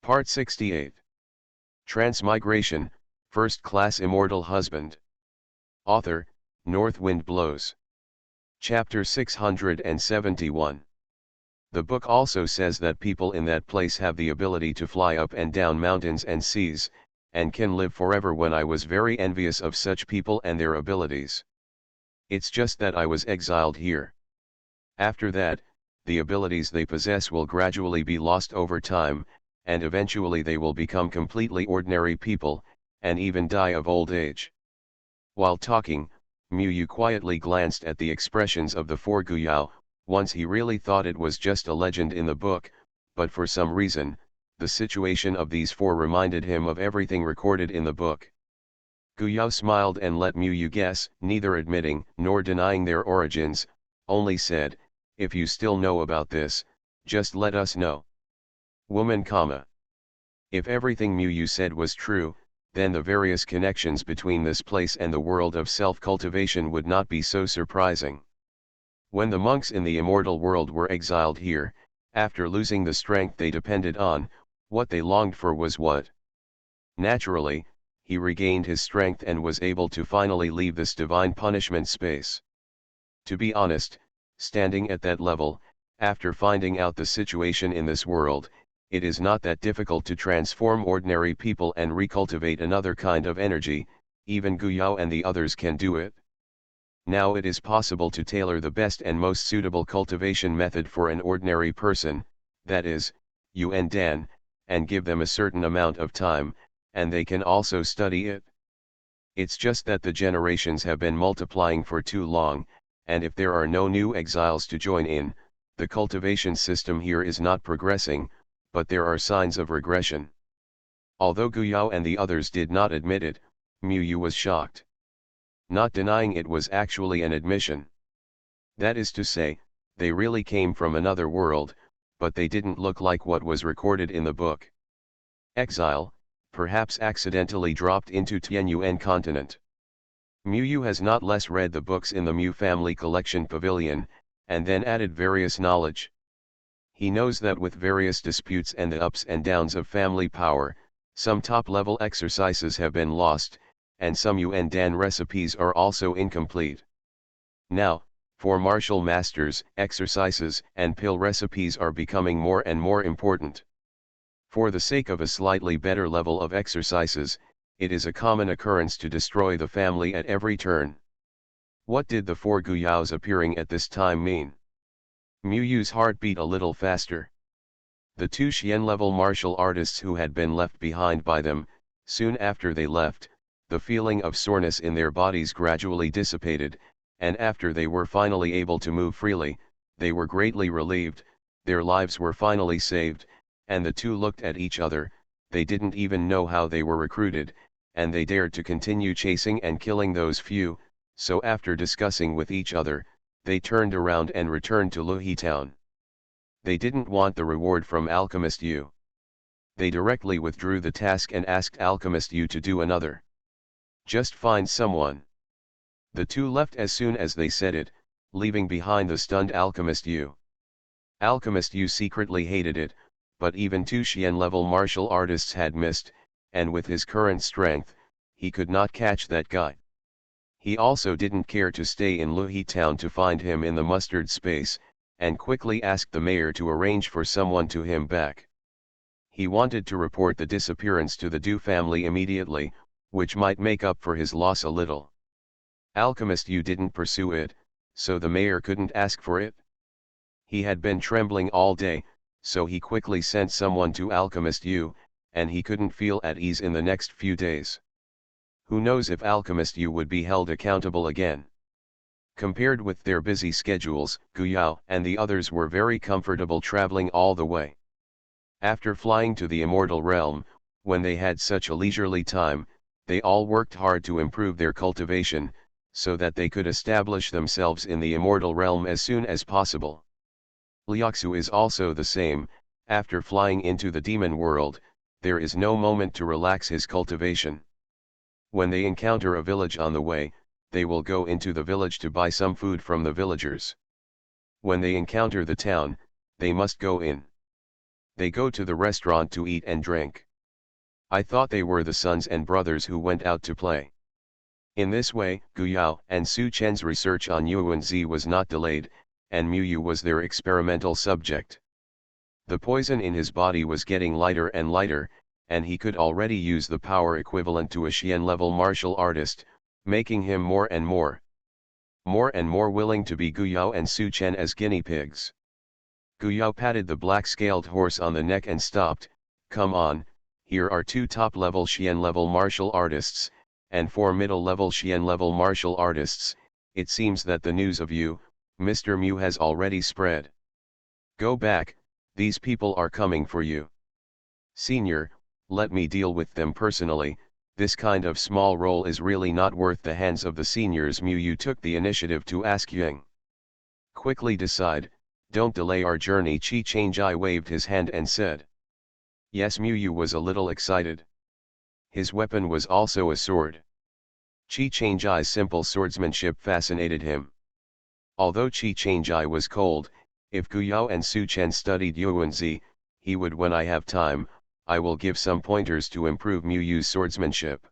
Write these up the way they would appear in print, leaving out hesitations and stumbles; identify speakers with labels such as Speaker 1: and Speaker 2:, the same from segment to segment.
Speaker 1: Part 68. Transmigration, First Class Immortal Husband. Author, North Wind Blows. Chapter 671. The book also says that people in that place have the ability to fly up and down mountains and seas, and can live forever. When I was very envious of such people and their abilities. It's just that I was exiled here. After that, the abilities they possess will gradually be lost over time, and eventually they will become completely ordinary people, and even die of old age. While talking, Muyu quietly glanced at the expressions of the four Guyao. Once he really thought it was just a legend in the book, but for some reason, the situation of these four reminded him of everything recorded in the book. Guyao smiled and let Muyu guess, neither admitting nor denying their origins, only said, "If you still know about this, just let us know." Woman, if everything Muyu said was true, then the various connections between this place and the world of self-cultivation would not be so surprising. When the monks in the immortal world were exiled here, after losing the strength they depended on, what they longed for was what? Naturally, he regained his strength and was able to finally leave this divine punishment space. To be honest, standing at that level, after finding out the situation in this world, it is not that difficult to transform ordinary people and recultivate another kind of energy. Even Guyao and the others can do it. Now it is possible to tailor the best and most suitable cultivation method for an ordinary person, that is, Yuan Dan, and give them a certain amount of time, and they can also study it. It's just that the generations have been multiplying for too long, and if there are no new exiles to join in, the cultivation system here is not progressing, but there are signs of regression. Although Guyao and the others did not admit it, Muyu was shocked. Not denying it was actually an admission. That is to say, they really came from another world, but they didn't look like what was recorded in the book. Exile, perhaps accidentally dropped into Tianyuan continent. Muyu has not less read the books in the Mu family collection pavilion, and then added various knowledge. He knows that with various disputes and the ups and downs of family power, some top-level exercises have been lost, and some Yuan Dan recipes are also incomplete. Now, for martial masters, exercises and pill recipes are becoming more and more important. For the sake of a slightly better level of exercises, it is a common occurrence to destroy the family at every turn. What did the four Guyaos appearing at this time mean? Muyu's heart beat a little faster. The two Xian-level martial artists who had been left behind by them, soon after they left, the feeling of soreness in their bodies gradually dissipated, and after they were finally able to move freely, they were greatly relieved, their lives were finally saved, and the two looked at each other. They didn't even know how they were recruited, and they dared to continue chasing and killing those few, so after discussing with each other, they turned around and returned to Luhi town. They didn't want the reward from Alchemist Yu. They directly withdrew the task and asked Alchemist Yu to do another. Just find someone. The two left as soon as they said it, leaving behind the stunned Alchemist Yu. Alchemist Yu secretly hated it, but even two Xian-level martial artists had missed, and with his current strength, he could not catch that guy. He also didn't care to stay in Luhi town to find him in the mustard space, and quickly asked the mayor to arrange for someone to him back. He wanted to report the disappearance to the Du family immediately, which might make up for his loss a little. Alchemist Yu didn't pursue it, so the mayor couldn't ask for it. He had been trembling all day, so he quickly sent someone to Alchemist Yu, and he couldn't feel at ease in the next few days. Who knows if Alchemist Yu would be held accountable again? Compared with their busy schedules, Guyao and the others were very comfortable traveling all the way. After flying to the Immortal realm, when they had such a leisurely time, they all worked hard to improve their cultivation, so that they could establish themselves in the Immortal realm as soon as possible. Liaxu is also the same. After flying into the demon world, there is no moment to relax his cultivation. When they encounter a village on the way, they will go into the village to buy some food from the villagers. When they encounter the town, they must go in. They go to the restaurant to eat and drink. I thought they were the sons and brothers who went out to play. In this way, Gu Yao and Su Chen's research on Yuanzi was not delayed, and Mu Yu was their experimental subject. The poison in his body was getting lighter and lighter, and he could already use the power equivalent to a Xian-level martial artist, making him more and more willing to be Gu Yao and Su Chen as guinea pigs. Gu Yao patted the black-scaled horse on the neck and stopped. Come on, here are 2 top-level Xian-level martial artists, and 4 middle-level Xian-level martial artists. It seems that the news of you, Mr. Mu, has already spread. Go back, these people are coming for you. Senior, let me deal with them personally. This kind of small role is really not worth the hands of the seniors. Mu Yu took the initiative to ask Yang. Quickly decide, don't delay our journey. Qi Changjai waved his hand and said. Yes, Mu Yu was a little excited. His weapon was also a sword. Qi Changjai's simple swordsmanship fascinated him. Although Qi Changjai was cold, if Gu Yao and Su Chen studied Yuanzi, he would. When I have time, I will give some pointers to improve Mu Yu's swordsmanship.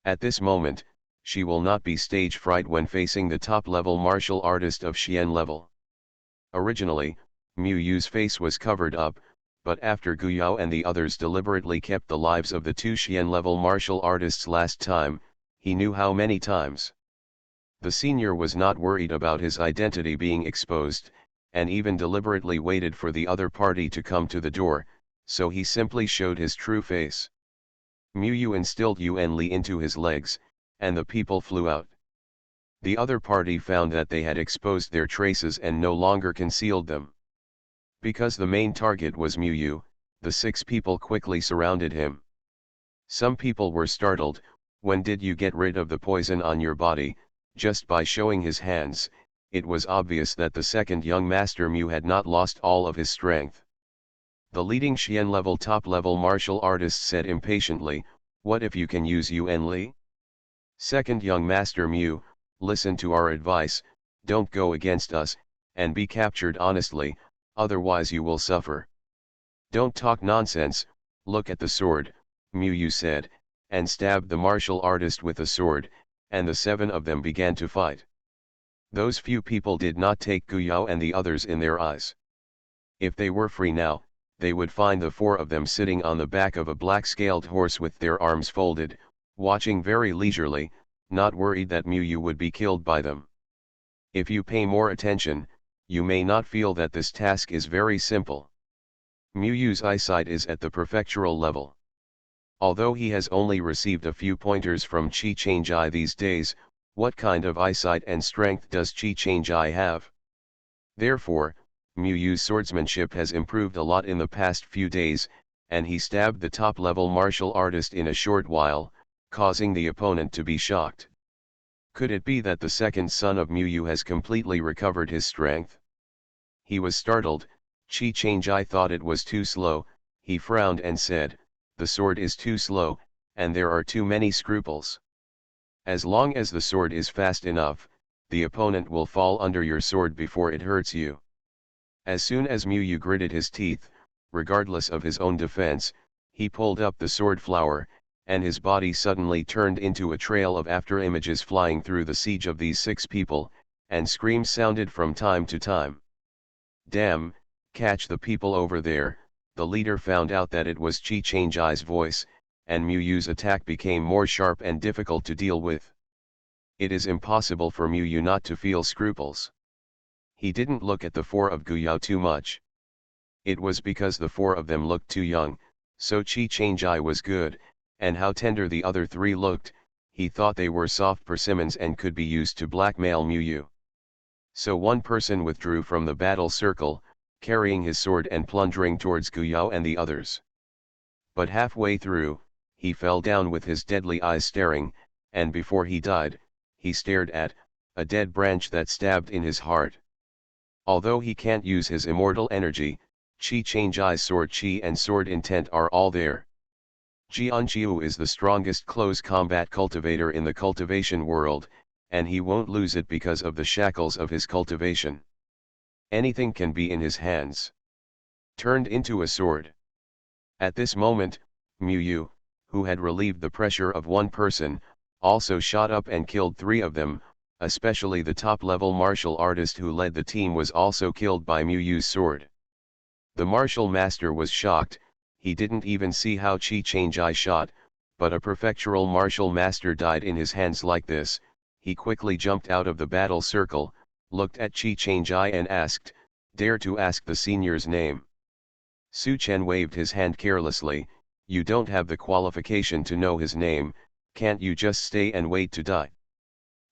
Speaker 1: At this moment, she will not be stage fright when facing the top-level martial artist of Xian level. Originally, Mu Yu's face was covered up, but after Gu Yao and the others deliberately kept the lives of the 2 Xian-level martial artists last time, he knew how many times. The senior was not worried about his identity being exposed, and even deliberately waited for the other party to come to the door, so he simply showed his true face. Mu Yu instilled Yuan Li into his legs, and the people flew out. The other party found that they had exposed their traces and no longer concealed them. Because the main target was Mu Yu, the 6 people quickly surrounded him. Some people were startled. When did you get rid of the poison on your body? Just by showing his hands, it was obvious that the second young master Mu had not lost all of his strength. The leading Xian-level top-level martial artist said impatiently, what if you can use Yuan Li? Second young master Mu, listen to our advice, don't go against us, and be captured honestly, otherwise you will suffer. Don't talk nonsense, look at the sword, Mu Yu said, and stabbed the martial artist with the sword, and the 7 of them began to fight. Those few people did not take Gu Yao and the others in their eyes. If they were free now, they would find the 4 of them sitting on the back of a black-scaled horse with their arms folded, watching very leisurely, not worried that Mu Yu would be killed by them. If you pay more attention, you may not feel that this task is very simple. Mu Yu's eyesight is at the prefectural level. Although he has only received a few pointers from Qi Changjai these days, what kind of eyesight and strength does Qi Changjai have? Therefore, Mu Yu's swordsmanship has improved a lot in the past few days, and he stabbed the top-level martial artist in a short while, causing the opponent to be shocked. Could it be that the second son of Mu Yu has completely recovered his strength? He was startled. Qi Changjai thought it was too slow. He frowned and said, the sword is too slow, and there are too many scruples. As long as the sword is fast enough, the opponent will fall under your sword before it hurts you. As soon as Mu Yu gritted his teeth, regardless of his own defense, he pulled up the sword flower, and his body suddenly turned into a trail of after-images flying through the siege of these 6 people, and screams sounded from time to time. Damn, catch the people over there. The leader found out that it was Qi Changjai's voice, and Mu Yu's attack became more sharp and difficult to deal with. It is impossible for Mu Yu not to feel scruples. He didn't look at the 4 of Gu Yao too much. It was because the 4 of them looked too young, so Qi Changjai was good, and how tender the other 3 looked. He thought they were soft persimmons and could be used to blackmail Mu Yu. So one person withdrew from the battle circle, carrying his sword and plunging towards Gu Yao and the others. But halfway through, he fell down with his deadly eyes staring, and before he died, he stared at a dead branch that stabbed in his heart. Although he can't use his immortal energy, Qi Changjai's sword chi and sword intent are all there. Jianqiu is the strongest close combat cultivator in the cultivation world, and he won't lose it because of the shackles of his cultivation. Anything can be in his hands. turned into a sword. At this moment, Mu Yu, who had relieved the pressure of one person, also shot up and killed 3 of them, especially the top-level martial artist who led the team was also killed by Mu Yu's sword. The martial master was shocked, he didn't even see how Chi Chang'ai shot, but a prefectural martial master died in his hands like this. He quickly jumped out of the battle circle, looked at Chi Chang'ai and asked, "Dare to ask the senior's name?" Su Chen waved his hand carelessly, "You don't have the qualification to know his name, can't you just stay and wait to die?"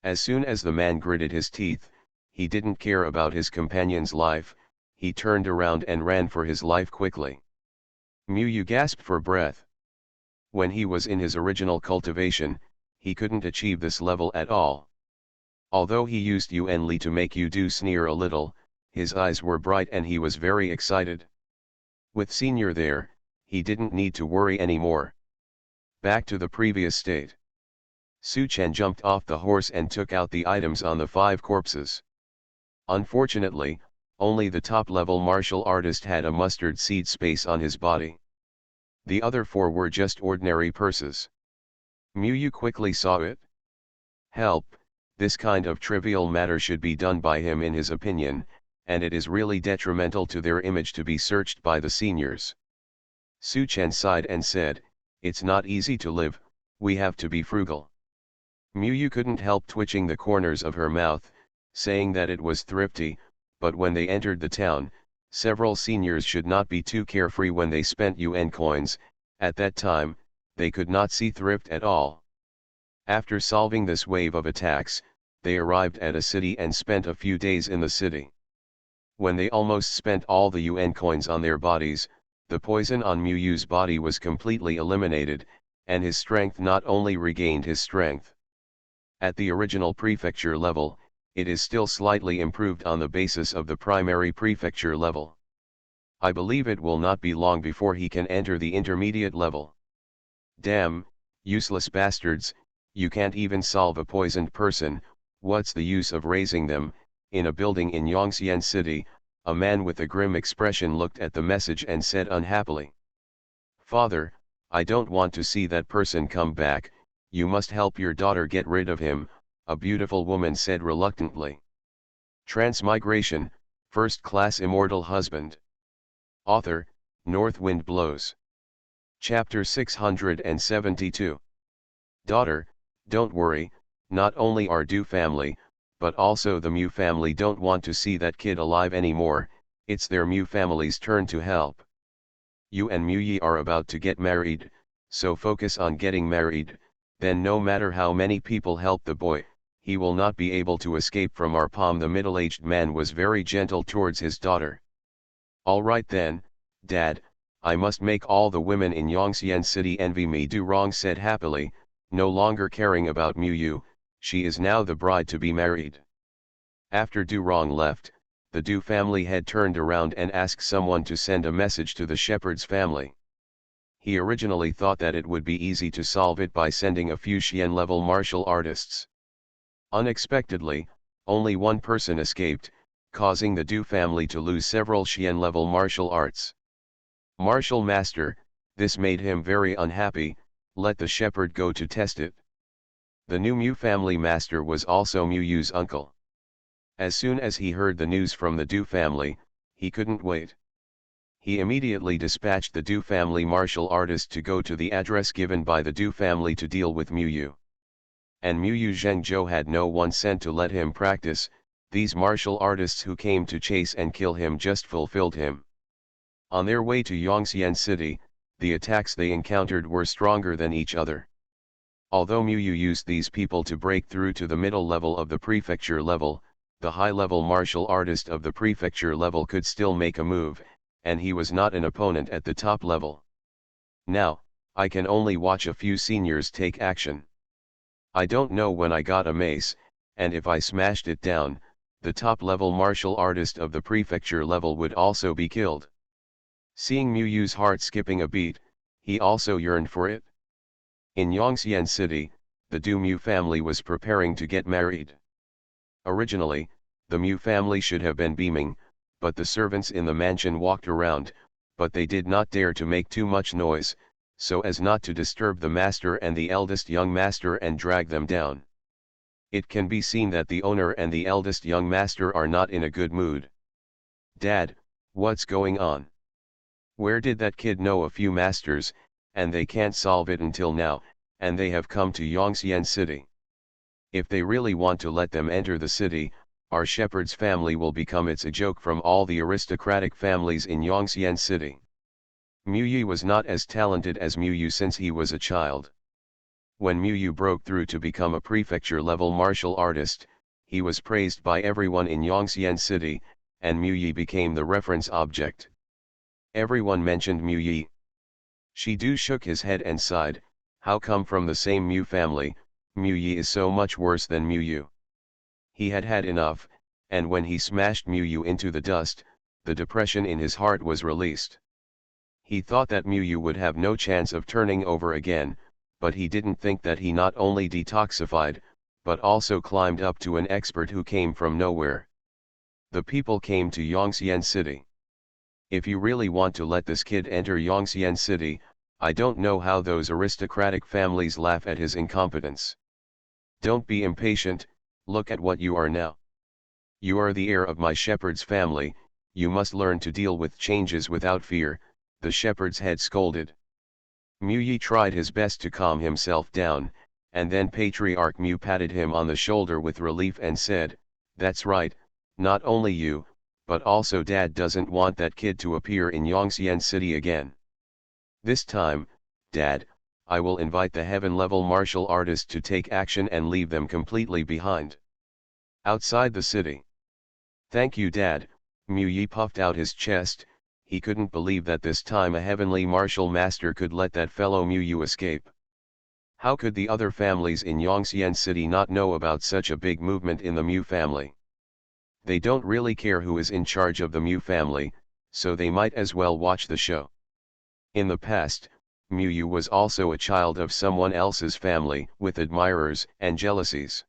Speaker 1: As soon as the man gritted his teeth, he didn't care about his companion's life, he turned around and ran for his life quickly. Mu Yu gasped for breath. When he was in his original cultivation, he couldn't achieve this level at all. Although he used Yuan Li to make Yu Du sneer a little, his eyes were bright and he was very excited. With Senior there, he didn't need to worry anymore. Back to the previous state. Su Chen jumped off the horse and took out the items on the 5 corpses. Unfortunately, only the top-level martial artist had a mustard seed space on his body. The other 4 were just ordinary purses. Mu Yu quickly saw it. Help, this kind of trivial matter should be done by him in his opinion, and it is really detrimental to their image to be searched by the seniors. Su Chen sighed and said, "It's not easy to live, we have to be frugal." Mu Yu couldn't help twitching the corners of her mouth, saying that it was thrifty, but when they entered the town, several seniors should not be too carefree when they spent UN coins. At that time, they could not see thrift at all. After solving this wave of attacks, they arrived at a city and spent a few days in the city. When they almost spent all the UN coins on their bodies, the poison on Mu Yu's body was completely eliminated, and his strength not only regained his strength. At the original prefecture level, it is still slightly improved on the basis of the primary prefecture level. I believe it will not be long before he can enter the intermediate level. Damn, useless bastards, you can't even solve a poisoned person, what's the use of raising them? In a building in Yongxian City, a man with a grim expression looked at the message and said unhappily, "Father, I don't want to see that person come back, you must help your daughter get rid of him," a beautiful woman said reluctantly. Transmigration, First Class Immortal Husband. Author, North Wind Blows. Chapter 672. Daughter, don't worry, not only our Du family, but also the Mu family don't want to see that kid alive anymore, it's their Mu family's turn to help. You and Mu Yi are about to get married, so focus on getting married, then no matter how many people help the boy, he will not be able to escape from our palm. The middle-aged man was very gentle towards his daughter. All right then, Dad, I must make all the women in Yongxian City envy me. Du Rong said happily, no longer caring about Mu Yu, she is now the bride to be married. After Du Rong left, the Du family had turned around and asked someone to send a message to the shepherd's family. He originally thought that it would be easy to solve it by sending a few Xian-level martial artists. Unexpectedly, only one person escaped, causing the Du family to lose several Xian-level martial arts. Martial master, this made him very unhappy, let the shepherd go to test it. The new Mu family master was also Mu Yu's uncle. As soon as he heard the news from the Du family, he couldn't wait. He immediately dispatched the Du family martial artist to go to the address given by the Du family to deal with Mu Yu. And Mu Yu Zhengzhou had no one sent to let him practice, these martial artists who came to chase and kill him just fulfilled him. On their way to Yongxian City, the attacks they encountered were stronger than each other. Although Mu Yu used these people to break through to the middle level of the prefecture level, the high-level martial artist of the prefecture level could still make a move, and he was not an opponent at the top level. Now, I can only watch a few seniors take action. I don't know when I got a mace, and if I smashed it down, the top-level martial artist of the prefecture level would also be killed. Seeing Mu Yu's heart skipping a beat, he also yearned for it. In Yongxian City, the Du Mu family was preparing to get married. Originally, the Mu family should have been beaming, but the servants in the mansion walked around, but they did not dare to make too much noise, so as not to disturb the master and the eldest young master and drag them down. It can be seen that the owner and the eldest young master are not in a good mood. "Dad, what's going on? Where did that kid know a few masters, and they can't solve it until now, and they have come to Yongxian City. If they really want to let them enter the city, our shepherd's family will become a joke from all the aristocratic families in Yongxian City." Muyi was not as talented as Muyu since he was a child. When Muyu broke through to become a prefecture-level martial artist, he was praised by everyone in Yongxian City, and Muyi became the reference object. Everyone mentioned Muyi. Shidu shook his head and sighed, "How come from the same Mu family, Muyi is so much worse than Muyu?" He had had enough, and when he smashed Muyu into the dust, the depression in his heart was released. He thought that Muyu would have no chance of turning over again, but he didn't think that he not only detoxified, but also climbed up to an expert who came from nowhere. The people came to Yongxian City. "If you really want to let this kid enter Yongxian City, I don't know how those aristocratic families laugh at his incompetence. Don't be impatient, look at what you are now. You are the heir of my shepherd's family, you must learn to deal with changes without fear," the shepherd's head scolded. Muyi tried his best to calm himself down, and then Patriarch Mu patted him on the shoulder with relief and said, "That's right, not only you, but also Dad doesn't want that kid to appear in Yongxian City again. This time, Dad, I will invite the heaven-level martial artists to take action and leave them completely behind." Outside the city. "Thank you, Dad," Muyi puffed out his chest. He couldn't believe that this time a heavenly martial master could let that fellow Muyu escape. How could the other families in Yongxian City not know about such a big movement in the Mu family? They don't really care who is in charge of the Mu family, so they might as well watch the show. In the past, Muyu was also a child of someone else's family, with admirers and jealousies.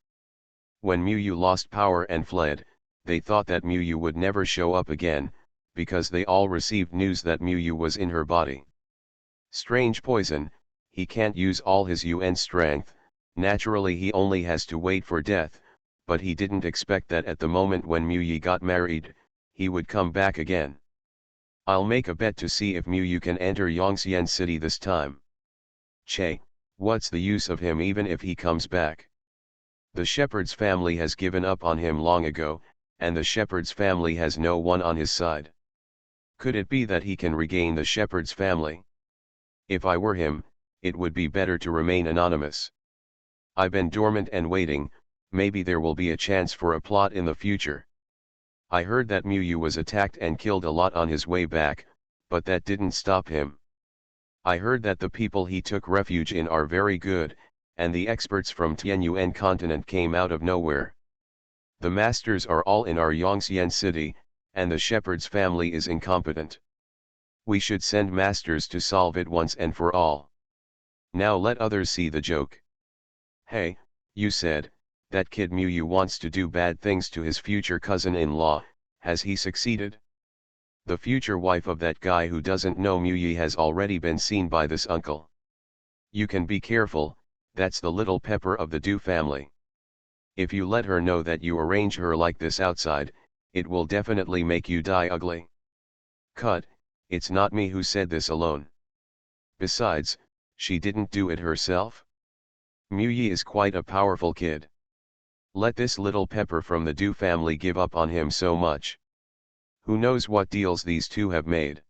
Speaker 1: When Muyu lost power and fled, they thought that Muyu would never show up again, because they all received news that Muyu was in her body. Strange poison, he can't use all his UN strength, naturally he only has to wait for death, but he didn't expect that at the moment when Muyi got married, he would come back again. "I'll make a bet to see if Muyu can enter Yongxian City this time. Che, what's the use of him even if he comes back? The shepherd's family has given up on him long ago, and the shepherd's family has no one on his side. Could it be that he can regain the shepherd's family? If I were him, it would be better to remain anonymous. I've been dormant and waiting, maybe there will be a chance for a plot in the future. I heard that Muyu was attacked and killed a lot on his way back, but that didn't stop him. I heard that the people he took refuge in are very good, and the experts from Tianyuan continent came out of nowhere. The masters are all in our Yongxian City, and the shepherd's family is incompetent. We should send masters to solve it once and for all. Now let others see the joke." "Hey, you said, that kid Muyu wants to do bad things to his future cousin-in-law, has he succeeded? The future wife of that guy who doesn't know Muyi has already been seen by this uncle. You can be careful, that's the little pepper of the Du family. If you let her know that you arrange her like this outside, it will definitely make you die ugly." "Cut, it's not me who said this alone. Besides, she didn't do it herself. Muyi is quite a powerful kid. Let this little pepper from the Du family give up on him so much. Who knows what deals these two have made."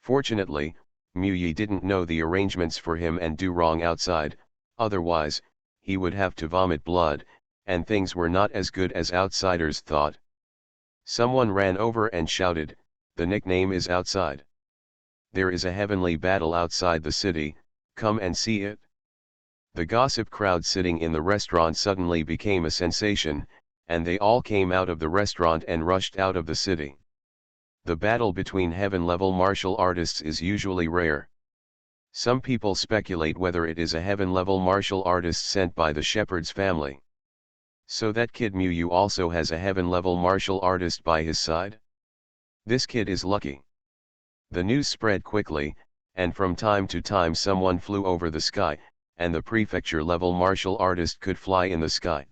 Speaker 1: Fortunately, Muyi didn't know the arrangements for him and do wrong outside, otherwise, he would have to vomit blood, and things were not as good as outsiders thought. Someone ran over and shouted, "The nickname is outside. There is a heavenly battle outside the city, come and see it." The gossip crowd sitting in the restaurant suddenly became a sensation, and they all came out of the restaurant and rushed out of the city. The battle between heaven-level martial artists is usually rare. Some people speculate whether it is a heaven-level martial artist sent by the shepherd's family. So that kid Muyu also has a heaven-level martial artist by his side? This kid is lucky. The news spread quickly, and from time to time someone flew over the sky, and the prefecture-level martial artist could fly in the sky.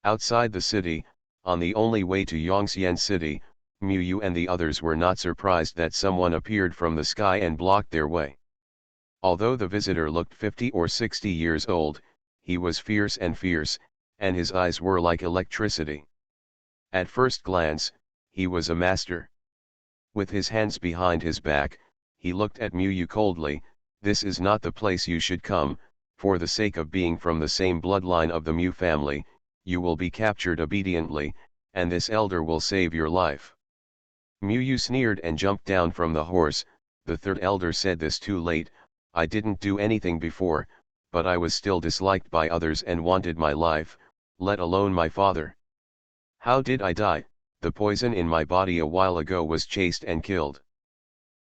Speaker 1: Outside the city, on the only way to Yongxian City, Mu Yu and the others were not surprised that someone appeared from the sky and blocked their way. Although the visitor looked 50 or 60 years old, he was fierce, and his eyes were like electricity. At first glance, he was a master. With his hands behind his back, he looked at Mu Yu coldly. This is not the place you should come. For the sake of being from the same bloodline of the Mu family, you will be captured obediently, and this elder will save your life. Mu Yu sneered and jumped down from the horse. The third elder said, this too late. I didn't do anything before, but I was still disliked by others and wanted my life, let alone my father. How did I die? The poison in my body a while ago was chased and killed.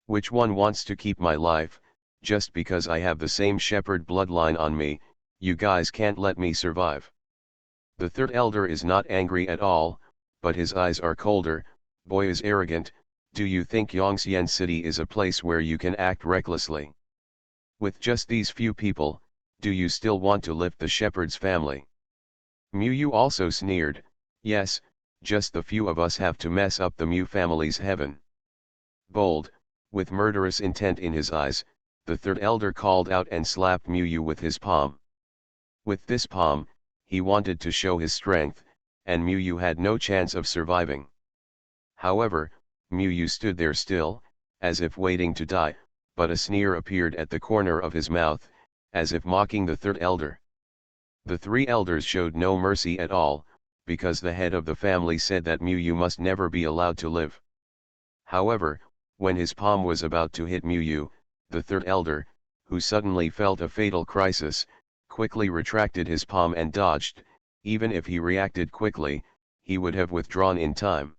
Speaker 1: Which one wants to keep my life? Just because I have the same shepherd bloodline on me, you guys can't let me survive. The third elder is not angry at all, but his eyes are colder. Boy is arrogant. Do you think Yongxian City is a place where you can act recklessly? With just these few people, do you still want to lift the shepherd's family? Mu Yu also sneered, yes, just the few of us have to mess up the Mu family's heaven. Bold, with murderous intent in his eyes, the third elder called out and slapped Mu Yu with his palm. With this palm, he wanted to show his strength, and Mu Yu had no chance of surviving. However, Mu Yu stood there still, as if waiting to die, but a sneer appeared at the corner of his mouth, as if mocking the third elder. The three elders showed no mercy at all, because the head of the family said that Mu Yu must never be allowed to live. However, when his palm was about to hit Mu Yu, the third elder, who suddenly felt a fatal crisis, quickly retracted his palm and dodged. Even if he reacted quickly, he would have withdrawn in time.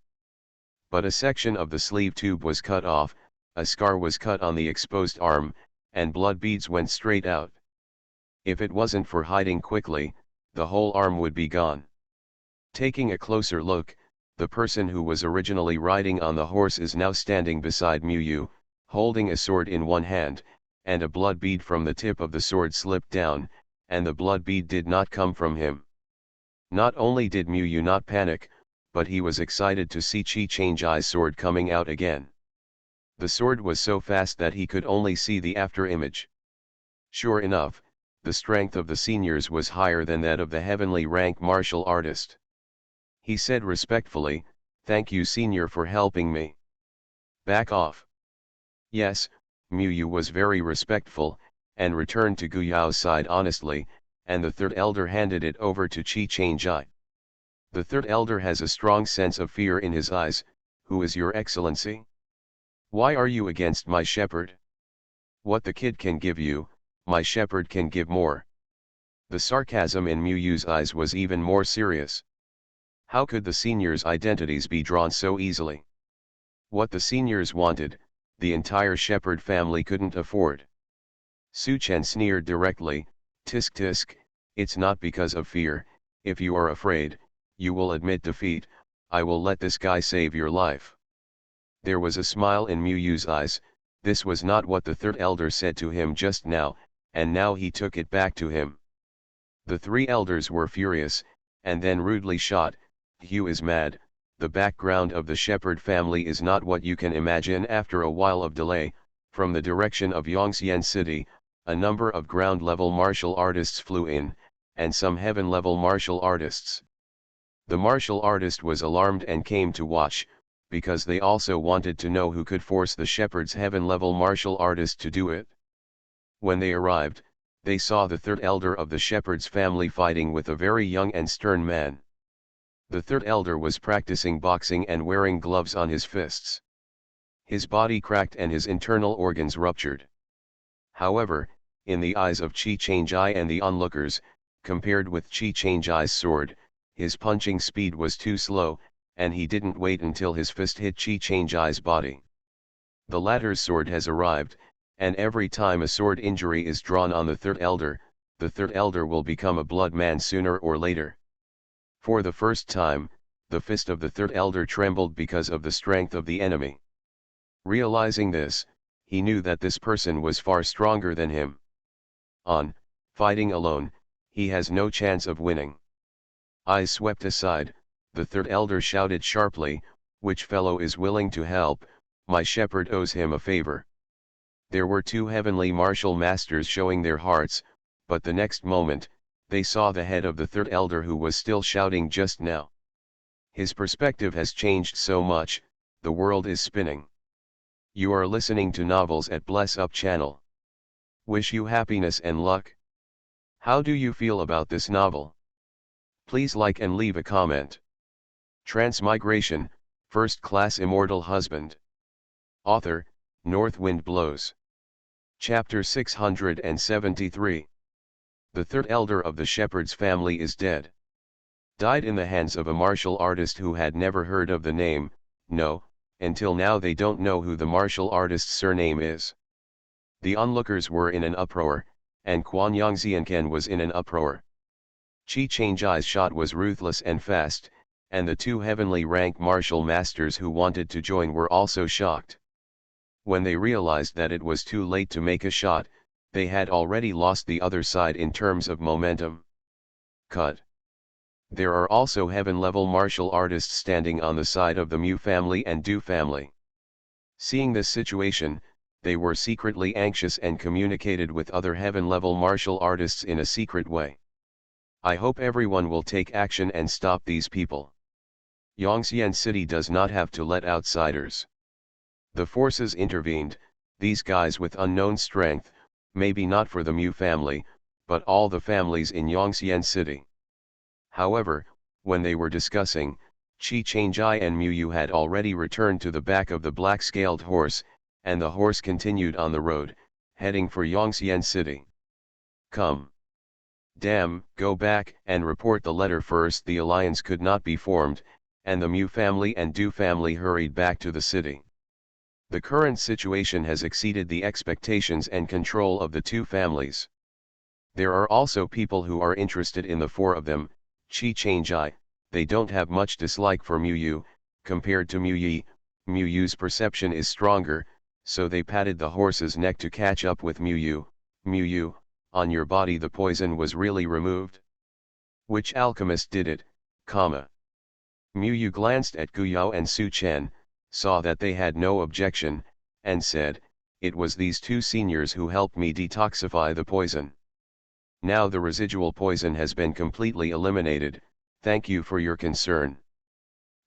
Speaker 1: But a section of the sleeve tube was cut off, a scar was cut on the exposed arm, and blood beads went straight out. If it wasn't for hiding quickly, the whole arm would be gone. Taking a closer look, the person who was originally riding on the horse is now standing beside Mu Yu, holding a sword in one hand, and a blood bead from the tip of the sword slipped down, and the blood bead did not come from him. Not only did Mu Yu not panic, but he was excited to see Chi Changai's sword coming out again. The sword was so fast that he could only see the after image. Sure enough, the strength of the seniors was higher than that of the heavenly rank martial artist. He said respectfully, "Thank you, senior, for helping me." "Back off." Yes, Mu Yu was very respectful, and returned to Gu Yao's side honestly, and the third elder handed it over to Chi Changjai. The third elder has a strong sense of fear in his eyes. "Who is your excellency? Why are you against my shepherd? What the kid can give you, my shepherd can give more." The sarcasm in Mu Yu's eyes was even more serious. How could the seniors' identities be drawn so easily? What the seniors wanted, the entire shepherd family couldn't afford. Su Chen sneered directly, "Tisk tisk, it's not because of fear. If you are afraid, you will admit defeat. I will let this guy save your life." There was a smile in Mu Yu's eyes. This was not what the third elder said to him just now, and now he took it back to him. The three elders were furious, and then rudely shot. "Hugh is mad. The background of the shepherd family is not what you can imagine." After a while of delay, from the direction of Yongxian City, a number of ground-level martial artists flew in, and some heaven-level martial artists. The martial artist was alarmed and came to watch, because they also wanted to know who could force the shepherd's heaven-level martial artist to do it. When they arrived, they saw the third elder of the shepherd's family fighting with a very young and stern man. The third elder was practicing boxing and wearing gloves on his fists. His body cracked and his internal organs ruptured. However, in the eyes of Chi Changjai and the onlookers, compared with Chi Changjai's sword, his punching speed was too slow, and he didn't wait until his fist hit Chi Changjai's body. The latter's sword has arrived, and every time a sword injury is drawn on the third elder will become a blood man sooner or later. For the first time, the fist of the third elder trembled because of the strength of the enemy. Realizing this, he knew that this person was far stronger than him. Fighting alone, he has no chance of winning. Eyes swept aside, the third elder shouted sharply, "Which fellow is willing to help? My shepherd owes him a favor." There were two heavenly martial masters showing their hearts, but the next moment, they saw the head of the third elder who was still shouting just now. His perspective has changed so much, the world is spinning. You are listening to Novels at Bless Up channel. Wish you happiness and luck. How do you feel about this novel? Please like and leave a comment. Transmigration, First Class Immortal Husband. Author, North Wind Blows. Chapter 673. The third elder of the shepherd's family is dead. Died in the hands of a martial artist who had never heard of the name. No, until now they don't know who the martial artist's surname is. The onlookers were in an uproar, and Quan Yongxianken was in an uproar. Qi Changjai's shot was ruthless and fast, and the two heavenly rank martial masters who wanted to join were also shocked. When they realized that it was too late to make a shot, they had already lost the other side in terms of momentum. Cut. There are also heaven-level martial artists standing on the side of the Mu family and Du family. Seeing this situation, they were secretly anxious and communicated with other heaven-level martial artists in a secret way. I hope everyone will take action and stop these people. Yongxian City does not have to let outsiders. The forces intervened, these guys with unknown strength, maybe not for the Mu family, but all the families in Yongxian City. However, when they were discussing, Qi Changjai and Mu Yu had already returned to the back of the black-scaled horse, and the horse continued on the road, heading for Yongxian City. Come. Damn, go back and report the letter first. The alliance could not be formed, and the Mu family and Du family hurried back to the city. The current situation has exceeded the expectations and control of the two families. There are also people who are interested in the four of them. Qi Changjai, they don't have much dislike for Mu Yu, compared to Mu Yi. Mu Yu's perception is stronger, so they patted the horse's neck to catch up with Mu Yu. Mu Yu, on your body the poison was really removed? Which alchemist did it, comma? Mu Yu glanced at Guyao and Su Chen, saw that they had no objection, and said, it was these two seniors who helped me detoxify the poison. Now the residual poison has been completely eliminated, thank you for your concern.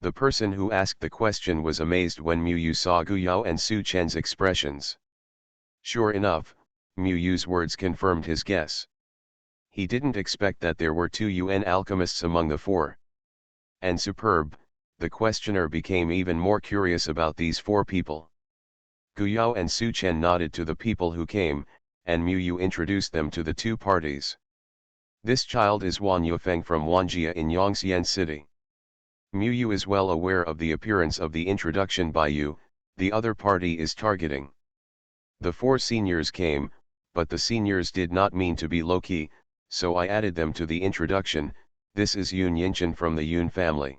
Speaker 1: The person who asked the question was amazed when Mu Yu saw Guyao and Su Chen's expressions. Sure enough, Mu Yu's words confirmed his guess. He didn't expect that there were two UN alchemists among the four. And superb, the questioner became even more curious about these four people. Guyao and Su Chen nodded to the people who came, and Mu Yu introduced them to the two parties. This child is Wan Yufeng from Wanjia in Yongxian City. Mu Yu is well aware of the appearance of the introduction by Yu, the other party is targeting. The four seniors came, but the seniors did not mean to be low-key, so I added them to the introduction. This is Yun Yinchen from the Yun family.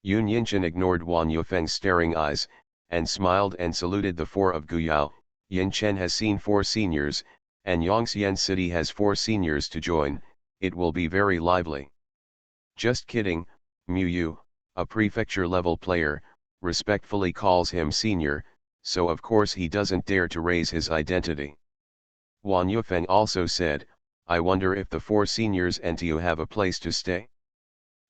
Speaker 1: Yun Yinchen ignored Wan Yufeng's staring eyes, and smiled and saluted the four of Guyao. Yin Chen has seen four seniors, and Yongxian City has four seniors to join, it will be very lively. Just kidding, Mu Yu, a prefecture-level player, respectfully calls him senior, so of course he doesn't dare to raise his identity. Wan Yufeng also said, I wonder if the four seniors and you have a place to stay?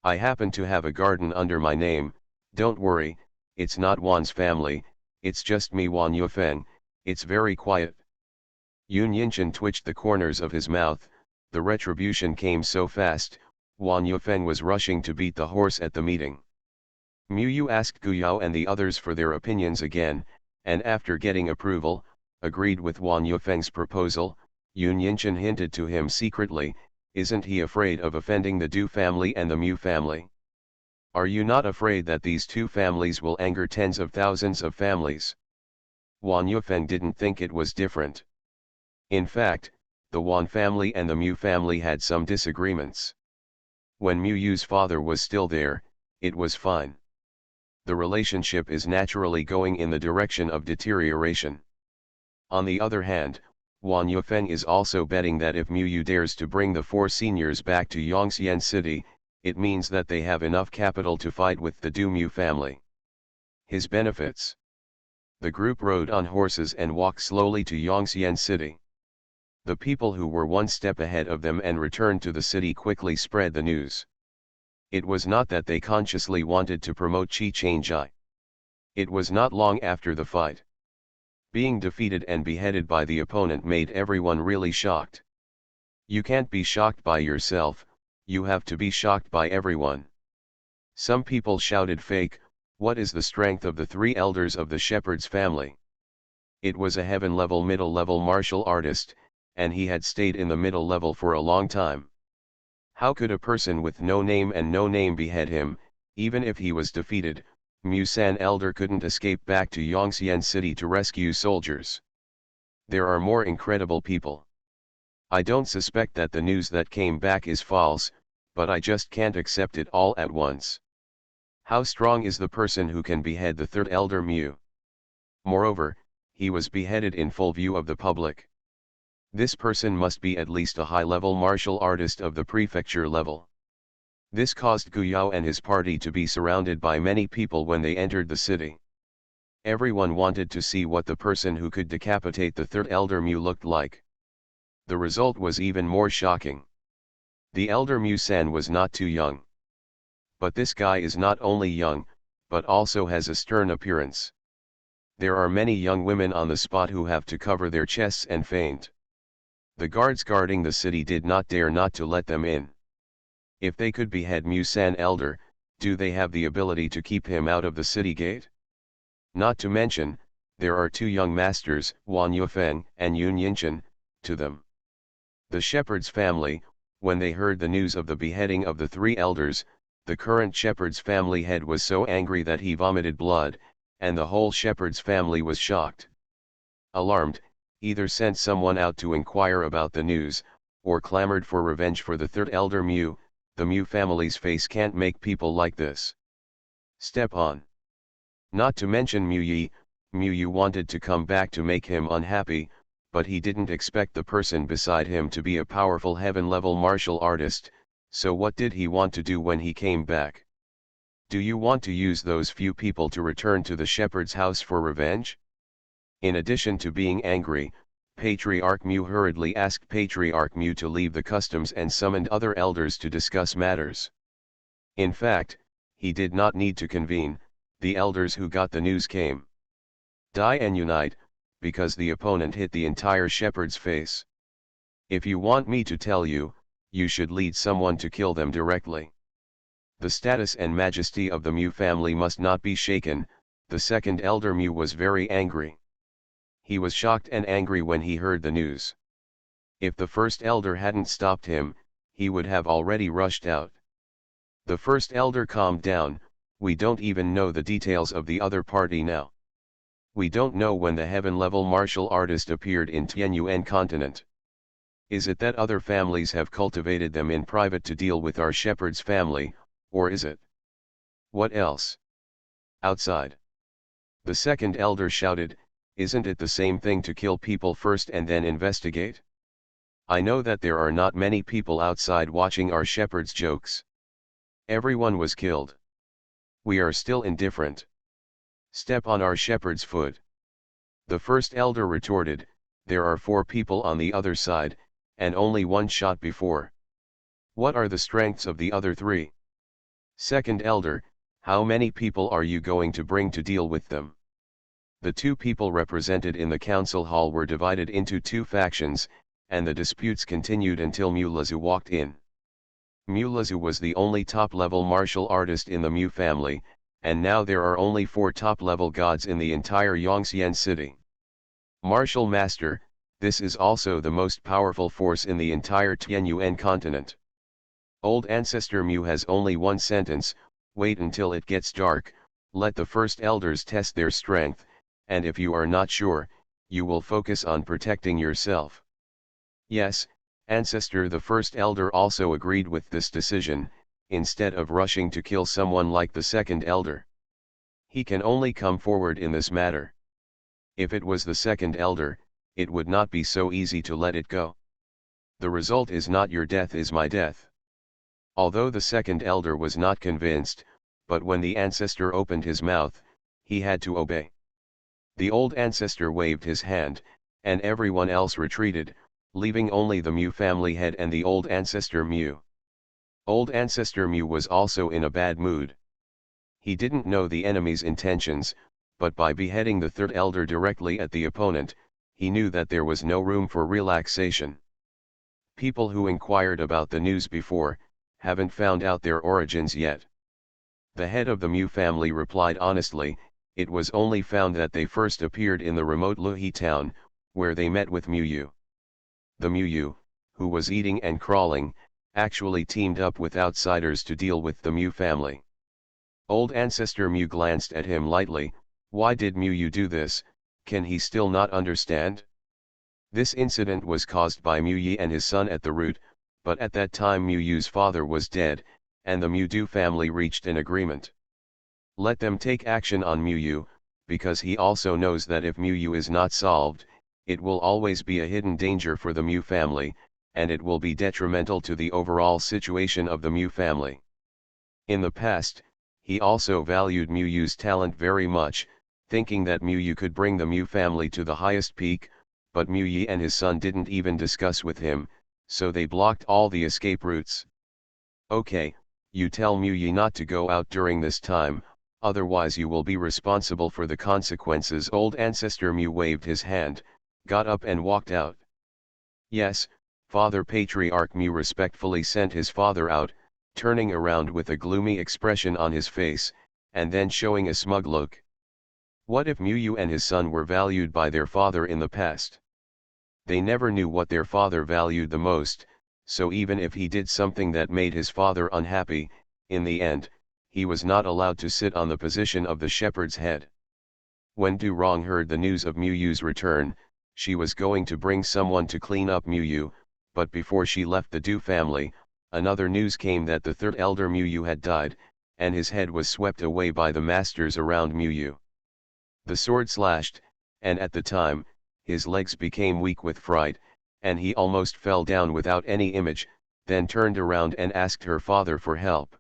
Speaker 1: I happen to have a garden under my name, don't worry, it's not Wan's family, it's just me Wan Yufeng, it's very quiet. Yun Yinchen twitched the corners of his mouth, the retribution came so fast, Wan Yufeng was rushing to beat the horse at the meeting. Mu Yu asked Guyao and the others for their opinions again, and after getting approval, agreed with Wan Yufeng's proposal. Yun Yinchen hinted to him secretly, isn't he afraid of offending the Du family and the Mu family? Are you not afraid that these two families will anger tens of thousands of families? Wan Yufeng didn't think it was different. In fact, the Wan family and the Mu family had some disagreements. When Mu Yu's father was still there, it was fine. The relationship is naturally going in the direction of deterioration. On the other hand, Wan Yufeng is also betting that if Mu Yu dares to bring the four seniors back to Yongxian City, it means that they have enough capital to fight with the Du Mu family. His benefits. The group rode on horses and walked slowly to Yongxian City. The people who were one step ahead of them and returned to the city quickly spread the news. It was not that they consciously wanted to promote Qi Changjai. It was not long after the fight. Being defeated and beheaded by the opponent made everyone really shocked. You can't be shocked by yourself, you have to be shocked by everyone. Some people shouted fake, what is the strength of the three elders of the shepherd's family? It was a heaven-level middle-level martial artist, and he had stayed in the middle level for a long time. How could a person with no name and no name behead him? Even if he was defeated, Musan Elder couldn't escape back to Yongxian City to rescue soldiers. There are more incredible people. I don't suspect that the news that came back is false, but I just can't accept it all at once. How strong is the person who can behead the third Elder Mu? Moreover, he was beheaded in full view of the public. This person must be at least a high-level martial artist of the prefecture level. This caused Gu Yao and his party to be surrounded by many people when they entered the city. Everyone wanted to see what the person who could decapitate the third Elder Mu looked like. The result was even more shocking. The Elder Mu-san was not too young. But this guy is not only young, but also has a stern appearance. There are many young women on the spot who have to cover their chests and faint. The guards guarding the city did not dare not to let them in. If they could behead Musan Elder, do they have the ability to keep him out of the city gate? Not to mention, there are two young masters, Wan Yufeng and Yun Yinchen, to them. The shepherd's family, when they heard the news of the beheading of the three elders, the current shepherd's family head was so angry that he vomited blood, and the whole shepherd's family was shocked. Alarmed, either sent someone out to inquire about the news, or clamored for revenge for the third Elder Mu. The Mu family's face can't make people like this step on. Not to mention Mu Yu wanted to come back to make him unhappy, but he didn't expect the person beside him to be a powerful heaven-level martial artist, so what did he want to do when he came back? Do you want to use those few people to return to the shepherd's house for revenge? In addition to being angry, Patriarch Mu hurriedly asked Patriarch Mu to leave the customs and summoned other elders to discuss matters. In fact, he did not need to convene, the elders who got the news came. Die and unite, because the opponent hit the entire shepherd's face. If you want me to tell you, you should lead someone to kill them directly. The status and majesty of the Mu family must not be shaken. The second Elder Mu was very angry. He was shocked and angry when he heard the news. If the first elder hadn't stopped him, he would have already rushed out. The first elder calmed down, we don't even know the details of the other party now. We don't know when the heaven-level martial artist appeared in Tianyuan continent. Is it that other families have cultivated them in private to deal with our shepherd's family, or is it? What else? Outside. The second elder shouted, isn't it the same thing to kill people first and then investigate? I know that there are not many people outside watching our shepherd's jokes. Everyone was killed. We are still indifferent. Step on our shepherd's foot. The first elder retorted, there are 4 people on the other side, and only 1 shot before. What are the strengths of the other 3? Second elder, how many people are you going to bring to deal with them? The 2 people represented in the council hall were divided into 2 factions, and the disputes continued until Mulazu walked in. Mulazu was the only top-level martial artist in the Mu family, and now there are only 4 top-level gods in the entire Yongxian city. Martial Master, this is also the most powerful force in the entire Tianyuan continent. Old Ancestor Mu has only 1 sentence, wait until it gets dark, let the first elders test their strength, and if you are not sure, you will focus on protecting yourself. Yes, Ancestor the first elder also agreed with this decision, instead of rushing to kill someone like the second elder. He can only come forward in this matter. If it was the second elder, it would not be so easy to let it go. The result is not your death is my death. Although the second elder was not convinced, but when the ancestor opened his mouth, he had to obey. The old ancestor waved his hand, and everyone else retreated, leaving only the Mu family head and the old ancestor Mu. Old ancestor Mu was also in a bad mood. He didn't know the enemy's intentions, but by beheading the third elder directly at the opponent, he knew that there was no room for relaxation. People who inquired about the news before, haven't found out their origins yet. The head of the Mu family replied honestly, it was only found that they first appeared in the remote Luhi town, where they met with Mu. The Mu, who was eating and crawling, actually teamed up with outsiders to deal with the Mu family. Old ancestor Mu glanced at him lightly. Why did Mu do this? Can he still not understand? This incident was caused by Mu and his son at the root, but at that time Mu's father was dead, and the Mu family reached an agreement. Let them take action on Mu, because he also knows that if Mu is not solved, it will always be a hidden danger for the Mu family, and it will be detrimental to the overall situation of the Mu family. In the past, he also valued Mu's talent very much, thinking that Mu could bring the Mu family to the highest peak, but Mu and his son didn't even discuss with him, so they blocked all the escape routes. Okay, you tell Mu not to go out during this time, otherwise you will be responsible for the consequences. Old ancestor Mu waved his hand, got up and walked out. Yes, Father Patriarch Mu respectfully sent his father out, turning around with a gloomy expression on his face, and then showing a smug look. What if Mu and his son were valued by their father in the past? They never knew what their father valued the most, so even if he did something that made his father unhappy, in the end, he was not allowed to sit on the position of the shepherd's head. When Du Rong heard the news of Mu's return, she was going to bring someone to clean up Mu, but before she left the Du family, another news came that the third elder Mu had died, and his head was swept away by the masters around Mu. The sword slashed, and at the time, his legs became weak with fright, and he almost fell down without any image, then turned around and asked her father for help.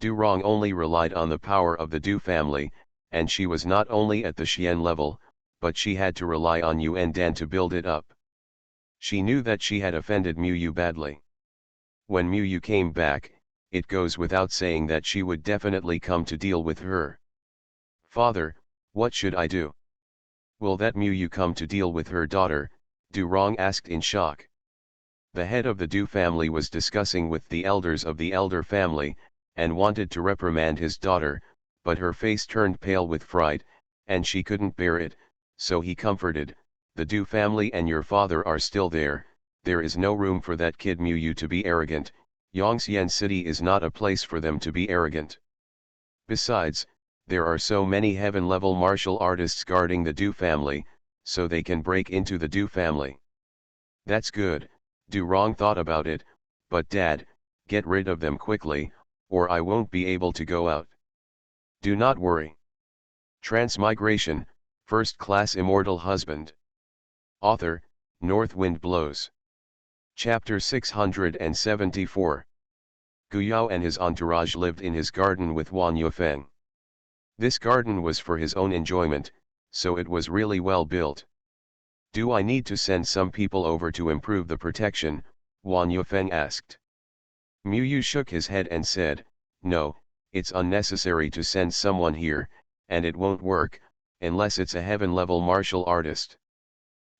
Speaker 1: Du Rong only relied on the power of the Du family, and she was not only at the Xian level, but she had to rely on Yuan Dan to build it up. She knew that she had offended Mu badly. When Mu came back, it goes without saying that she would definitely come to deal with her. Father, what should I do? Will that Mu come to deal with her daughter? Du Rong asked in shock. The head of the Du family was discussing with the elders of the elder family, and wanted to reprimand his daughter, but her face turned pale with fright, and she couldn't bear it, so he comforted, the Du family and your father are still there is no room for that kid Mu to be arrogant, Yongxian City is not a place for them to be arrogant. Besides, there are so many heaven-level martial artists guarding the Du family, so they can break into the Du family. That's good, Du Rong thought about it, but Dad, get rid of them quickly, or I won't be able to go out. Do not worry. Transmigration, First Class Immortal Husband. Author, North Wind Blows. Chapter 674. Gu Yao and his entourage lived in his garden with Wan Yufeng. This garden was for his own enjoyment, so it was really well built. Do I need to send some people over to improve the protection? Wan Yufeng asked. Mu shook his head and said, no, it's unnecessary to send someone here, and it won't work, unless it's a heaven-level martial artist.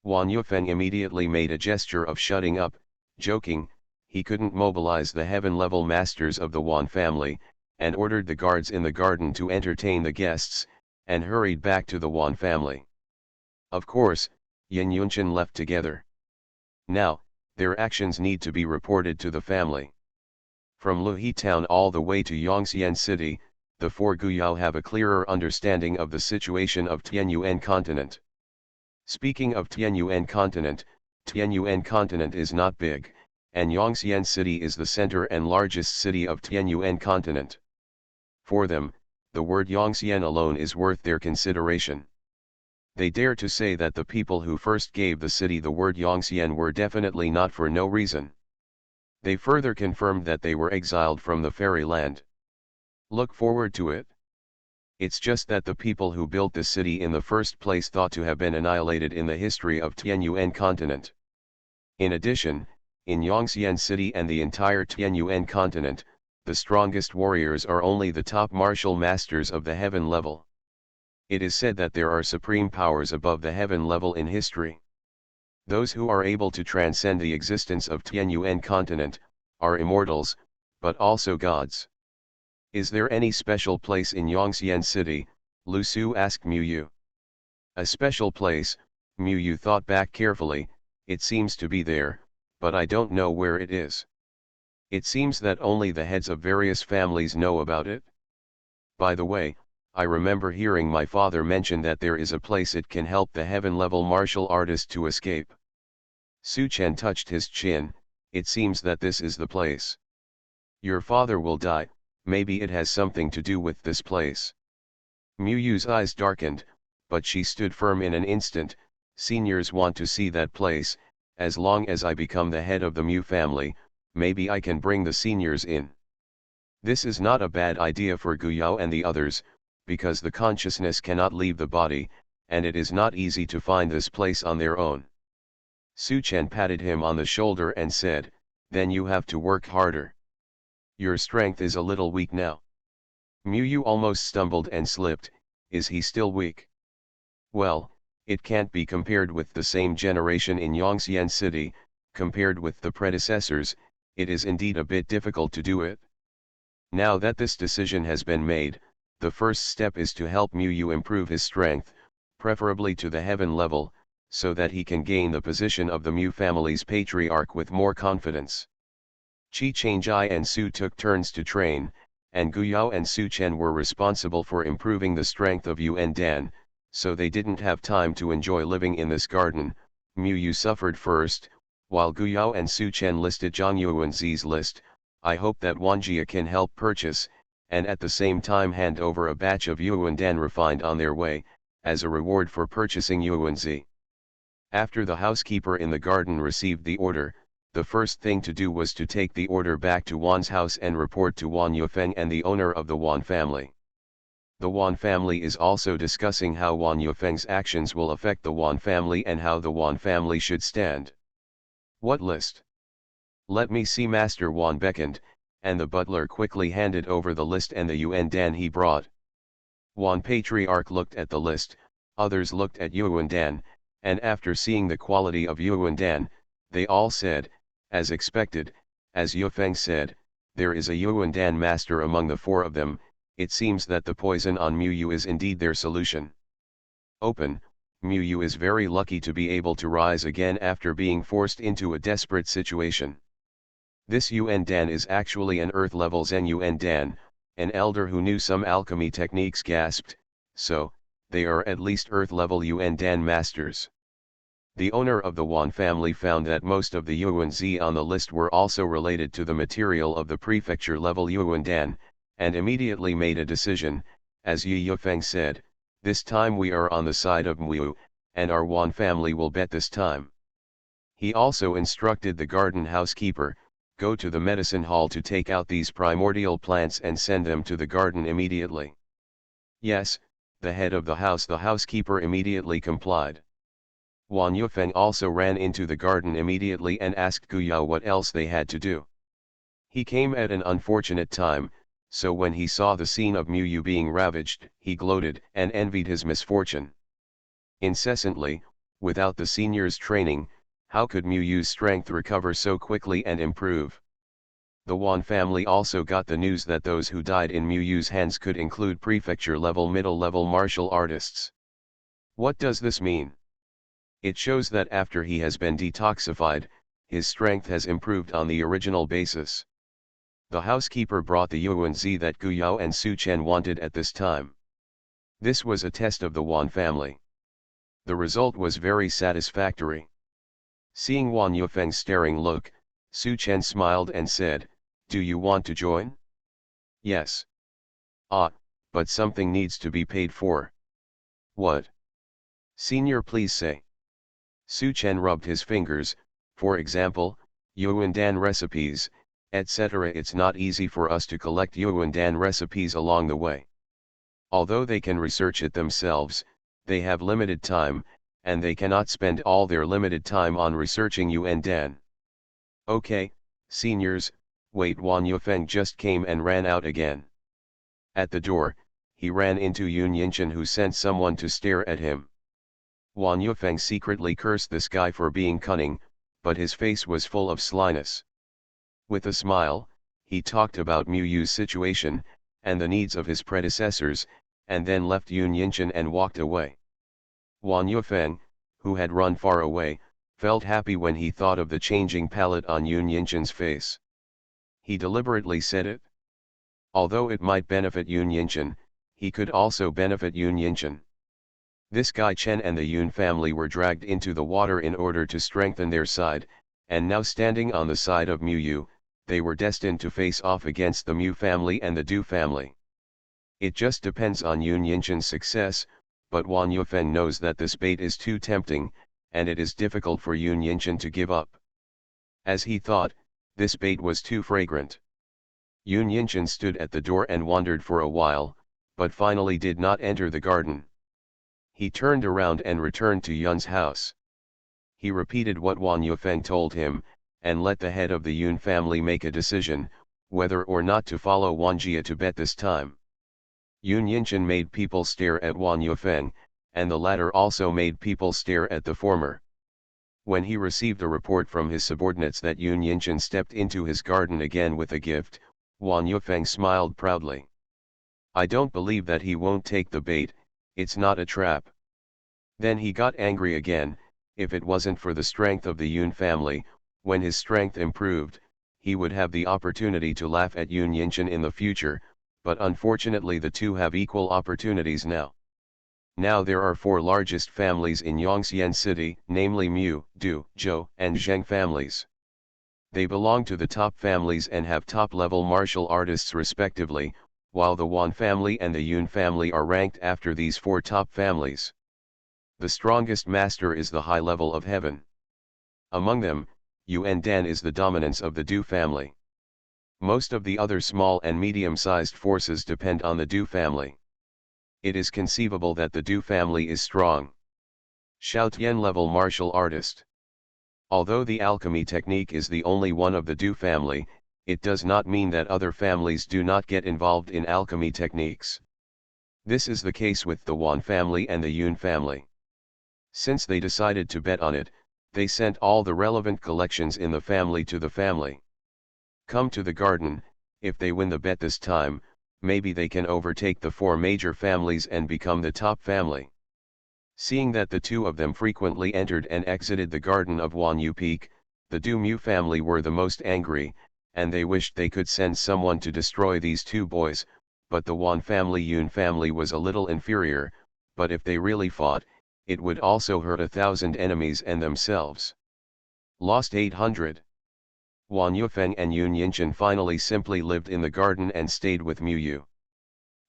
Speaker 1: Wan Yufeng immediately made a gesture of shutting up, joking, he couldn't mobilize the heaven-level masters of the Wan family, and ordered the guards in the garden to entertain the guests, and hurried back to the Wan family. Of course, Yin Yunchen left together. Now, their actions need to be reported to the family. From Luhi town all the way to Yongxian City, the four Guyao have a clearer understanding of the situation of Tianyuan continent. Speaking of Tianyuan continent is not big, and Yongxian City is the center and largest city of Tianyuan continent. For them, the word Yongxian alone is worth their consideration. They dare to say that the people who first gave the city the word Yongxian were definitely not for no reason. They further confirmed that they were exiled from the fairyland. Look forward to it. It's just that the people who built the city in the first place thought to have been annihilated in the history of Tianyuan continent. In addition, in Yongxian city and the entire Tianyuan continent, the strongest warriors are only the top martial masters of the heaven level. It is said that there are supreme powers above the heaven level in history. Those who are able to transcend the existence of Tianyuan continent, are immortals, but also gods. Is there any special place in Yongxian city? Lu Su asked Mu Yu. A special place, Mu Yu thought back carefully, it seems to be there, but I don't know where it is. It seems that only the heads of various families know about it. By the way, I remember hearing my father mention that there is a place it can help the heaven-level martial artist to escape. Su Chen touched his chin, it seems that this is the place. Your father will die, maybe it has something to do with this place. Mu Yu's eyes darkened, but she stood firm in an instant. Seniors want to see that place, as long as I become the head of the Mu family, maybe I can bring the seniors in. This is not a bad idea for Guyao and the others, because the consciousness cannot leave the body, and it is not easy to find this place on their own. Su Chen patted him on the shoulder and said, then you have to work harder. Your strength is a little weak now. Mu Yu almost stumbled and slipped, is he still weak? Well, it can't be compared with the same generation in Yongxian city, compared with the predecessors, it is indeed a bit difficult to do it. Now that this decision has been made, the first step is to help Mu Yu improve his strength, preferably to the heaven level, so that he can gain the position of the Mu family's patriarch with more confidence. Qi Changjai and Su took turns to train, and Guyao and Su Chen were responsible for improving the strength of Yuan Dan, so they didn't have time to enjoy living in this garden. Mu Yu suffered first, while Guyao and Su Chen listed Zhang Yuanzi's list. I hope that Wanjia can help purchase, and at the same time hand over a batch of Yuandan refined on their way, as a reward for purchasing Yuanzi. After the housekeeper in the garden received the order, the first thing to do was to take the order back to Wan's house and report to Wan Yufeng and the owner of the Wan family. The Wan family is also discussing how Wan Yufeng's actions will affect the Wan family and how the Wan family should stand. What list? Let me see. Master Wan beckoned, and the butler quickly handed over the list and the Yuandan he brought. Wan patriarch looked at the list, others looked at Yuandan, and after seeing the quality of Yuandan, they all said, as expected, as Yufeng said, there is a Yuandan master among the four of them. It seems that the poison on Mu Yu is indeed their solution. Open, Mu Yu is very lucky to be able to rise again after being forced into a desperate situation. This Yuandan is actually an earth-level Zen Yuandan, an elder who knew some alchemy techniques gasped, so, they are at least earth-level Yuandan masters. The owner of the Wan family found that most of the Yuanzi on the list were also related to the material of the prefecture-level Yuandan, and immediately made a decision. As Yi Yufeng said, this time we are on the side of Mu, and our Wan family will bet this time. He also instructed the garden housekeeper, go to the medicine hall to take out these primordial plants and send them to the garden immediately. Yes, the head of the housekeeper immediately complied. Wan Yufeng also ran into the garden immediately and asked Guyao what else they had to do. He came at an unfortunate time, so when he saw the scene of Mu Yu being ravaged, he gloated and envied his misfortune. Incessantly, without the senior's training, how could Mu Yu's strength recover so quickly and improve? The Wan family also got the news that those who died in Mu Yu's hands could include prefecture-level middle-level martial artists. What does this mean? It shows that after he has been detoxified, his strength has improved on the original basis. The housekeeper brought the Yuanzi that Guyao and Su Chen wanted at this time. This was a test of the Wan family. The result was very satisfactory. Seeing Wan Yufeng's staring look, Su Chen smiled and said, do you want to join? Yes. Ah, but something needs to be paid for. What? Senior, please say. Su Chen rubbed his fingers. For example, Yuandan recipes, etc. It's not easy for us to collect Yuandan recipes along the way. Although they can research it themselves, they have limited time, and they cannot spend all their limited time on researching Yuandan. Okay, seniors, wait. Wan Yufeng just came and ran out again. At the door, he ran into Yun Yinchen, who sent someone to stare at him. Wan Yufeng secretly cursed this guy for being cunning, but his face was full of slyness. With a smile, he talked about Mu Yu's situation, and the needs of his predecessors, and then left Yun Yinchen and walked away. Wan Yufeng, who had run far away, felt happy when he thought of the changing palette on Yun Yinchen's face. He deliberately said it. Although it might benefit Yun Yinchen, he could also benefit Yun Yinchen. This guy Chen and the Yun family were dragged into the water in order to strengthen their side, and now standing on the side of Mu Yu, they were destined to face off against the Mu family and the Du family. It just depends on Yun Yinchen's success, but Wan Yufeng knows that this bait is too tempting, and it is difficult for Yun Yinchen to give up. As he thought, this bait was too fragrant. Yun Yinchen stood at the door and wandered for a while, but finally did not enter the garden. He turned around and returned to Yun's house. He repeated what Wan Yufeng told him, and let the head of the Yun family make a decision, whether or not to follow Wan Jia to bet this time. Yun Yinchen made people stare at Wan Yufeng, and the latter also made people stare at the former. When he received a report from his subordinates that Yun Yinchen stepped into his garden again with a gift, Wan Yufeng smiled proudly. I don't believe that he won't take the bait, it's not a trap. Then he got angry again. If it wasn't for the strength of the Yun family, when his strength improved, he would have the opportunity to laugh at Yun Yinchen in the future, but unfortunately the two have equal opportunities now. Now there are four largest families in Yongxian City, namely Mu, Du, Zhou, and Zheng families. They belong to the top families and have top-level martial artists respectively, while the Wan family and the Yun family are ranked after these four top families. The strongest master is the high level of heaven. Among them, Yuan Dan is the dominance of the Du family. Most of the other small and medium-sized forces depend on the Du family. It is conceivable that the Du family is strong. Xiao Tian level martial artist. Although the alchemy technique is the only one of the Du family, it does not mean that other families do not get involved in alchemy techniques. This is the case with the Wan family and the Yun family. Since they decided to bet on it, they sent all the relevant collections in the family to the family. Come to the garden. If they win the bet this time, maybe they can overtake the four major families and become the top family. Seeing that the two of them frequently entered and exited the garden of Wan Yu Peak, the Du Mu family were the most angry, and they wished they could send someone to destroy these two boys, but the Wan family Yun family was a little inferior, but if they really fought, it would also hurt 1,000 enemies and themselves. Lost 800. Wan Yufeng and Yun Yinchen finally simply lived in the garden and stayed with Mu Yu.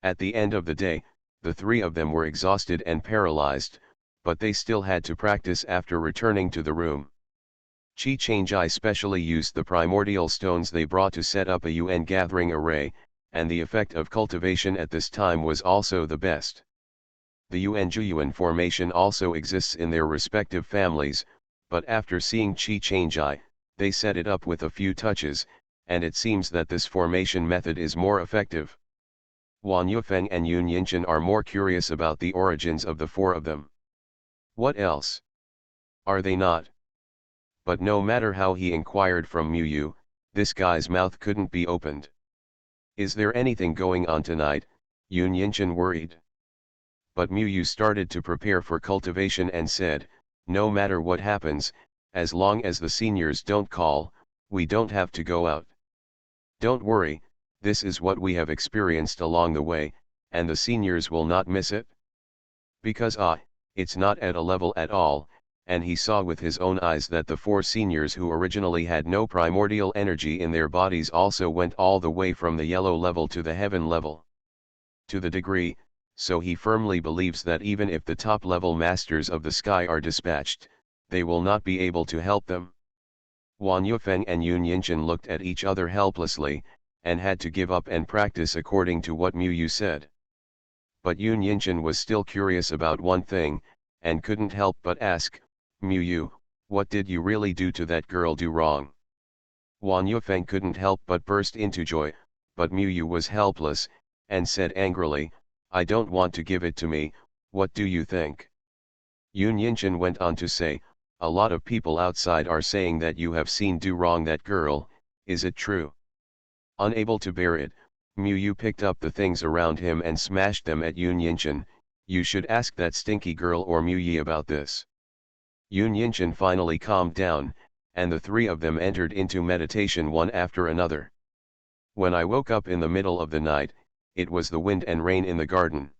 Speaker 1: At the end of the day, the three of them were exhausted and paralyzed, but they still had to practice after returning to the room. Qi Changjai specially used the primordial stones they brought to set up a UN gathering array, and the effect of cultivation at this time was also the best. The UN Juyuan formation also exists in their respective families, but after seeing Qi Changjai, they set it up with a few touches, and it seems that this formation method is more effective. Wan Yufeng and Yun Yinchen are more curious about the origins of the four of them. What else? Are they not? But no matter how he inquired from Mu Yu, this guy's mouth couldn't be opened. Is there anything going on tonight? Yun Yinchen worried. But Mu Yu started to prepare for cultivation and said, no matter what happens, as long as the seniors don't call, we don't have to go out. Don't worry, this is what we have experienced along the way, and the seniors will not miss it. Because it's not at a level at all, and he saw with his own eyes that the four seniors who originally had no primordial energy in their bodies also went all the way from the yellow level to the heaven level. To the degree, so he firmly believes that even if the top-level masters of the sky are dispatched, they will not be able to help them. Wan Yufeng and Yun Yinshan looked at each other helplessly, and had to give up and practice according to what Mu Yu said. But Yun Yinshan was still curious about one thing, and couldn't help but ask, Mu Yu, what did you really do to that girl do wrong? Wan Yufeng couldn't help but burst into joy, but Mu Yu was helpless, and said angrily, I don't want to give it to me, what do you think? Yun Yinshan went on to say, a lot of people outside are saying that you have seen do wrong that girl, is it true? Unable to bear it, Mu Yu picked up the things around him and smashed them at Yun Yinshan. You should ask that stinky girl or Mu Yi about this. Yun Yinshan finally calmed down, and the three of them entered into meditation one after another. When I woke up in the middle of the night, it was the wind and rain in the garden.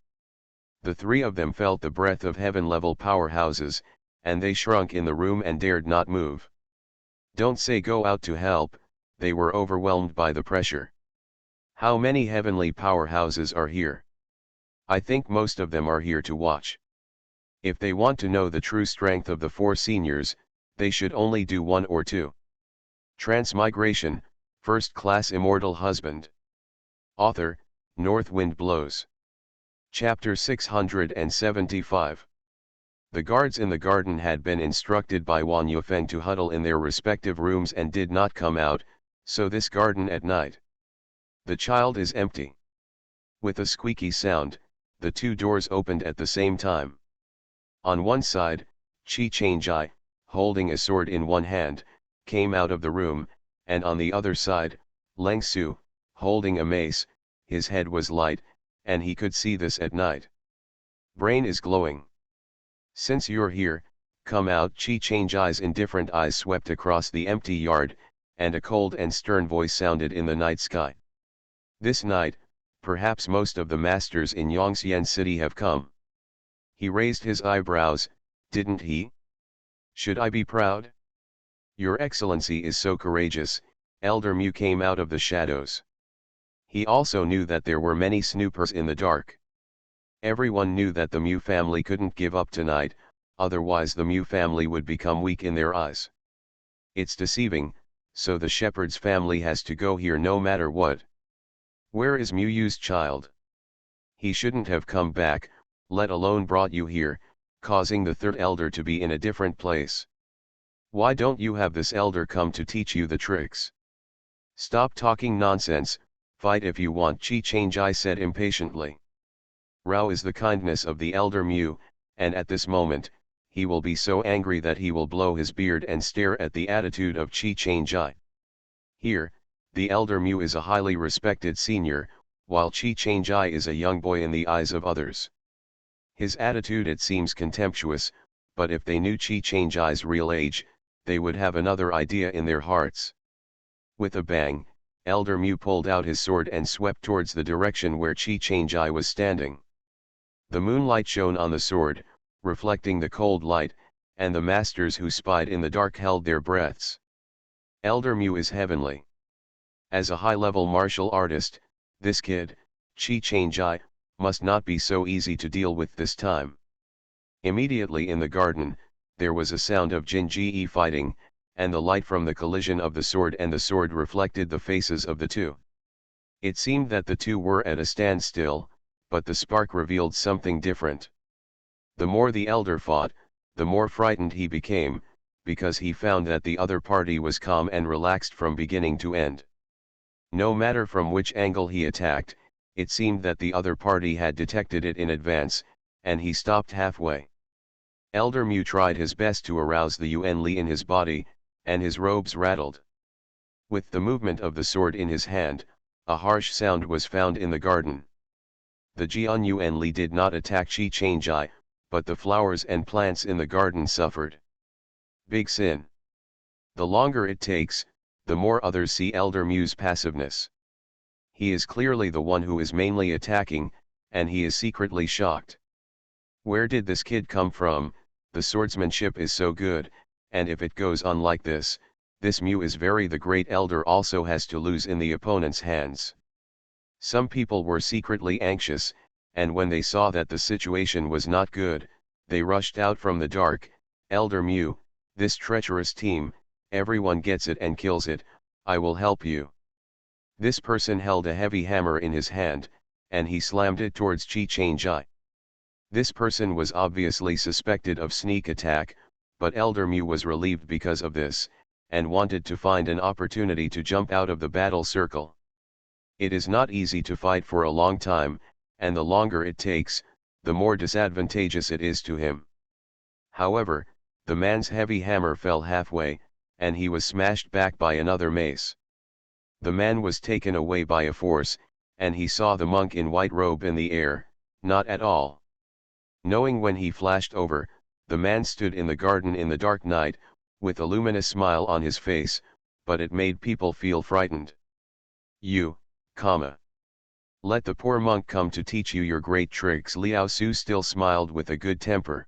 Speaker 1: The three of them felt the breath of heaven-level powerhouses, and they shrunk in the room and dared not move. Don't say go out to help, they were overwhelmed by the pressure. How many heavenly powerhouses are here? I think most of them are here to watch. If they want to know the true strength of the four seniors, they should only do one or two. Transmigration, First Class Immortal Husband. Author, North Wind Blows. Chapter 675. The guards in the garden had been instructed by Wan Yufeng to huddle in their respective rooms and did not come out, so this garden at night. The child is empty. With a squeaky sound, the two doors opened at the same time. On one side, Chi Changjai, holding a sword in one hand, came out of the room, and on the other side, Leng Su, holding a mace. His head was light, and he could see this at night. Brain is glowing. Since you're here, come out. Chi Changjai's indifferent eyes swept across the empty yard, and a cold and stern voice sounded in the night sky. This night, perhaps most of the masters in Yongxian City have come. He raised his eyebrows, didn't he? Should I be proud? Your Excellency is so courageous. Elder Mu came out of the shadows. He also knew that there were many snoopers in the dark. Everyone knew that the Mu family couldn't give up tonight, otherwise the Mu family would become weak in their eyes. It's deceiving, so the shepherd's family has to go here no matter what. Where is Mu Yu's child? He shouldn't have come back, let alone brought you here, causing the third elder to be in a different place. Why don't you have this elder come to teach you the tricks? Stop talking nonsense, fight if you want, Chi Changjai said impatiently. Rao is the kindness of the elder Mu, and at this moment, he will be so angry that he will blow his beard and stare at the attitude of Chi Changjai. Here, the elder Mu is a highly respected senior, while Chi Changjai is a young boy in the eyes of others. His attitude it seems contemptuous, but if they knew Chi Changjai's real age, they would have another idea in their hearts. With a bang, Elder Mu pulled out his sword and swept towards the direction where Chi Changjai was standing. The moonlight shone on the sword, reflecting the cold light, and the masters who spied in the dark held their breaths. Elder Mu is heavenly. As a high-level martial artist, this kid, Chi Changjai, must not be so easy to deal with this time. Immediately in the garden, there was a sound of Jinji fighting, and the light from the collision of the sword and the sword reflected the faces of the two. It seemed that the two were at a standstill, but the spark revealed something different. The more the elder fought, the more frightened he became, because he found that the other party was calm and relaxed from beginning to end. No matter from which angle he attacked, it seemed that the other party had detected it in advance, and he stopped halfway. Elder Mu tried his best to arouse the Yuan Li in his body, and his robes rattled. With the movement of the sword in his hand, a harsh sound was found in the garden. The Jian Yuan Li did not attack Chi Changjai, but the flowers and plants in the garden suffered. Big sin. The longer it takes, the more others see Elder Mu's passiveness. He is clearly the one who is mainly attacking, and he is secretly shocked. Where did this kid come from? The swordsmanship is so good, and if it goes on like this Mu is very the great elder also has to lose in the opponent's hands. Some people were secretly anxious, and when they saw that the situation was not good, they rushed out from the dark. Elder Mu, this treacherous team, everyone gets it and kills it, I will help you. This person held a heavy hammer in his hand, and he slammed it towards Chi Changjai. This person was obviously suspected of sneak attack, but Elder Mu was relieved because of this, and wanted to find an opportunity to jump out of the battle circle. It is not easy to fight for a long time, and the longer it takes, the more disadvantageous it is to him. However, the man's heavy hammer fell halfway, and he was smashed back by another mace. The man was taken away by a force, and he saw the monk in white robe in the air, not at all. Knowing when he flashed over, the man stood in the garden in the dark night, with a luminous smile on his face, but it made people feel frightened. Let the poor monk come to teach you your great tricks. Liao Su still smiled with a good temper.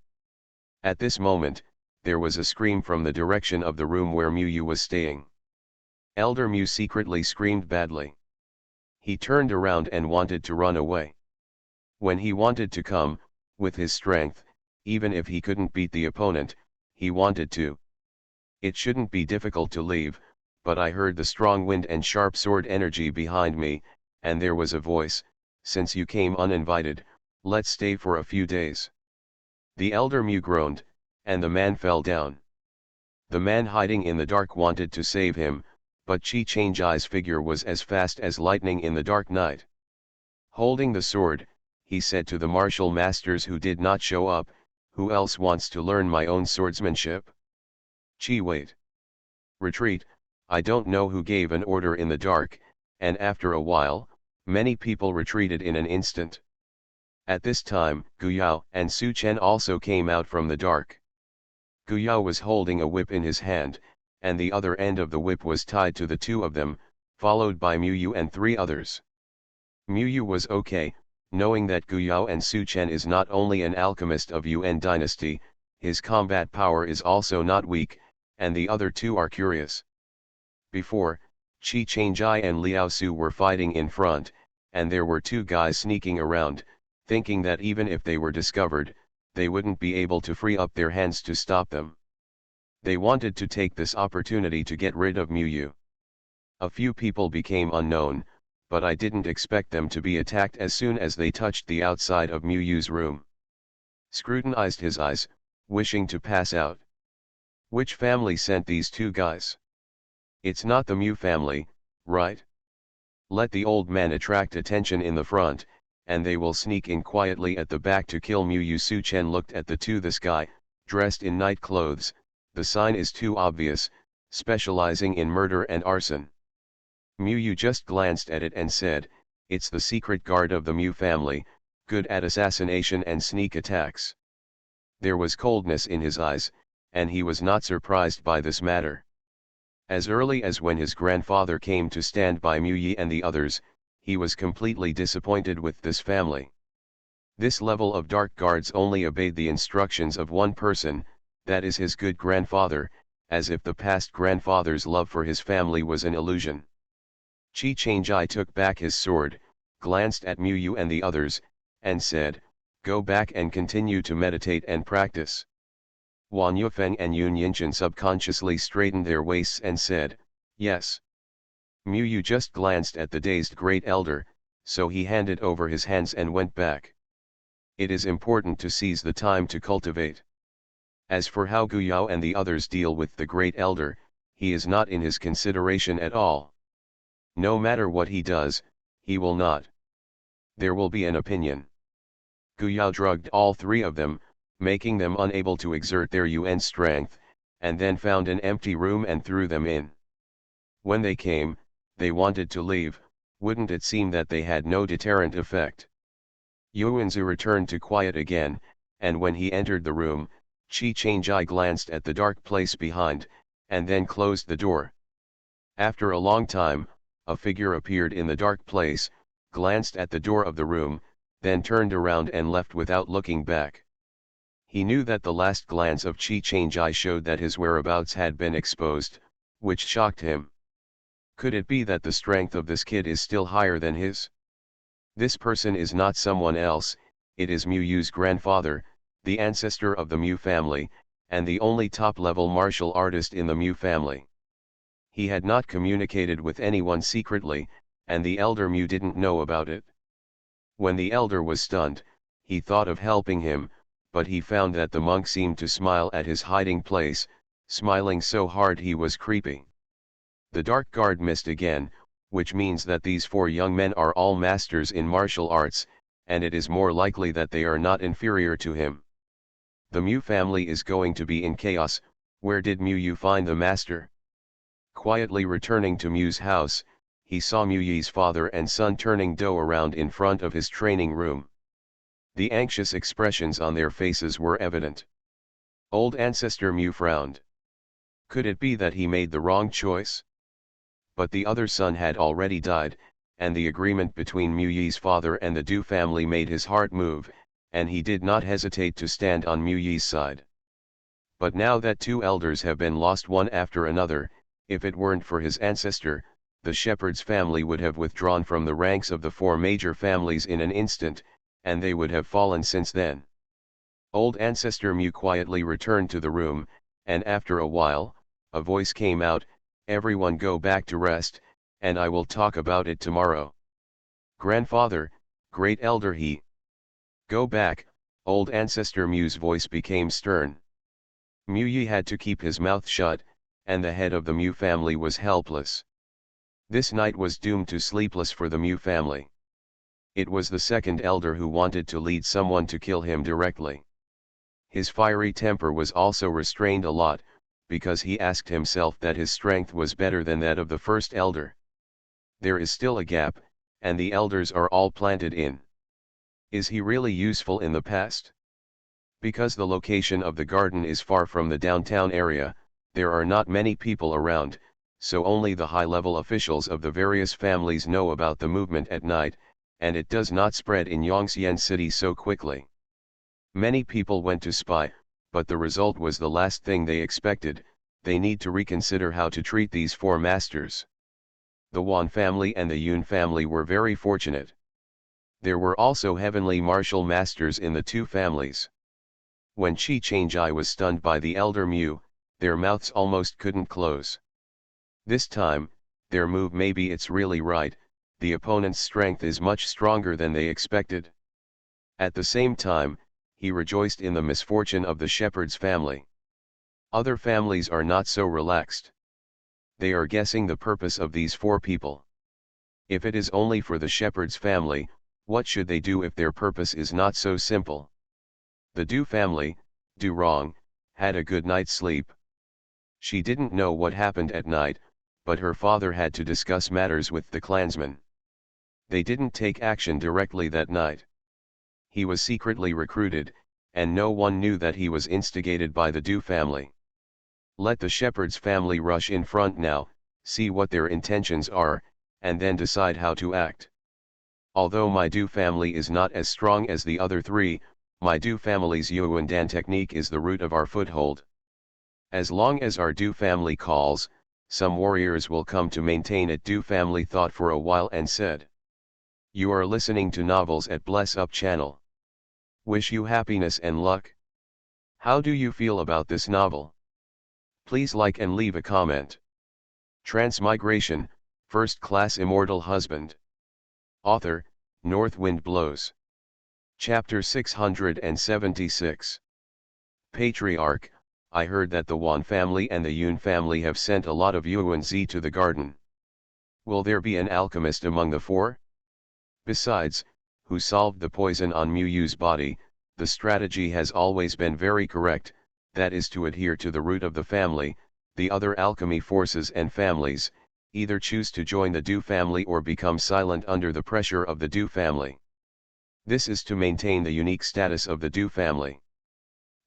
Speaker 1: At this moment, there was a scream from the direction of the room where Mu Yu was staying. Elder Mu secretly screamed badly. He turned around and wanted to run away. When he wanted to come, with his strength, even if he couldn't beat the opponent, he wanted to. It shouldn't be difficult to leave, but I heard the strong wind and sharp sword energy behind me, and there was a voice, since you came uninvited, let's stay for a few days. The elder Mu groaned, and the man fell down. The man hiding in the dark wanted to save him, but Chi Changjai's figure was as fast as lightning in the dark night. Holding the sword, he said to the martial masters who did not show up, who else wants to learn my own swordsmanship? Chi, wait. Retreat. I don't know who gave an order in the dark, and after a while, many people retreated in an instant. At this time, Gu Yao and Su Chen also came out from the dark. Gu Yao was holding a whip in his hand, and the other end of the whip was tied to the two of them, followed by Mu Yu and three others. Mu Yu was okay, knowing that Gu Yao and Su Chen is not only an alchemist of Yuan dynasty, his combat power is also not weak, and the other two are curious. Before, Chi Changjai and Liao Su were fighting in front, and there were two guys sneaking around, thinking that even if they were discovered, they wouldn't be able to free up their hands to stop them. They wanted to take this opportunity to get rid of Mu Yu. A few people became unknown, but I didn't expect them to be attacked as soon as they touched the outside of Mu Yu's room. Scrutinized his eyes, wishing to pass out. Which family sent these two guys? It's not the Mu family, right? Let the old man attract attention in the front, and they will sneak in quietly at the back to kill Mu Yu. Su Chen looked at the two. This guy, dressed in night clothes, the sign is too obvious, specializing in murder and arson. Mu Yu just glanced at it and said, it's the secret guard of the Mu family, good at assassination and sneak attacks. There was coldness in his eyes, and he was not surprised by this matter. As early as when his grandfather came to stand by Mu Yi and the others, he was completely disappointed with this family. This level of dark guards only obeyed the instructions of one person, that is his good grandfather, as if the past grandfather's love for his family was an illusion. Chi Changjai took back his sword, glanced at Mu Yu and the others, and said, go back and continue to meditate and practice. Wan Yufeng and Yun Yinchen subconsciously straightened their waists and said, yes. Mu Yu just glanced at the dazed great elder, so he handed over his hands and went back. It is important to seize the time to cultivate. As for how Gu Yao and the others deal with the great elder, he is not in his consideration at all. No matter what he does, he will not. There will be an opinion. Gu Yao drugged all three of them, making them unable to exert their Yuan strength, and then found an empty room and threw them in. When they came, they wanted to leave. Wouldn't it seem that they had no deterrent effect? Yuanzu returned to quiet again, and when he entered the room, Chi Changjai glanced at the dark place behind, and then closed the door. After a long time, a figure appeared in the dark place, glanced at the door of the room, then turned around and left without looking back. He knew that the last glance of Chi Changjai showed that his whereabouts had been exposed, which shocked him. Could it be that the strength of this kid is still higher than his? This person is not someone else, it is Mu Yu's grandfather, the ancestor of the Mu family, and the only top-level martial artist in the Mu family. He had not communicated with anyone secretly, and the elder Mu didn't know about it. When the elder was stunned, he thought of helping him, but he found that the monk seemed to smile at his hiding place, smiling so hard he was creepy. The dark guard missed again, which means that these four young men are all masters in martial arts, and it is more likely that they are not inferior to him. The Mu family is going to be in chaos. Where did Mu Yu find the master? Quietly returning to Mu's house, he saw Mu Yi's father and son turning dough around in front of his training room. The anxious expressions on their faces were evident. Old ancestor Mu frowned. Could it be that he made the wrong choice? But the other son had already died, and the agreement between Mu Yi's father and the Du family made his heart move, and he did not hesitate to stand on Mu Yi's side. But now that two elders have been lost one after another, if it weren't for his ancestor, the shepherd's family would have withdrawn from the ranks of the four major families in an instant, and they would have fallen since then. Old ancestor Mu quietly returned to the room, and after a while, a voice came out, "Everyone go back to rest, and I will talk about it tomorrow." "Grandfather, great elder he." "Go back." Old ancestor Mu's voice became stern. Mu Yi had to keep his mouth shut, and the head of the Mu family was helpless. This night was doomed to sleepless for the Mu family. It was the second elder who wanted to lead someone to kill him directly. His fiery temper was also restrained a lot, because he asked himself that his strength was better than that of the first elder. There is still a gap, and the elders are all planted in. Is he really useful in the past? Because the location of the garden is far from the downtown area, there are not many people around, so only the high-level officials of the various families know about the movement at night, and it does not spread in Yongxian City so quickly. Many people went to spy, but the result was the last thing they expected. They need to reconsider how to treat these four masters. The Wan family and the Yun family were very fortunate. There were also heavenly martial masters in the two families. When Qi Changjai was stunned by the elder Mu, their mouths almost couldn't close. This time, their move maybe it's really right, the opponent's strength is much stronger than they expected. At the same time, he rejoiced in the misfortune of the shepherd's family. Other families are not so relaxed. They are guessing the purpose of these four people. If it is only for the shepherd's family, what should they do if their purpose is not so simple? The Du family, Du Rong, had a good night's sleep. She didn't know what happened at night, but her father had to discuss matters with the clansmen. They didn't take action directly that night. He was secretly recruited, and no one knew that he was instigated by the Du family. Let the shepherd's family rush in front now, see what their intentions are, and then decide how to act. Although my Du family is not as strong as the other three, my Du family's Yuan Dan technique is the root of our foothold. As long as our Du family calls, some warriors will come to maintain it. Du family thought for a while and said, "You are listening to novels at Bless Up channel. Wish you happiness and luck. How do you feel about this novel? Please like and leave a comment." Transmigration, First Class Immortal Husband. Author, North Wind Blows. Chapter 676. Patriarch, I heard that the Wan family and the Yun family have sent a lot of Yuan-zi to the garden. Will there be an alchemist among the four? Besides, who solved the poison on Mu Yu's body, the strategy has always been very correct, that is to adhere to the root of the family. The other alchemy forces and families, either choose to join the Du family or become silent under the pressure of the Du family. This is to maintain the unique status of the Du family.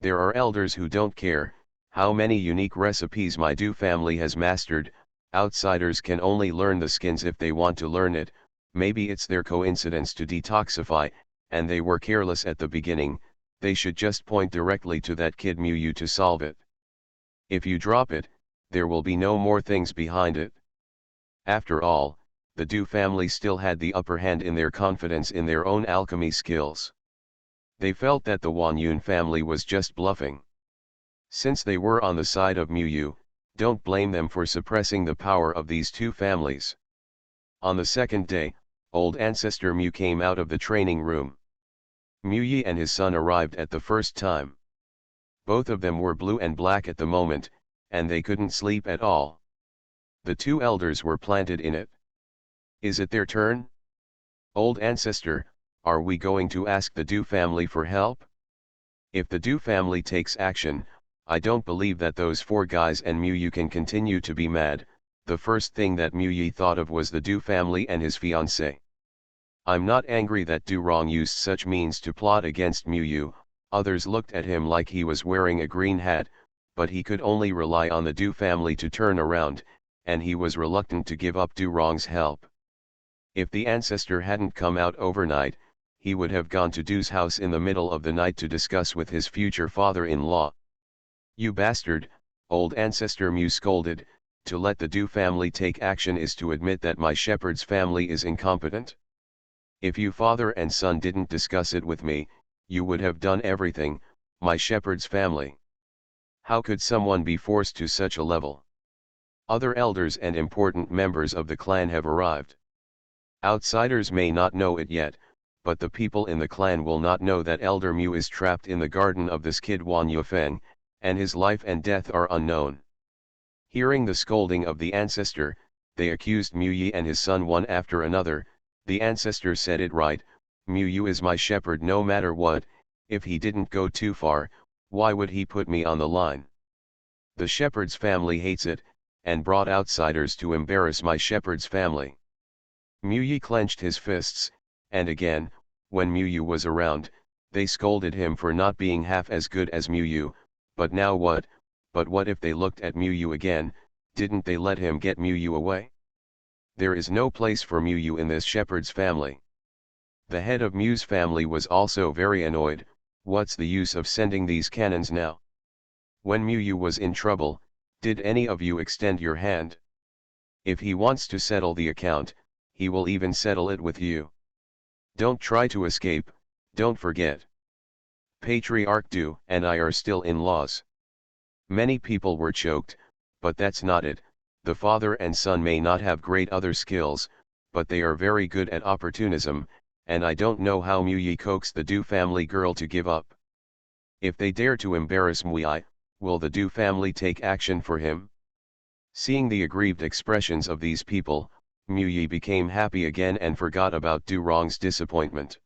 Speaker 1: There are elders who don't care how many unique recipes my Du family has mastered. Outsiders can only learn the skins if they want to learn it. Maybe it's their coincidence to detoxify, and they were careless at the beginning. They should just point directly to that kid Mu Yu to solve it. If you drop it, there will be no more things behind it. After all, the Du family still had the upper hand in their confidence in their own alchemy skills. They felt that the Wan Yun family was just bluffing. Since they were on the side of Mu Yu, don't blame them for suppressing the power of these two families. On the second day, old ancestor Mu came out of the training room. Mu Yi and his son arrived at the first time. Both of them were blue and black at the moment, and they couldn't sleep at all. The two elders were planted in it. Is it their turn? Old ancestor, are we going to ask the Du family for help? If the Du family takes action, I don't believe that those four guys and Mu Yu can continue to be mad. The first thing that Mu Yi thought of was the Du family and his fiancée. I'm not angry that Du Rong used such means to plot against Mu Yu. Others looked at him like he was wearing a green hat, but he could only rely on the Du family to turn around, and he was reluctant to give up Du Rong's help. If the ancestor hadn't come out overnight, he would have gone to Du's house in the middle of the night to discuss with his future father-in-law. You bastard, old ancestor Mu scolded, to let the Du family take action is to admit that my shepherd's family is incompetent. If you father and son didn't discuss it with me, you would have done everything, my shepherd's family. How could someone be forced to such a level? Other elders and important members of the clan have arrived. Outsiders may not know it yet, but the people in the clan will not know that Elder Mu is trapped in the garden of this kid Wan Yufeng, and his life and death are unknown. Hearing the scolding of the ancestor, they accused Mu Yi and his son one after another. The ancestor said it right, Mu Yu is my shepherd no matter what. If he didn't go too far, why would he put me on the line? The shepherd's family hates it, and brought outsiders to embarrass my shepherd's family. Mu Yi clenched his fists, and again, when Mu Yu was around, they scolded him for not being half as good as Mu Yu. But now what? But what if they looked at Mu Yu again? Didn't they let him get Mu Yu away? There is no place for Mu Yu in this shepherd's family. The head of Mu's family was also very annoyed. What's the use of sending these cannons now? When Mu Yu was in trouble, did any of you extend your hand? If he wants to settle the account, he will even settle it with you. Don't try to escape, don't forget. Patriarch Du and I are still in-laws. Many people were choked, but that's not it. The father and son may not have great other skills, but they are very good at opportunism, and I don't know how Mu Yi coaxed the Du family girl to give up. If they dare to embarrass Mu Yi, will the Du family take action for him? Seeing the aggrieved expressions of these people, Mu Yi became happy again and forgot about Du Rong's disappointment.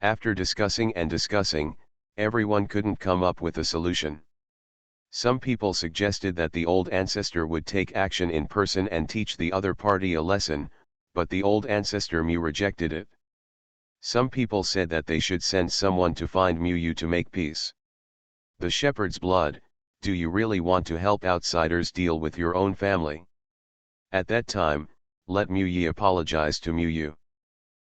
Speaker 1: After discussing and discussing, everyone couldn't come up with a solution. Some people suggested that the old ancestor would take action in person and teach the other party a lesson, but the old ancestor Mu rejected it. Some people said that they should send someone to find Mu Yu to make peace. The shepherd's blood, do you really want to help outsiders deal with your own family? At that time, let Mu Yi apologize to Mu Yu.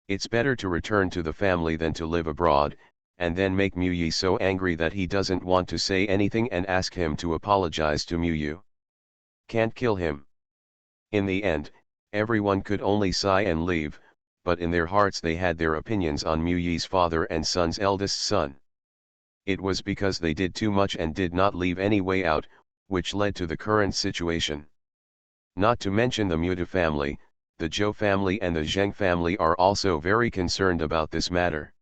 Speaker 1: It's better to return to the family than to live abroad, and then make Mu Yi so angry that he doesn't want to say anything and ask him to apologize to Mu Yu. Can't kill him. In the end, everyone could only sigh and leave, but in their hearts they had their opinions on Mu Yi's father and son's eldest son. It was because they did too much and did not leave any way out, which led to the current situation. Not to mention the Muta family, the Zhou family and the Zheng family are also very concerned about this matter.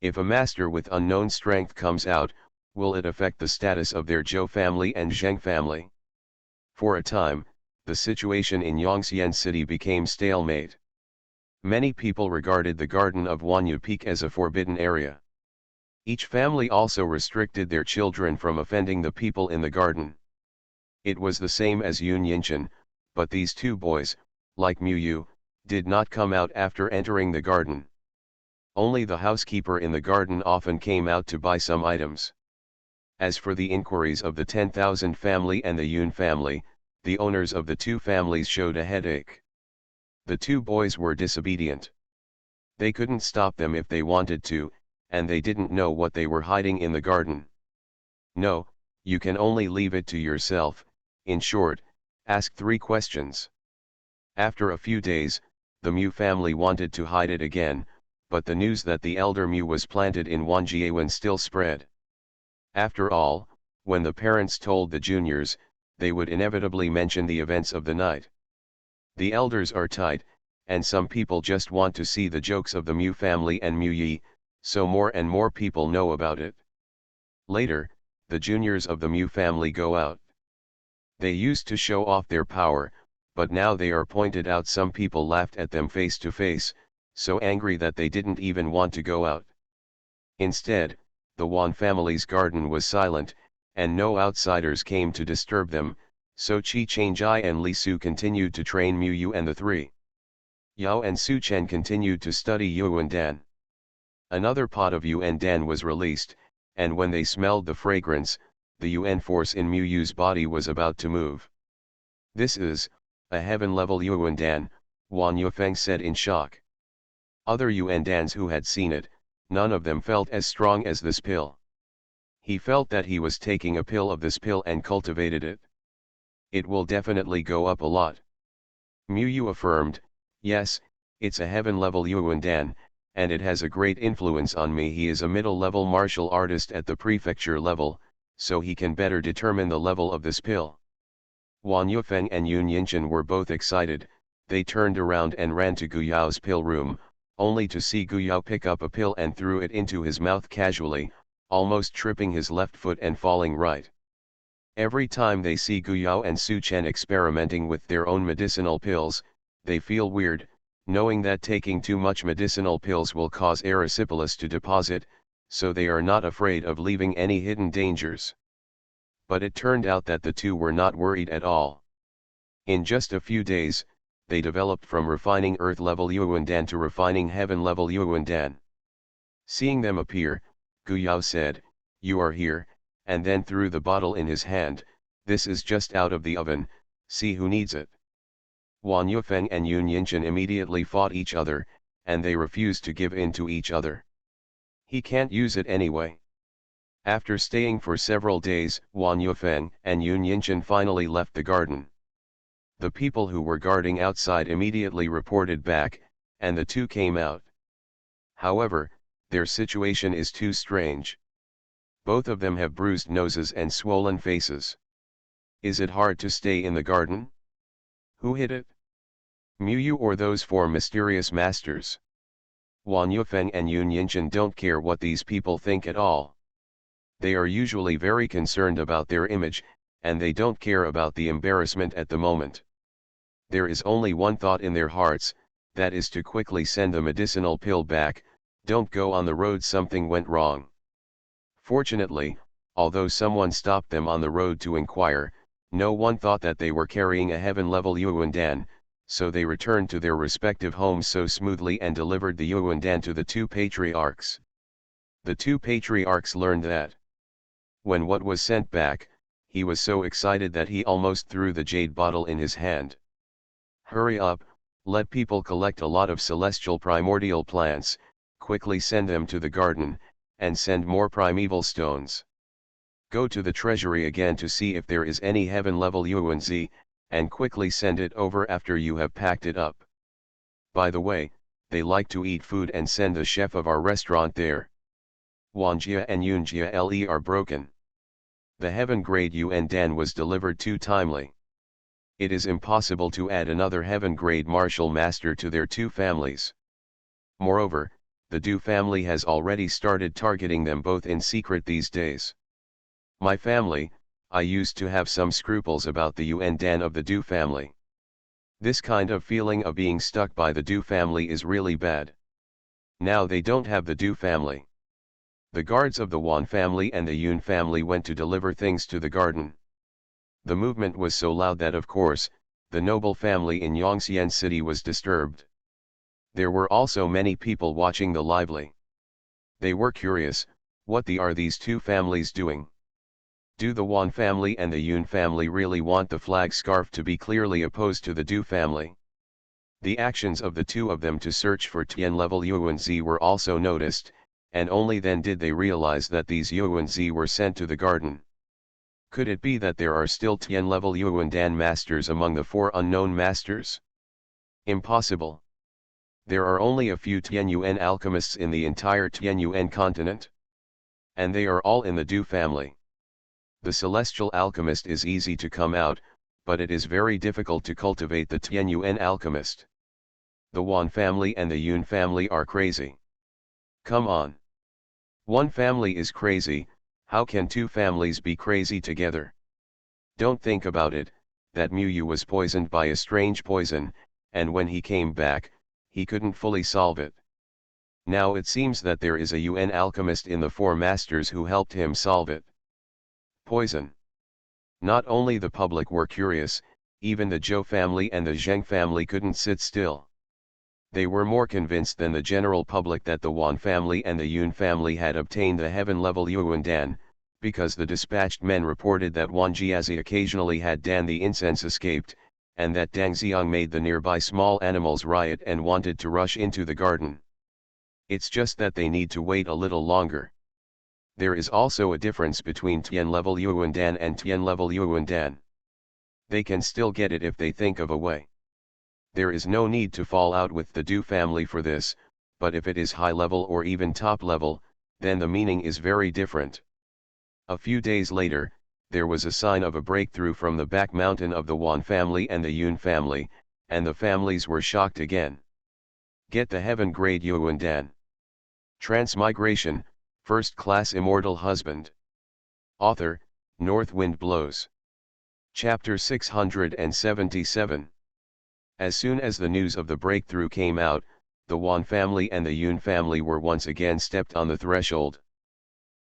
Speaker 1: If a master with unknown strength comes out, will it affect the status of their Zhou family and Zheng family? For a time, the situation in Yongxian City became stalemate. Many people regarded the Garden of Wanyu Peak as a forbidden area. Each family also restricted their children from offending the people in the garden. It was the same as Yun Yinshan, but these two boys, like Mu Yu, did not come out after entering the garden. Only the housekeeper in the garden often came out to buy some items. As for the inquiries of the 10,000 family and the Yun family, the owners of the two families showed a headache. The two boys were disobedient. They couldn't stop them if they wanted to, and they didn't know what they were hiding in the garden. No, you can only leave it to yourself. In short, ask 3 questions. After a few days, the Mu family wanted to hide it again, but the news that the elder Mu was planted in Wanjiawan still spread. After all, when the parents told the juniors, they would inevitably mention the events of the night. The elders are tight, and some people just want to see the jokes of the Mu family and Mu Yi, so more and more people know about it. Later, the juniors of the Mu family go out. They used to show off their power, but now they are pointed out. Some people laughed at them face to face, so angry that they didn't even want to go out. Instead, the Wan family's garden was silent, and no outsiders came to disturb them, so Chi Changjai and Li Su continued to train Mu Yu, and the three Yao and Su Chen continued to study Yuan Dan. Another pot of Yuan Dan was released, and when they smelled the fragrance, the Yuan force in Mu Yu's body was about to move. "This is a heaven-level Yuan Dan," Wan Yufeng said in shock. Other Yuan Dans who had seen it, none of them felt as strong as this pill. He felt that he was taking a pill of this pill and cultivated it. It will definitely go up a lot. Mu Yu affirmed, "Yes, it's a heaven-level Yuan Dan, and it has a great influence on me." He is a middle-level martial artist at the prefecture level, so he can better determine the level of this pill. Wan Yufeng and Yun Yinchen were both excited. They turned around and ran to Gu Yao's pill room, only to see Gu Yao pick up a pill and threw it into his mouth casually, almost tripping his left foot and falling right. Every time they see Gu Yao and Su Chen experimenting with their own medicinal pills, they feel weird, knowing that taking too much medicinal pills will cause erysipelas to deposit, so they are not afraid of leaving any hidden dangers. But it turned out that the two were not worried at all. In just a few days, they developed from refining earth-level Yuan Dan to refining heaven-level Yuan Dan. Seeing them appear, Gu Yao said, "You are here," and then threw the bottle in his hand. "This is just out of the oven, see who needs it." Wan Yufeng and Yun Yinchen immediately fought each other, and they refused to give in to each other. "He can't use it anyway." After staying for several days, Wan Yufeng and Yun Yinchen finally left the garden. The people who were guarding outside immediately reported back, and the two came out. However, their situation is too strange. Both of them have bruised noses and swollen faces. Is it hard to stay in the garden? Who hid it? Mu Yu or those four mysterious masters? Wan Yufeng and Yun Yinchen don't care what these people think at all. They are usually very concerned about their image, and they don't care about the embarrassment at the moment. There is only one thought in their hearts, that is to quickly send the medicinal pill back. Don't go on the road, something went wrong. Fortunately, although someone stopped them on the road to inquire, no one thought that they were carrying a heaven-level Yuan Dan, so they returned to their respective homes so smoothly and delivered the Yuan Dan to the two patriarchs. The two patriarchs learned that when what was sent back, he was so excited that he almost threw the jade bottle in his hand. "Hurry up, let people collect a lot of celestial primordial plants, quickly send them to the garden, and send more primeval stones. Go to the treasury again to see if there is any heaven-level Yuan Z, and quickly send it over after you have packed it up. By the way, they like to eat food, and send the chef of our restaurant there. Wanjia and Yunjia Le are broken. The heaven-grade Yuan Dan was delivered too timely. It is impossible to add another heaven-grade martial master to their two families. Moreover, the Du family has already started targeting them both in secret these days. My family, I used to have some scruples about the Yuan Dan of the Du family. This kind of feeling of being stuck by the Du family is really bad. Now they don't have the Du family. The guards of the Wan family and the Yun family went to deliver things to the garden. The movement was so loud that of course, the noble family in Yongxian City was disturbed. There were also many people watching the lively. They were curious, what are these two families doing? Do the Wan family and the Yun family really want the flag scarf to be clearly opposed to the Du family? The actions of the two of them to search for Tian-level Yuan Z were also noticed, and only then did they realize that these Yuan Z were sent to the garden. Could it be that there are still Tian-level Yuan Dan masters among the four unknown masters? Impossible. There are only a few Tianyuan alchemists in the entire Tianyuan continent. And they are all in the Du family. The celestial alchemist is easy to come out, but it is very difficult to cultivate the Tianyuan alchemist. The Wan family and the Yun family are crazy. Come on. One family is crazy, how can two families be crazy together? Don't think about it, that Mu Yu was poisoned by a strange poison, and when he came back, he couldn't fully solve it. Now it seems that there is a Yuan alchemist in the Four Masters who helped him solve it. Poison. Not only the public were curious, even the Zhou family and the Zheng family couldn't sit still. They were more convinced than the general public that the Wan family and the Yun family had obtained the heaven-level Yuan Dan, because the dispatched men reported that Wan Jiazi occasionally had Dan the incense escaped, and that Dang Xiang made the nearby small animals riot and wanted to rush into the garden. It's just that they need to wait a little longer. There is also a difference between Tian-level Yuan Dan and Tian-level Yuan Dan. They can still get it if they think of a way. There is no need to fall out with the Du family for this, but if it is high level or even top level, then the meaning is very different. A few days later, there was a sign of a breakthrough from the back mountain of the Wan family and the Yun family, and the families were shocked again. Get the heaven-grade Yuan Dan. Transmigration, First-Class Immortal Husband. Author, North Wind Blows. Chapter 677. As soon as the news of the breakthrough came out, the Wan family and the Yun family were once again stepped on the threshold.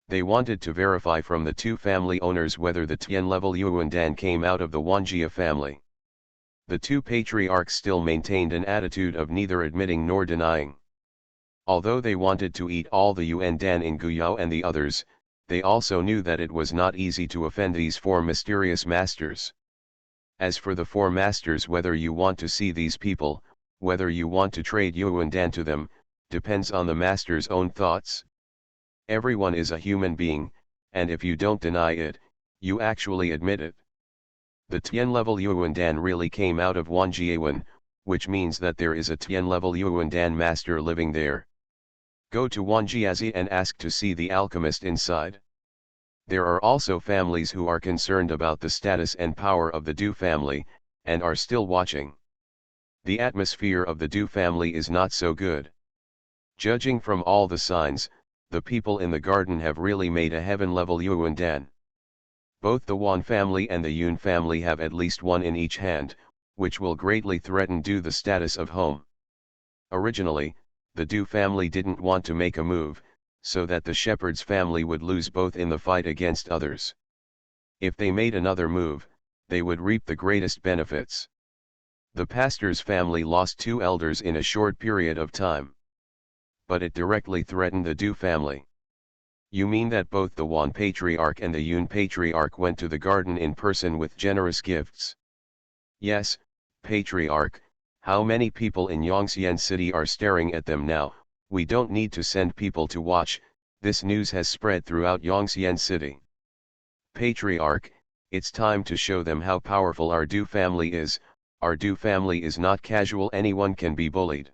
Speaker 1: They wanted to verify from the two family owners whether the Tian-level Yuan Dan came out of the Wanjia family. The two patriarchs still maintained an attitude of neither admitting nor denying. Although they wanted to eat all the Yuan Dan in Guyao and the others, they also knew that it was not easy to offend these four mysterious masters. As for the four masters, whether you want to see these people, whether you want to trade Yuan Dan to them, depends on the master's own thoughts. Everyone is a human being, and if you don't deny it, you actually admit it. The Tian-level Yuan Dan really came out of Wanjiawan, which means that there is a Tian-level Yuan Dan master living there. Go to Wanjiazi and ask to see the alchemist inside. There are also families who are concerned about the status and power of the Du family, and are still watching. The atmosphere of the Du family is not so good. Judging from all the signs, the people in the garden have really made a heaven-level Yuan Dan. Both the Wan family and the Yun family have at least one in each hand, which will greatly threaten the status of home. Originally, the Du family didn't want to make a move, so that the shepherd's family would lose both in the fight against others. If they made another move, they would reap the greatest benefits. The pastor's family lost two elders in a short period of time. But it directly threatened the Du family. You mean that both the Wan patriarch and the Yun patriarch went to the garden in person with generous gifts? Yes, patriarch, how many people in Yongxian City are staring at them now? We don't need to send people to watch, this news has spread throughout Yongxian City. Patriarch, it's time to show them how powerful our Du family is. Our Du family is not casual, anyone can be bullied.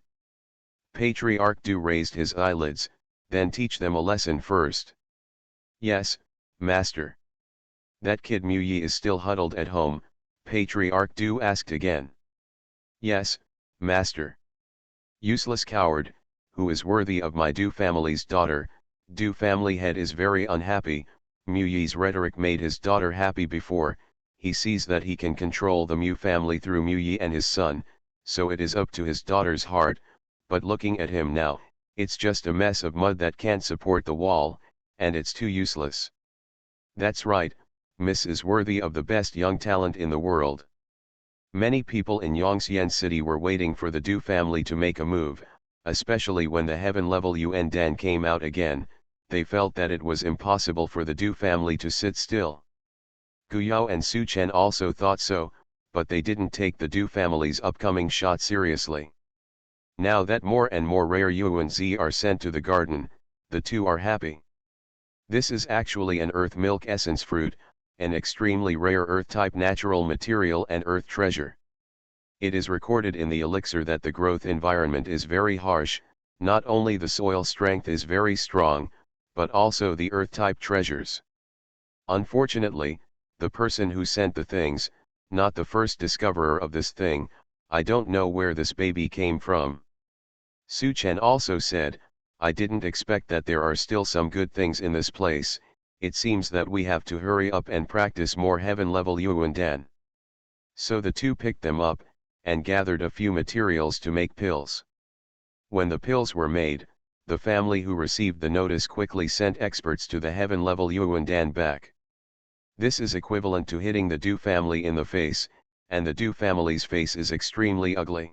Speaker 1: Patriarch Du raised his eyelids, then teach them a lesson first. Yes, master. That kid Mu Yi is still huddled at home, Patriarch Du asked again. Yes, master. Useless coward, who is worthy of my Du family's daughter. Du family head is very unhappy. Mu Yi's rhetoric made his daughter happy before. He sees that he can control the Mu family through Mu Yi and his son, so it is up to his daughter's heart, but looking at him now, it's just a mess of mud that can't support the wall, and it's too useless. That's right, Miss is worthy of the best young talent in the world. Many people in Yongxian City were waiting for the Du family to make a move, especially when the heaven-level Yuan Dan came out again. They felt that it was impossible for the Du family to sit still. Guyao and Su Chen also thought so, but they didn't take the Du family's upcoming shot seriously. Now that more and more rare Yuanzi are sent to the garden, the two are happy. This is actually an earth milk essence fruit, an extremely rare earth-type natural material and earth treasure. It is recorded in the elixir that the growth environment is very harsh, not only the soil strength is very strong, but also the earth-type treasures. Unfortunately, the person who sent the things, not the first discoverer of this thing, I don't know where this baby came from. Su Chen also said, I didn't expect that there are still some good things in this place. It seems that we have to hurry up and practice more heaven-level Yuandan. So the two picked them up, and gathered a few materials to make pills. When the pills were made, the family who received the notice quickly sent experts to the heaven-level Yuandan back. This is equivalent to hitting the Du family in the face, and the Du family's face is extremely ugly.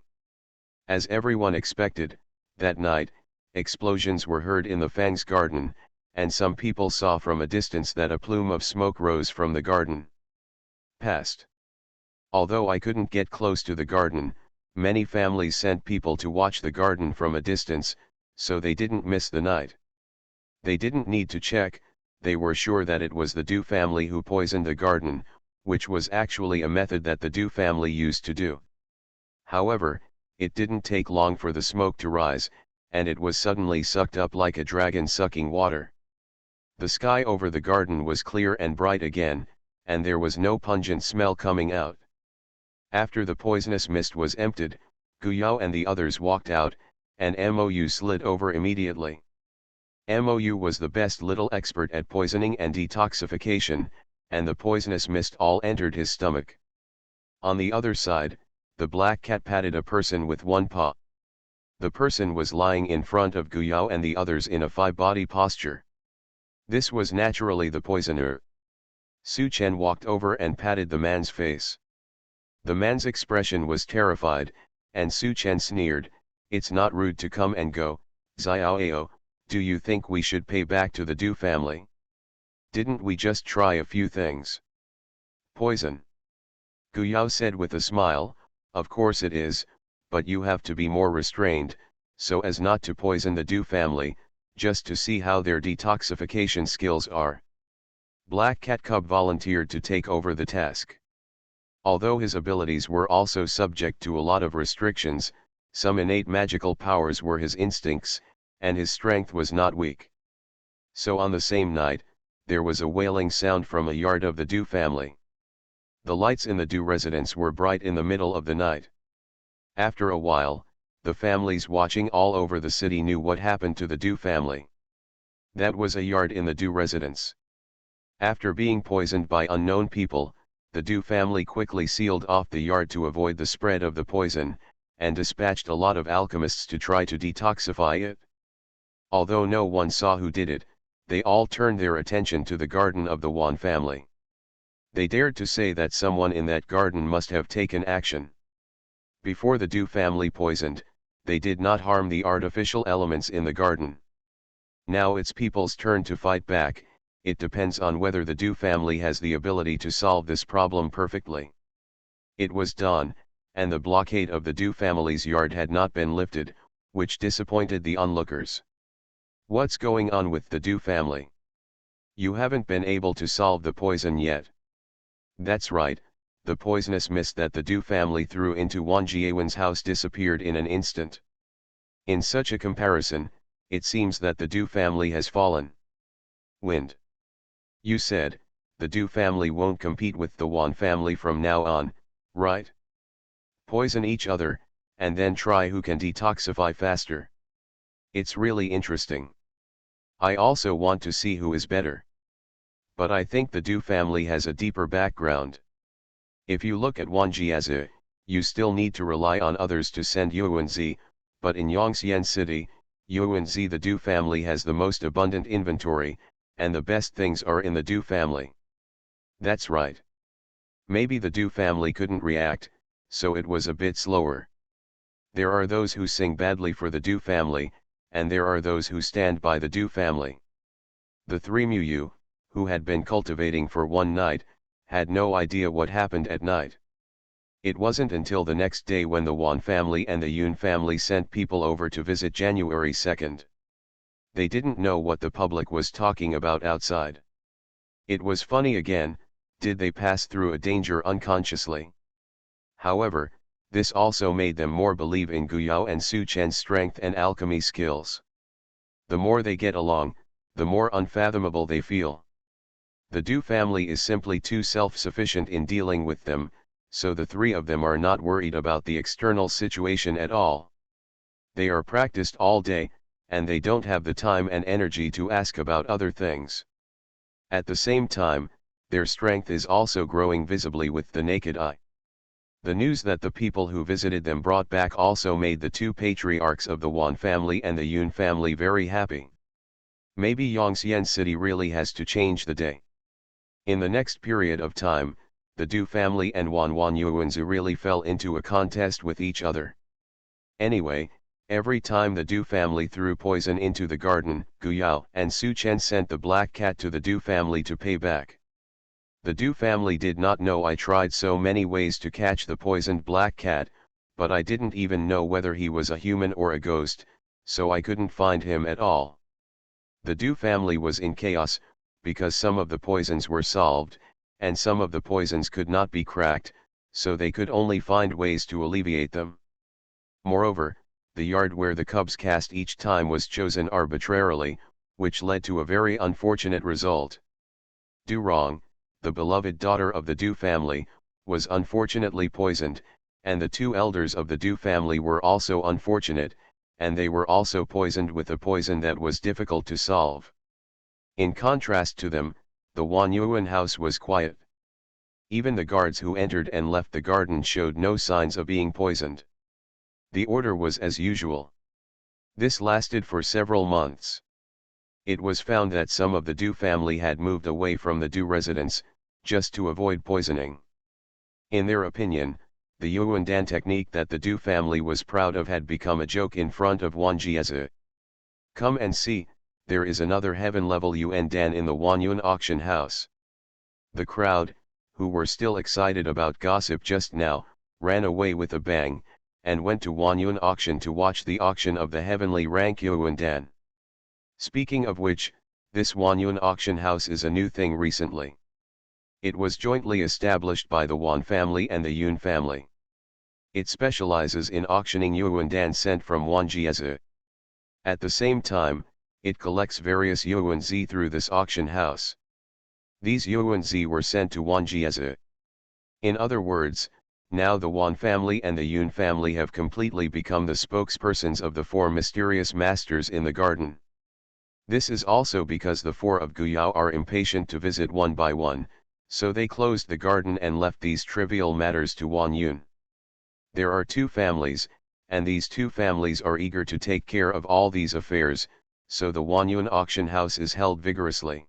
Speaker 1: As everyone expected, that night, explosions were heard in the Fang's garden, and some people saw from a distance that a plume of smoke rose from the garden. Past. Although I couldn't get close to the garden, many families sent people to watch the garden from a distance, so they didn't miss the night. They didn't need to check, they were sure that it was the Du family who poisoned the garden, which was actually a method that the Du family used to do. However, it didn't take long for the smoke to rise, and it was suddenly sucked up like a dragon sucking water. The sky over the garden was clear and bright again, and there was no pungent smell coming out. After the poisonous mist was emptied, Guyao and the others walked out, and Mou slid over immediately. Mou was the best little expert at poisoning and detoxification, and the poisonous mist all entered his stomach. On the other side, the black cat patted a person with one paw. The person was lying in front of Guyao and the others in a five-body posture. This was naturally the poisoner. Su Chen walked over and patted the man's face. The man's expression was terrified, and Su Chen sneered, "It's not rude to come and go, Xiaoao, do you think we should pay back to the Du family? Didn't we just try a few things?" "Poison," Guyao said with a smile, "of course it is, but you have to be more restrained, so as not to poison the Du family, just to see how their detoxification skills are." Black Cat Cub volunteered to take over the task. Although his abilities were also subject to a lot of restrictions, some innate magical powers were his instincts, and his strength was not weak. So on the same night, there was a wailing sound from a yard of the Du family. The lights in the Du residence were bright in the middle of the night. After a while, the families watching all over the city knew what happened to the Du family. That was a yard in the Du residence. After being poisoned by unknown people, the Du family quickly sealed off the yard to avoid the spread of the poison, and dispatched a lot of alchemists to try to detoxify it. Although no one saw who did it, they all turned their attention to the garden of the Wan family. They dared to say that someone in that garden must have taken action. Before the Du family poisoned, they did not harm the artificial elements in the garden. Now it's people's turn to fight back. It depends on whether the Du family has the ability to solve this problem perfectly. It was dawn, and the blockade of the Du family's yard had not been lifted, which disappointed the onlookers. "What's going on with the Du family? You haven't been able to solve the poison yet." "That's right, the poisonous mist that the Du family threw into Wang Jiewen's house disappeared in an instant. In such a comparison, it seems that the Du family has fallen." "Wind. You said, the Du family won't compete with the Wan family from now on, right? Poison each other, and then try who can detoxify faster. It's really interesting. I also want to see who is better. But I think the Du family has a deeper background. If you look at Wan Jiazi, you still need to rely on others to send Yuanzi, but in Yongxian City, Yuanzi the Du family has the most abundant inventory, and the best things are in the Du family." "That's right. Maybe the Du family couldn't react, so it was a bit slower. There are those who sing badly for the Du family, and there are those who stand by the Du family." The three Muyu, who had been cultivating for one night, had no idea what happened at night. It wasn't until the next day when the Wan family and the Yun family sent people over to visit January 2nd. They didn't know what the public was talking about outside. It was funny again, did they pass through a danger unconsciously? However, This also made them more believe in Guyao and Su Chen's strength and alchemy skills. The more they get along, the more unfathomable they feel. The Du family is simply too self-sufficient in dealing with them, so the three of them are not worried about the external situation at all. They are practiced all day, and they don't have the time and energy to ask about other things. At the same time, their strength is also growing visibly with the naked eye. The news that the people who visited them brought back also made the two patriarchs of the Wan family and the Yun family very happy. Maybe Yongxian City really has to change the day. In the next period of time, the Du family and Wan Yuanzi really fell into a contest with each other. Anyway, every time the Du family threw poison into the garden, Guyao and Su Chen sent the black cat to the Du family to pay back. The Du family did not know I tried so many ways to catch the poisoned black cat, but I didn't even know whether he was a human or a ghost, so I couldn't find him at all. The Du family was in chaos, because some of the poisons were solved, and some of the poisons could not be cracked, so they could only find ways to alleviate them. Moreover, the yard where the cubs cast each time was chosen arbitrarily, which led to a very unfortunate result. Du Rong, the beloved daughter of the Du family, was unfortunately poisoned, and the two elders of the Du family were also unfortunate, and they were also poisoned with a poison that was difficult to solve. In contrast to them, the Wan Yuan house was quiet. Even the guards who entered and left the garden showed no signs of being poisoned. The order was as usual. This lasted for several months. It was found that some of the Du family had moved away from the Du residence, just to avoid poisoning. In their opinion, the Yuan Dan technique that the Du family was proud of had become a joke in front of Wan Jieze. Come and see, there is another heaven-level Yuan Dan in the Wan Yun auction house. The crowd, who were still excited about gossip just now, ran away with a bang, and went to Wan Yun auction to watch the auction of the heavenly rank Yuan Dan. Speaking of which, this Wan Yun auction house is a new thing recently. It was jointly established by the Wan family and the Yun family. It specializes in auctioning Yuan Dan sent from Wan Jieze. At the same time, it collects various Yuanzi through this auction house. These Yuanzi were sent to Wan Jieze. In other words, now the Wan family and the Yun family have completely become the spokespersons of the four mysterious masters in the garden. This is also because the four of Guyao are impatient to visit one by one, so they closed the garden and left these trivial matters to Wan Yun. There are two families, and these two families are eager to take care of all these affairs, so the Wan Yun auction house is held vigorously.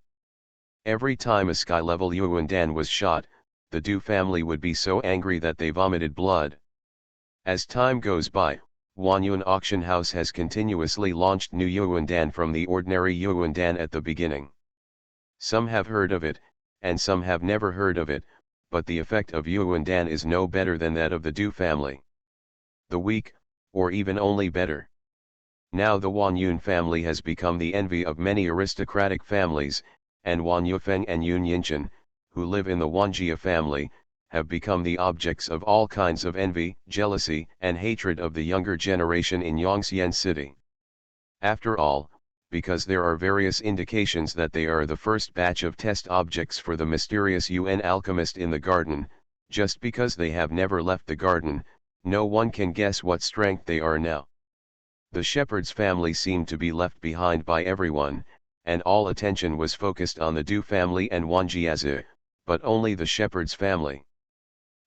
Speaker 1: Every time a sky-level Yuan Dan was shot, the Du family would be so angry that they vomited blood. As time goes by, Wan Yun auction house has continuously launched new Yuan Dan from the ordinary Yuan Dan at the beginning. Some have heard of it, and some have never heard of it, but the effect of Yuan Dan is no better than that of the Du family. The weak, or even only better. Now the Wan Yun family has become the envy of many aristocratic families, and Wan Yufeng and Yun Yinchen, who live in the Wan Jia family, have become the objects of all kinds of envy, jealousy, and hatred of the younger generation in Yongxian City. After all, because there are various indications that they are the first batch of test objects for the mysterious Yuan alchemist in the garden, just because they have never left the garden, no one can guess what strength they are now. The shepherd's family seemed to be left behind by everyone, and all attention was focused on the Du family and Wan Jieze, but only the shepherd's family.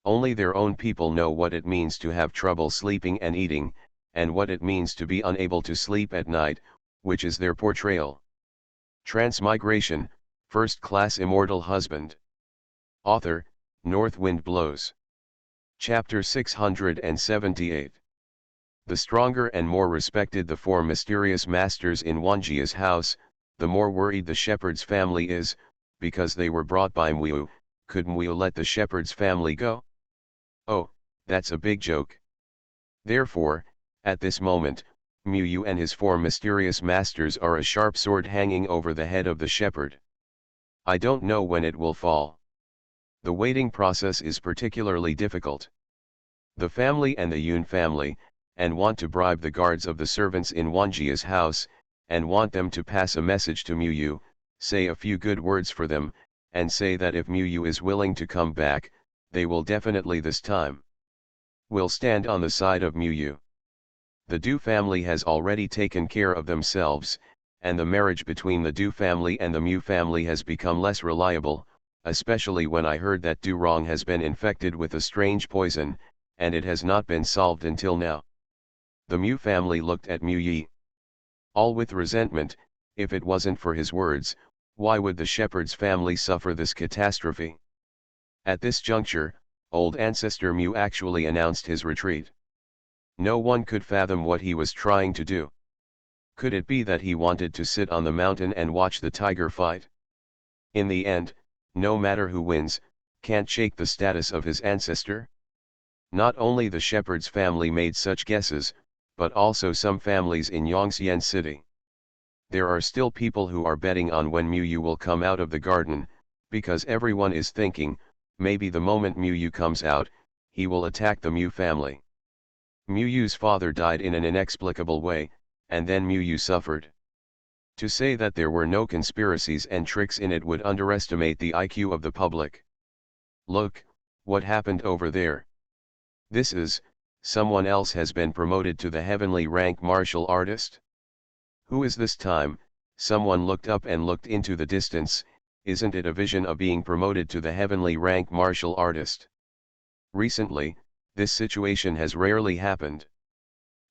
Speaker 1: Only their own people know what it means to have trouble sleeping and eating, and what it means to be unable to sleep at night, which is their portrayal. Transmigration, First Class Immortal Husband. Author, North Wind Blows. Chapter 678. The stronger and more respected the four mysterious masters in Wanjia's house, the more worried the shepherd's family is, because they were brought by Mwu. Could Mwu let the shepherd's family go? Oh, that's a big joke. Therefore, at this moment, Mwu and his four mysterious masters are a sharp sword hanging over the head of the shepherd. I don't know when it will fall. The waiting process is particularly difficult. the family and the Yun family, and want to bribe the guards of the servants in Wanjia's house, and want them to pass a message to Muyu, say a few good words for them, and say that if Muyu is willing to come back, they will definitely this time will stand on the side of Muyu. The Du family has already taken care of themselves, and the marriage between the Du family and the Mu family has become less reliable, especially when I heard that Du Rong has been infected with a strange poison, and it has not been solved until now. The Mu family looked at Mu Yi, all with resentment. If it wasn't for his words, why would the shepherd's family suffer this catastrophe? At this juncture, old ancestor Mu actually announced his retreat. No one could fathom what he was trying to do. Could it be that he wanted to sit on the mountain and watch the tiger fight? In the end, no matter who wins, can't shake the status of his ancestor. Not only the shepherd's family made such guesses, but also some families in Yongxian City. There are still people who are betting on when Muyu will come out of the garden, because everyone is thinking, maybe the moment Muyu comes out, he will attack the Mu family. Muyu's father died in an inexplicable way, and then Muyu suffered. To say that there were no conspiracies and tricks in it would underestimate the IQ of the public. Look, what happened over there? This is, someone else has been promoted to the heavenly rank martial artist? Who is this time? Someone looked up and looked into the distance. Isn't it a vision of being promoted to the heavenly rank martial artist? Recently, this situation has rarely happened.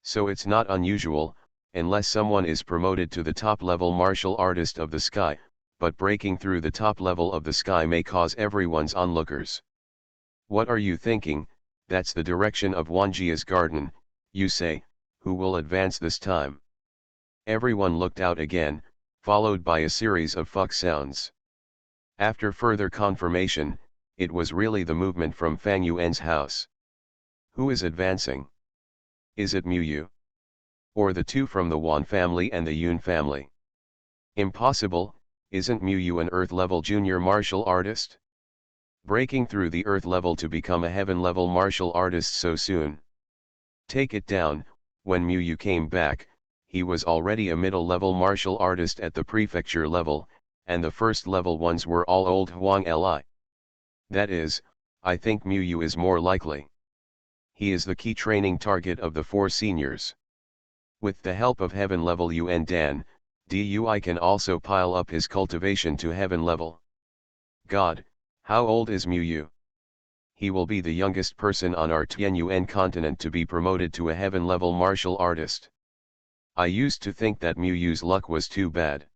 Speaker 1: So it's not unusual, unless someone is promoted to the top level martial artist of the sky, but breaking through the top level of the sky may cause everyone's onlookers. What are you thinking? That's the direction of Wanjia's garden, you say. Who will advance this time? Everyone looked out again, followed by a series of fuck sounds. After further confirmation, it was really the movement from Fang Yuan's house. Who is advancing? Is it Muyu? Or the two from the Wan family and the Yun family? Impossible. Isn't Muyu an Earth-level junior martial artist? Breaking through the Earth level to become a heaven-level martial artist so soon? Take it down. When Muyu came back, he was already a middle-level martial artist at the prefecture level, and the first-level ones were all old Huang Li. That is, I think Muyu is more likely. He is the key training target of the four seniors. With the help of heaven-level Yuan Dan, Dui can also pile up his cultivation to heaven level. God, how old is Muyu? He will be the youngest person on our Tianyuan continent to be promoted to a heaven-level martial artist. I used to think that Muyu's luck was too bad.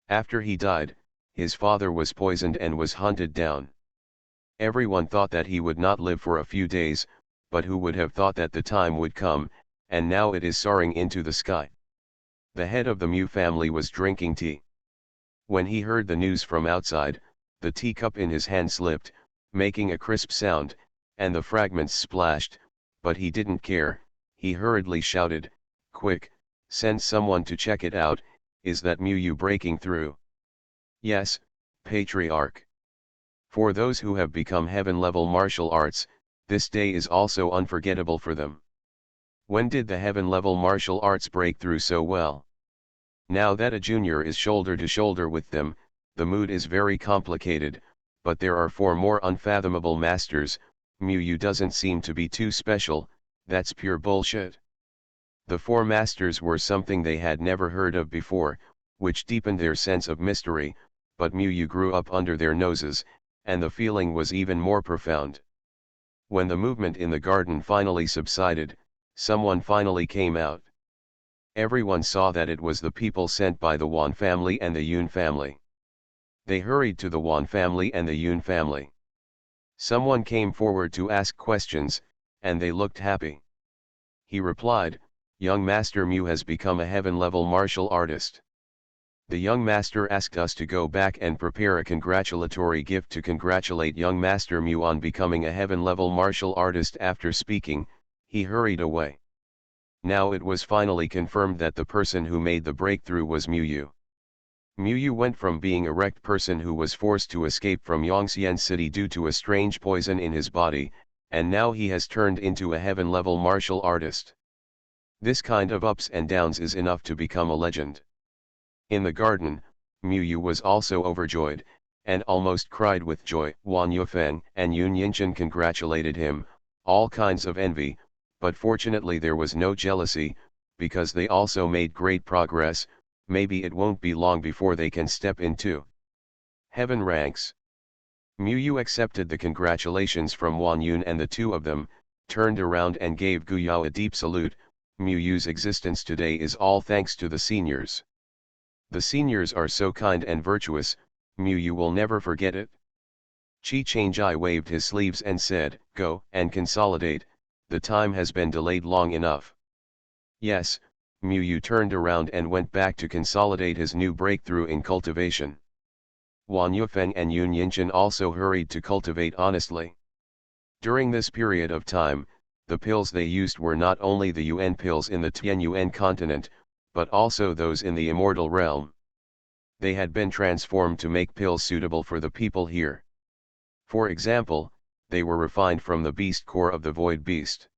Speaker 1: After he died, his father was poisoned and was hunted down. Everyone thought that he would not live for a few days, but who would have thought that the time would come, and now it is soaring into the sky. The head of the Mu family was drinking tea. When he heard the news from outside, the teacup in his hand slipped, making a crisp sound, and the fragments splashed, but he didn't care. He hurriedly shouted, "Quick, send someone to check it out. Is that Muyu breaking through?" "Yes, Patriarch." For those who have become heaven-level martial arts, this day is also unforgettable for them. When did the heaven-level martial arts break through so well? Now that a junior is shoulder to shoulder with them, the mood is very complicated, but there are four more unfathomable masters. Muyu doesn't seem to be too special. That's pure bullshit. The four masters were something they had never heard of before, which deepened their sense of mystery, but Muyu grew up under their noses, and the feeling was even more profound. When the movement in the garden finally subsided, someone finally came out. Everyone saw that it was the people sent by the Wan family and the Yun family. They hurried to the Wan family and the Yun family. Someone came forward to ask questions, and they looked happy. He replied, "Young Master Mu has become a heaven-level martial artist. The young master asked us to go back and prepare a congratulatory gift to congratulate young Master Mu on becoming a heaven-level martial artist." After speaking, he hurried away. Now it was finally confirmed that the person who made the breakthrough was Muyu. Muyu went from being a wrecked person who was forced to escape from Yongxian City due to a strange poison in his body, and now he has turned into a heaven-level martial artist. This kind of ups and downs is enough to become a legend. In the garden, Mu Yu was also overjoyed, and almost cried with joy. Wan Yufeng and Yun Yinchen congratulated him, all kinds of envy, but fortunately there was no jealousy, because they also made great progress. Maybe it won't be long before they can step into heaven ranks. Mu Yu accepted the congratulations from Wan Yun, and the two of them turned around and gave Gu Yao a deep salute. Mu Yu's existence today is all thanks to the seniors. The seniors are so kind and virtuous, Mu Yu will never forget it. Chi Changjai waved his sleeves and said, "Go and consolidate, the time has been delayed long enough." Yes, Mu Yu turned around and went back to consolidate his new breakthrough in cultivation. Wan Yufeng and Yun Yinchen also hurried to cultivate honestly. During this period of time, the pills they used were not only the Yuan pills in the Tianyuan continent, but also those in the Immortal realm. They had been transformed to make pills suitable for the people here. For example, they were refined from the beast core of the void beast.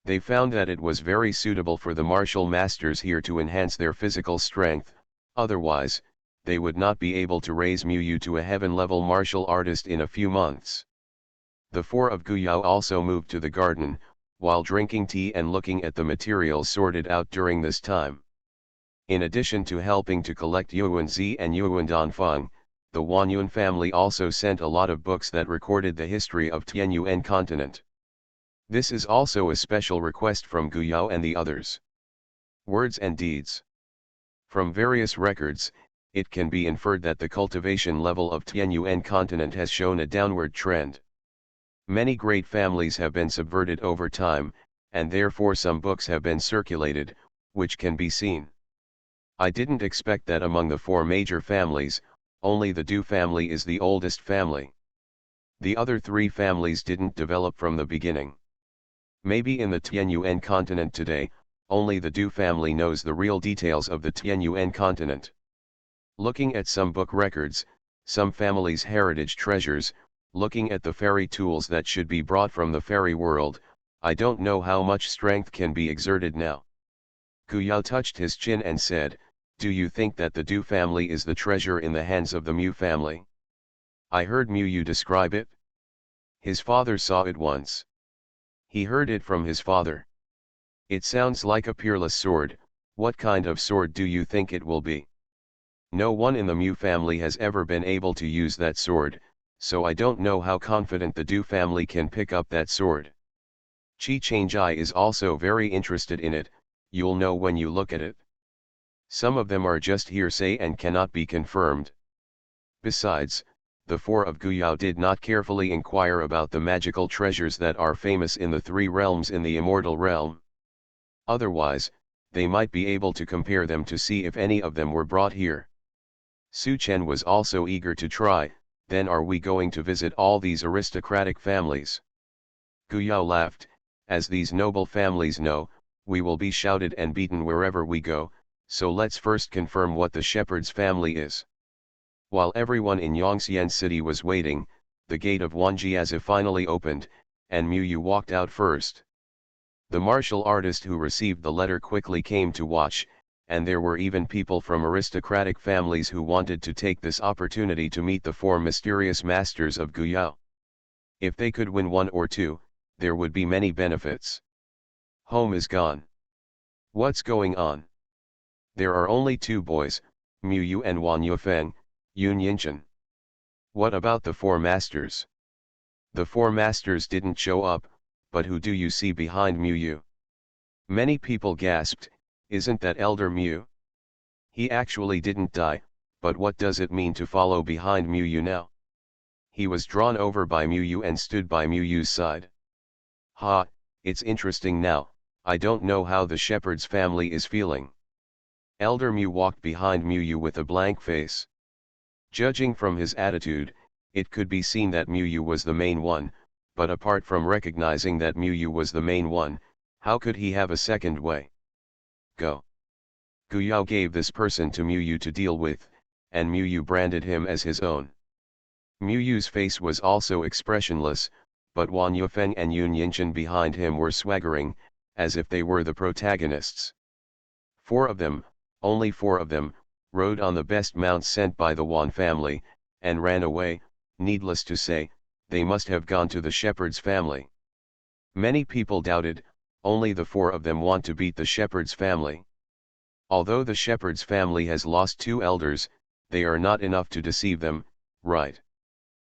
Speaker 1: They found that it was very suitable for the martial masters here to enhance their physical strength, otherwise, they would not be able to raise Mu Yu to a heaven-level martial artist in a few months. The four of Gu Yao also moved to the garden, while drinking tea and looking at the materials sorted out during this time. In addition to helping to collect Yuanzi and Yuan Danfeng, the Wanyun family also sent a lot of books that recorded the history of Tianyuan continent. This is also a special request from Gu Yao and the others. Words and deeds. From various records, it can be inferred that the cultivation level of Tianyuan continent has shown a downward trend. Many great families have been subverted over time, and therefore some books have been circulated, which can be seen. I didn't expect that among the four major families, only the Du family is the oldest family. The other three families didn't develop from the beginning. Maybe in the Tianyuan continent today, only the Du family knows the real details of the Tianyuan continent. Looking at some book records, some families' heritage treasures, looking at the fairy tools that should be brought from the fairy world, I don't know how much strength can be exerted now. Gu Yao touched his chin and said, "Do you think that the Du family is the treasure in the hands of the Mu family?" I heard Mu Yu describe it. His father saw it once. He heard it from his father. It sounds like a peerless sword. What kind of sword do you think it will be? No one in the Mu family has ever been able to use that sword, so I don't know how confident the Du family can pick up that sword. Chi Changjai is also very interested in it. You'll know when you look at it. Some of them are just hearsay and cannot be confirmed. Besides, the four of Gu Yao did not carefully inquire about the magical treasures that are famous in the three realms in the Immortal realm. Otherwise, they might be able to compare them to see if any of them were brought here. Su Chen was also eager to try. Then are we going to visit all these aristocratic families? Gu Yao laughed. As these noble families know, we will be shouted and beaten wherever we go, so let's first confirm what the shepherd's family is. While everyone in Yongxian City was waiting, the gate of Wanjiazi finally opened, and Mu Yu walked out first. The martial artist who received the letter quickly came to watch, and there were even people from aristocratic families who wanted to take this opportunity to meet the four mysterious masters of Gu Yao. If they could win one or two, there would be many benefits. Home is gone. What's going on? There are only two boys, Mu Yu and Wan Yufeng, Yun Yinchen. What about the four masters? The four masters didn't show up, but who do you see behind Mu Yu? Many people gasped, isn't that Elder Mu? He actually didn't die, but what does it mean to follow behind Mu Yu now? He was drawn over by Mu Yu and stood by Mu Yu's side. Ha, it's interesting now. I don't know how the shepherd's family is feeling. Elder Mu walked behind Mu Yu with a blank face. Judging from his attitude, it could be seen that Mu Yu was the main one, but apart from recognizing that Mu Yu was the main one, how could he have a second way? Go. Gu Yao gave this person to Mu Yu to deal with, and Mu Yu branded him as his own. Mu Yu's face was also expressionless, but Wan Yufeng and Yun Yinshan behind him were swaggering, as if they were the protagonists. 4 of them, only 4 of them, rode on the best mounts sent by the Wan family, and ran away. Needless to say, they must have gone to the shepherd's family. Many people doubted, only the 4 of them want to beat the shepherd's family. Although the shepherd's family has lost 2 elders, they are not enough to deceive them, right?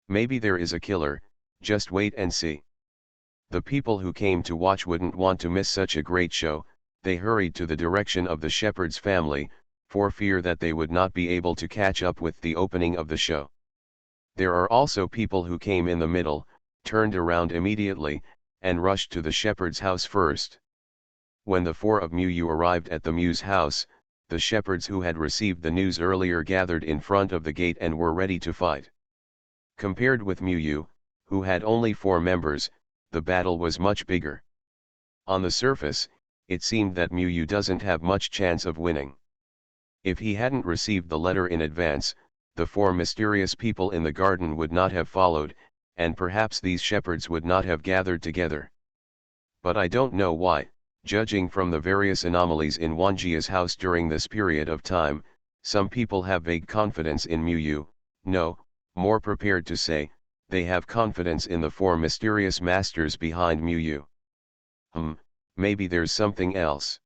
Speaker 1: Maybe there is a killer, just wait and see. The people who came to watch wouldn't want to miss such a great show. They hurried to the direction of the shepherd's family, for fear that they would not be able to catch up with the opening of the show. There are also people who came in the middle, turned around immediately, and rushed to the shepherd's house first. When the 4 of Mu arrived at the Mu's house, the shepherds who had received the news earlier gathered in front of the gate and were ready to fight. Compared with Mu, who had only 4 members, the battle was much bigger. On the surface, it seemed that Mu doesn't have much chance of winning. If he hadn't received the letter in advance, the 4 mysterious people in the garden would not have followed, and perhaps these shepherds would not have gathered together. But I don't know why, judging from the various anomalies in Wanjia's house during this period of time, some people have vague confidence in Mu. No, more prepared to say, they have confidence in the 4 mysterious masters behind Mu. Maybe there's something else.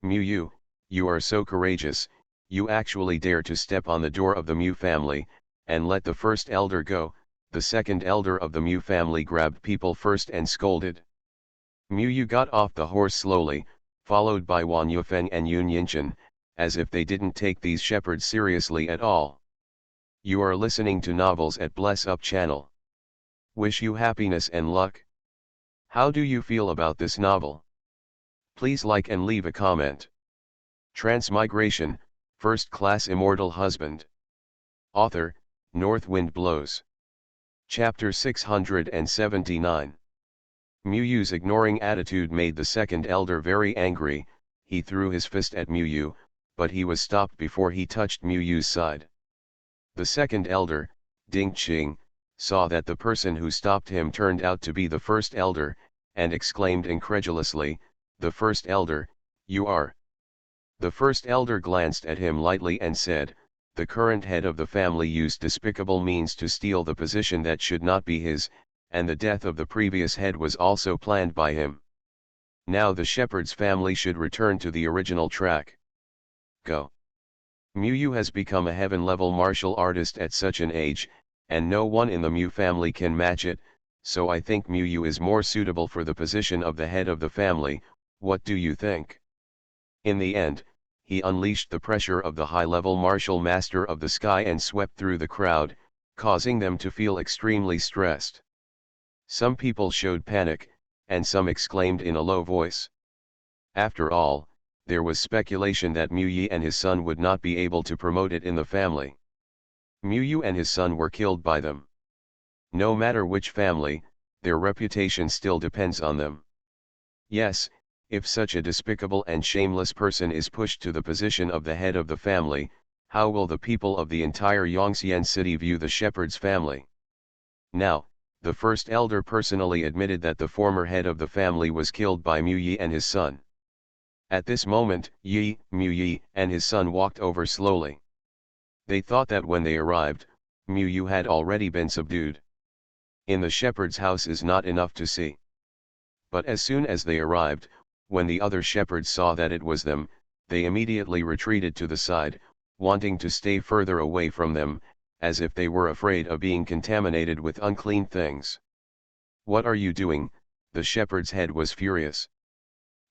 Speaker 1: Mu, you are so courageous, you actually dare to step on the door of the Mu family, and let the first elder go. The second elder of the Mu family grabbed people first and scolded. Mu got off the horse slowly, followed by Wan Yufeng and Yun Yinshan, as if they didn't take these shepherds seriously at all. You are listening to Novels at Bless Up channel. Wish you happiness and luck. How do you feel about this novel? Please like and leave a comment. Transmigration, First Class Immortal Husband. Author, North Wind Blows. Chapter 679. Mu's ignoring attitude made the second elder very angry. He threw his fist at Mu, but he was stopped before he touched Mu's side. The second elder, Ding Qing, saw that the person who stopped him turned out to be the first elder, and exclaimed incredulously, "The first elder, you are?" The first elder glanced at him lightly and said, "The current head of the family used despicable means to steal the position that should not be his, and the death of the previous head was also planned by him. Now the shepherd's family should return to the original track. Go." Mu has become a heaven-level martial artist at such an age, and no one in the Mu family can match it, so I think Mu is more suitable for the position of the head of the family. What do you think? In the end, he unleashed the pressure of the high-level martial master of the sky and swept through the crowd, causing them to feel extremely stressed. Some people showed panic, and some exclaimed in a low voice. After all, there was speculation that Mu and his son would not be able to promote it in the family. Mu and his son were killed by them. No matter which family, their reputation still depends on them. Yes, if such a despicable and shameless person is pushed to the position of the head of the family, how will the people of the entire Yongxian city view the shepherd's family? Now, the first elder personally admitted that the former head of the family was killed by Mu and his son. At this moment, Mu and his son walked over slowly. They thought that when they arrived, Mu had already been subdued. In the shepherd's house is not enough to see. But as soon as they arrived, when the other shepherds saw that it was them, they immediately retreated to the side, wanting to stay further away from them, as if they were afraid of being contaminated with unclean things. "What are you doing?" The shepherd's head was furious.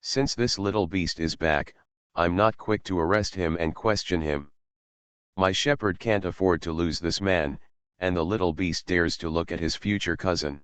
Speaker 1: "Since this little beast is back, I'm not quick to arrest him and question him. My shepherd can't afford to lose this man, and the little beast dares to look at his future cousin."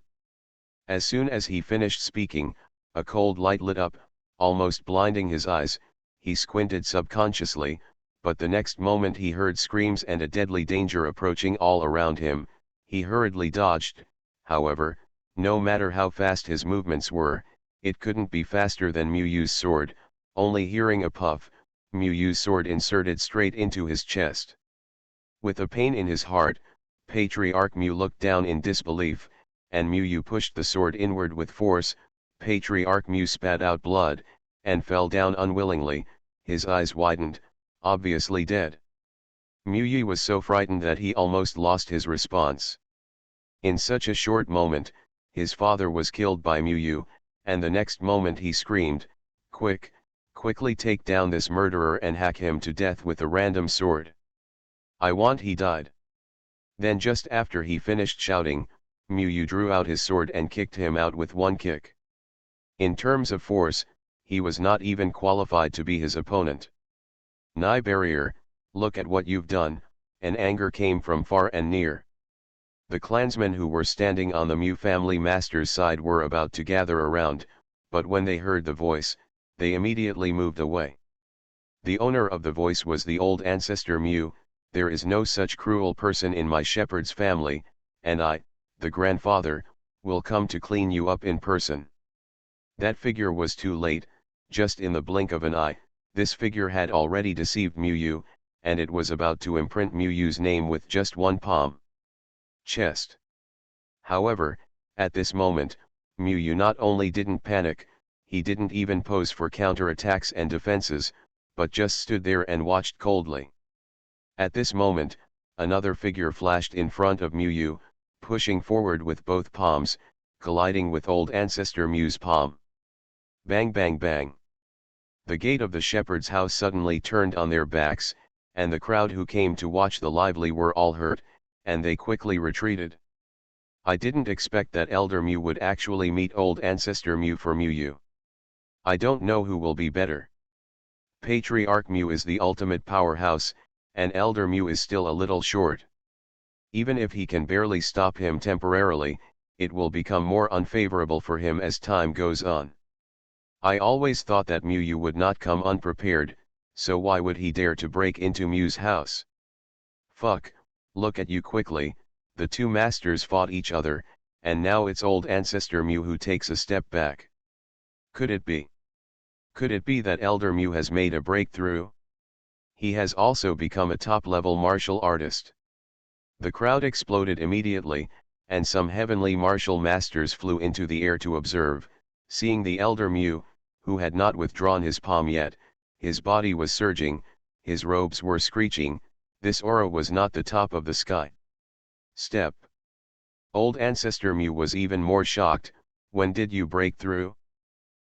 Speaker 1: As soon as he finished speaking, a cold light lit up, almost blinding his eyes. He squinted subconsciously, but the next moment he heard screams and a deadly danger approaching all around him. He hurriedly dodged. However, no matter how fast his movements were, it couldn't be faster than Mu's sword. Only hearing a puff, Mu's sword inserted straight into his chest. With a pain in his heart, Patriarch Mu looked down in disbelief, and Mu pushed the sword inward with force. Patriarch Mu spat out blood, and fell down unwillingly, his eyes widened, obviously dead. Mu was so frightened that he almost lost his response. In such a short moment, his father was killed by Mu, and the next moment he screamed, quickly take down this murderer and hack him to death with a random sword. He died. Then just after he finished shouting, Mu drew out his sword and kicked him out with one kick. In terms of force, he was not even qualified to be his opponent. Nigh barrier, look at what you've done, and anger came from far and near. The clansmen who were standing on the Mu family master's side were about to gather around, but when they heard the voice, they immediately moved away. The owner of the voice was the old ancestor Mu. There is no such cruel person in my shepherd's family, and I, the grandfather, will come to clean you up in person. That figure was too late. Just in the blink of an eye, this figure had already deceived Mu, and it was about to imprint Mu's name with just one palm. Chest. However, at this moment, Mu not only didn't panic, he didn't even pose for counterattacks and defenses, but just stood there and watched coldly. At this moment, another figure flashed in front of Mu, pushing forward with both palms, colliding with old ancestor Mu's palm. Bang bang bang. The gate of the shepherd's house suddenly turned on their backs, and the crowd who came to watch the lively were all hurt, and they quickly retreated. I didn't expect that Elder Mu would actually meet old ancestor Mu for Mu. I don't know who will be better. Patriarch Mu is the ultimate powerhouse, and Elder Mu is still a little short. Even if he can barely stop him temporarily, it will become more unfavorable for him as time goes on. I always thought that Mu would not come unprepared, so why would he dare to break into Mu's house? Fuck, look at you quickly. The two masters fought each other, and now it's old ancestor Mu who takes a step back. Could it be? Could it be that Elder Mu has made a breakthrough? He has also become a top-level martial artist. The crowd exploded immediately, and some heavenly martial masters flew into the air to observe. Seeing the Elder Mu, who had not withdrawn his palm yet, his body was surging, his robes were screeching. This aura was not the top of the sky. Step. Old ancestor Mu was even more shocked. When did you break through?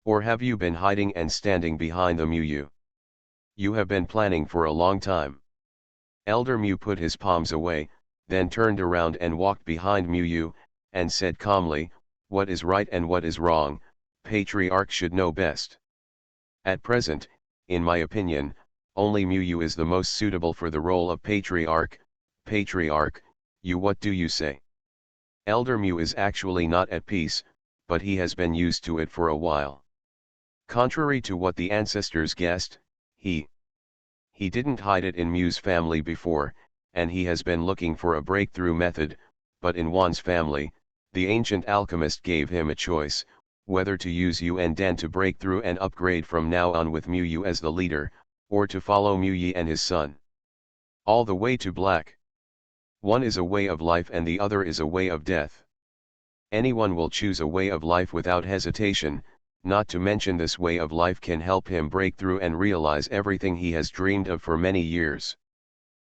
Speaker 1: Or have you been hiding and standing behind the Mu? You have been planning for a long time. Elder Mu put his palms away, then turned around and walked behind Mu, and said calmly, what is right and what is wrong, Patriarch should know best. At present, in my opinion, only Mu is the most suitable for the role of Patriarch. Patriarch, what do you say? Elder Mu is actually not at peace, but he has been used to it for a while. Contrary to what the ancestors guessed, he didn't hide it in Mu's family before, and he has been looking for a breakthrough method, but in Wan's family, the ancient alchemist gave him a choice, whether to use Yuan Dan to break through and upgrade from now on with Mu as the leader, or to follow Mu Yi and his son all the way to black. One is a way of life and the other is a way of death. Anyone will choose a way of life without hesitation, not to mention this way of life can help him break through and realize everything he has dreamed of for many years.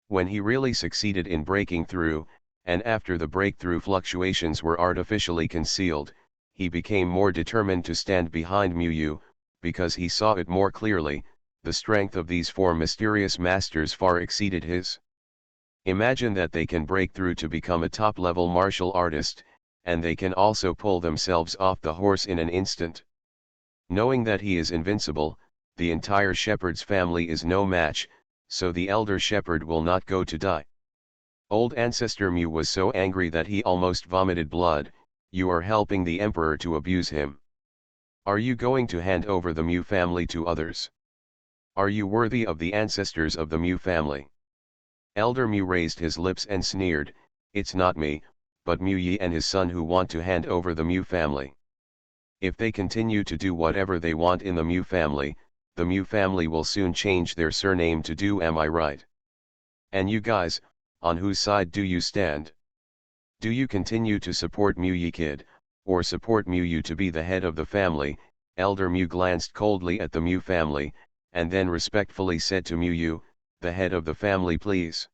Speaker 1: When he really succeeded in breaking through, and after the breakthrough fluctuations were artificially concealed, he became more determined to stand behind Mu, because he saw it more clearly. The strength of these four mysterious masters far exceeded his. Imagine that they can break through to become a top-level martial artist, and they can also pull themselves off the horse in an instant. Knowing that he is invincible, the entire shepherd's family is no match, so the elder shepherd will not go to die. Old ancestor Mu was so angry that he almost vomited blood. You are helping the emperor to abuse him. Are you going to hand over the Mu family to others? Are you worthy of the ancestors of the Mu family? Elder Mu raised his lips and sneered, it's not me, but Mu Yi and his son who want to hand over the Mu family. If they continue to do whatever they want in the Mu family will soon change their surname to Du. Am I right? And you guys, on whose side do you stand? Do you continue to support Mu Kid, or support Mu to be the head of the family? Elder Mu glanced coldly at the Mu family, and then respectfully said to Mu, the head of the family please.